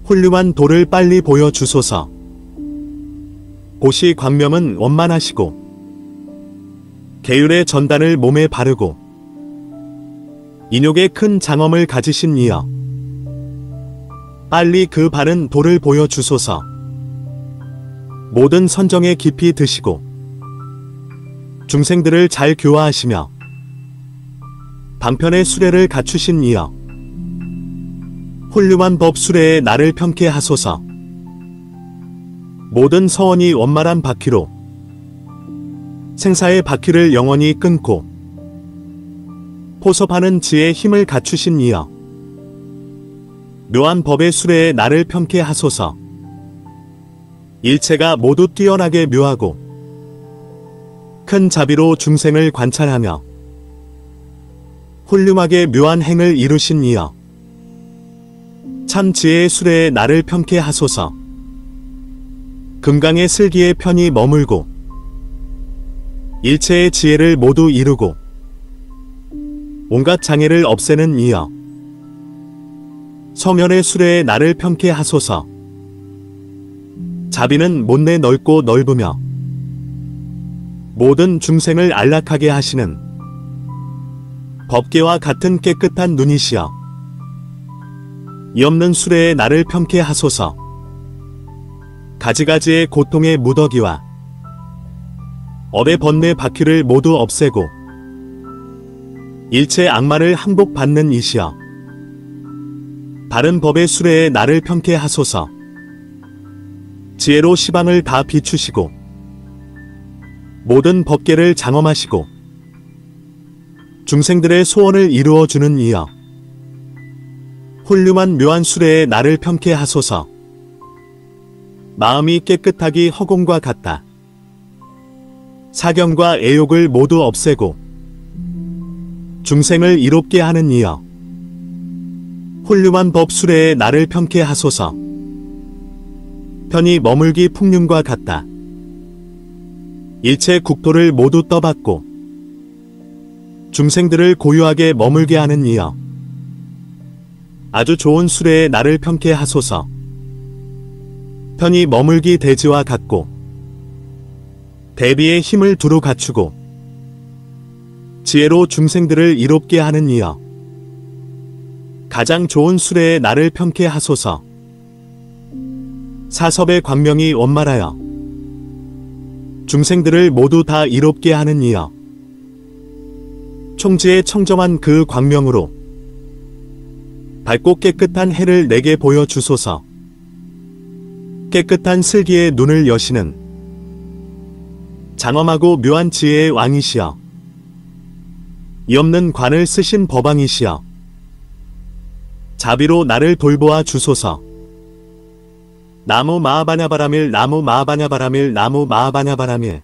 훌륭한 도를 빨리 보여주소서. 고시 광명은 원만하시고 계율의 전단을 몸에 바르고 인욕의 큰 장엄을 가지신 이여 빨리 그 바른 도를 보여주소서. 모든 선정에 깊이 드시고 중생들을 잘 교화하시며 방편의 수레를 갖추신 이여 훌륭한 법 수레에 나를 평케 하소서. 모든 서원이 원만한 바퀴로 생사의 바퀴를 영원히 끊고 포섭하는 지혜의 힘을 갖추신 이여 묘한 법의 수레에 나를 평케 하소서. 일체가 모두 뛰어나게 묘하고 큰 자비로 중생을 관찰하며 훌륭하게 묘한 행을 이루신 이여 참 지혜의 수레에 나를 평케 하소서. 금강의 슬기에 편히 머물고 일체의 지혜를 모두 이루고 온갖 장애를 없애는 이여 성현의 수레에 나를 평케 하소서. 자비는 못내 넓고 넓으며 모든 중생을 안락하게 하시는 법계와 같은 깨끗한 눈이시여 이 없는 수레에 나를 평케 하소서. 가지가지의 고통의 무더기와 업의 번뇌 바퀴를 모두 없애고 일체 악마를 항복받는 이시여 바른 법의 수레에 나를 평케 하소서. 지혜로 시방을 다 비추시고 모든 법계를 장엄하시고 중생들의 소원을 이루어주는 이여 훌륭한 묘한 수레에 나를 평케 하소서. 마음이 깨끗하기 허공과 같다. 사경과 애욕을 모두 없애고 중생을 이롭게 하는 이여 훌륭한 법 수레에 나를 평케 하소서. 편히 머물기 풍륜과 같다. 일체 국토를 모두 떠받고 중생들을 고요하게 머물게 하는 이여 아주 좋은 수레에 나를 평케 하소서. 편히 머물기 대지와 같고 대비의 힘을 두루 갖추고 지혜로 중생들을 이롭게 하는 이여 가장 좋은 수레에 나를 평케 하소서. 사섭의 광명이 원만하여 중생들을 모두 다 이롭게 하는 이여 총지의 청정한 그 광명으로 밝고 깨끗한 해를 내게 보여주소서. 깨끗한 슬기의 눈을 여시는 장엄하고 묘한 지혜의 왕이시여 이 없는 관을 쓰신 법왕이시여 자비로 나를 돌보아 주소서. 나무 마하바냐바라밀 나무 마하바냐바라밀 나무 마하바냐바라밀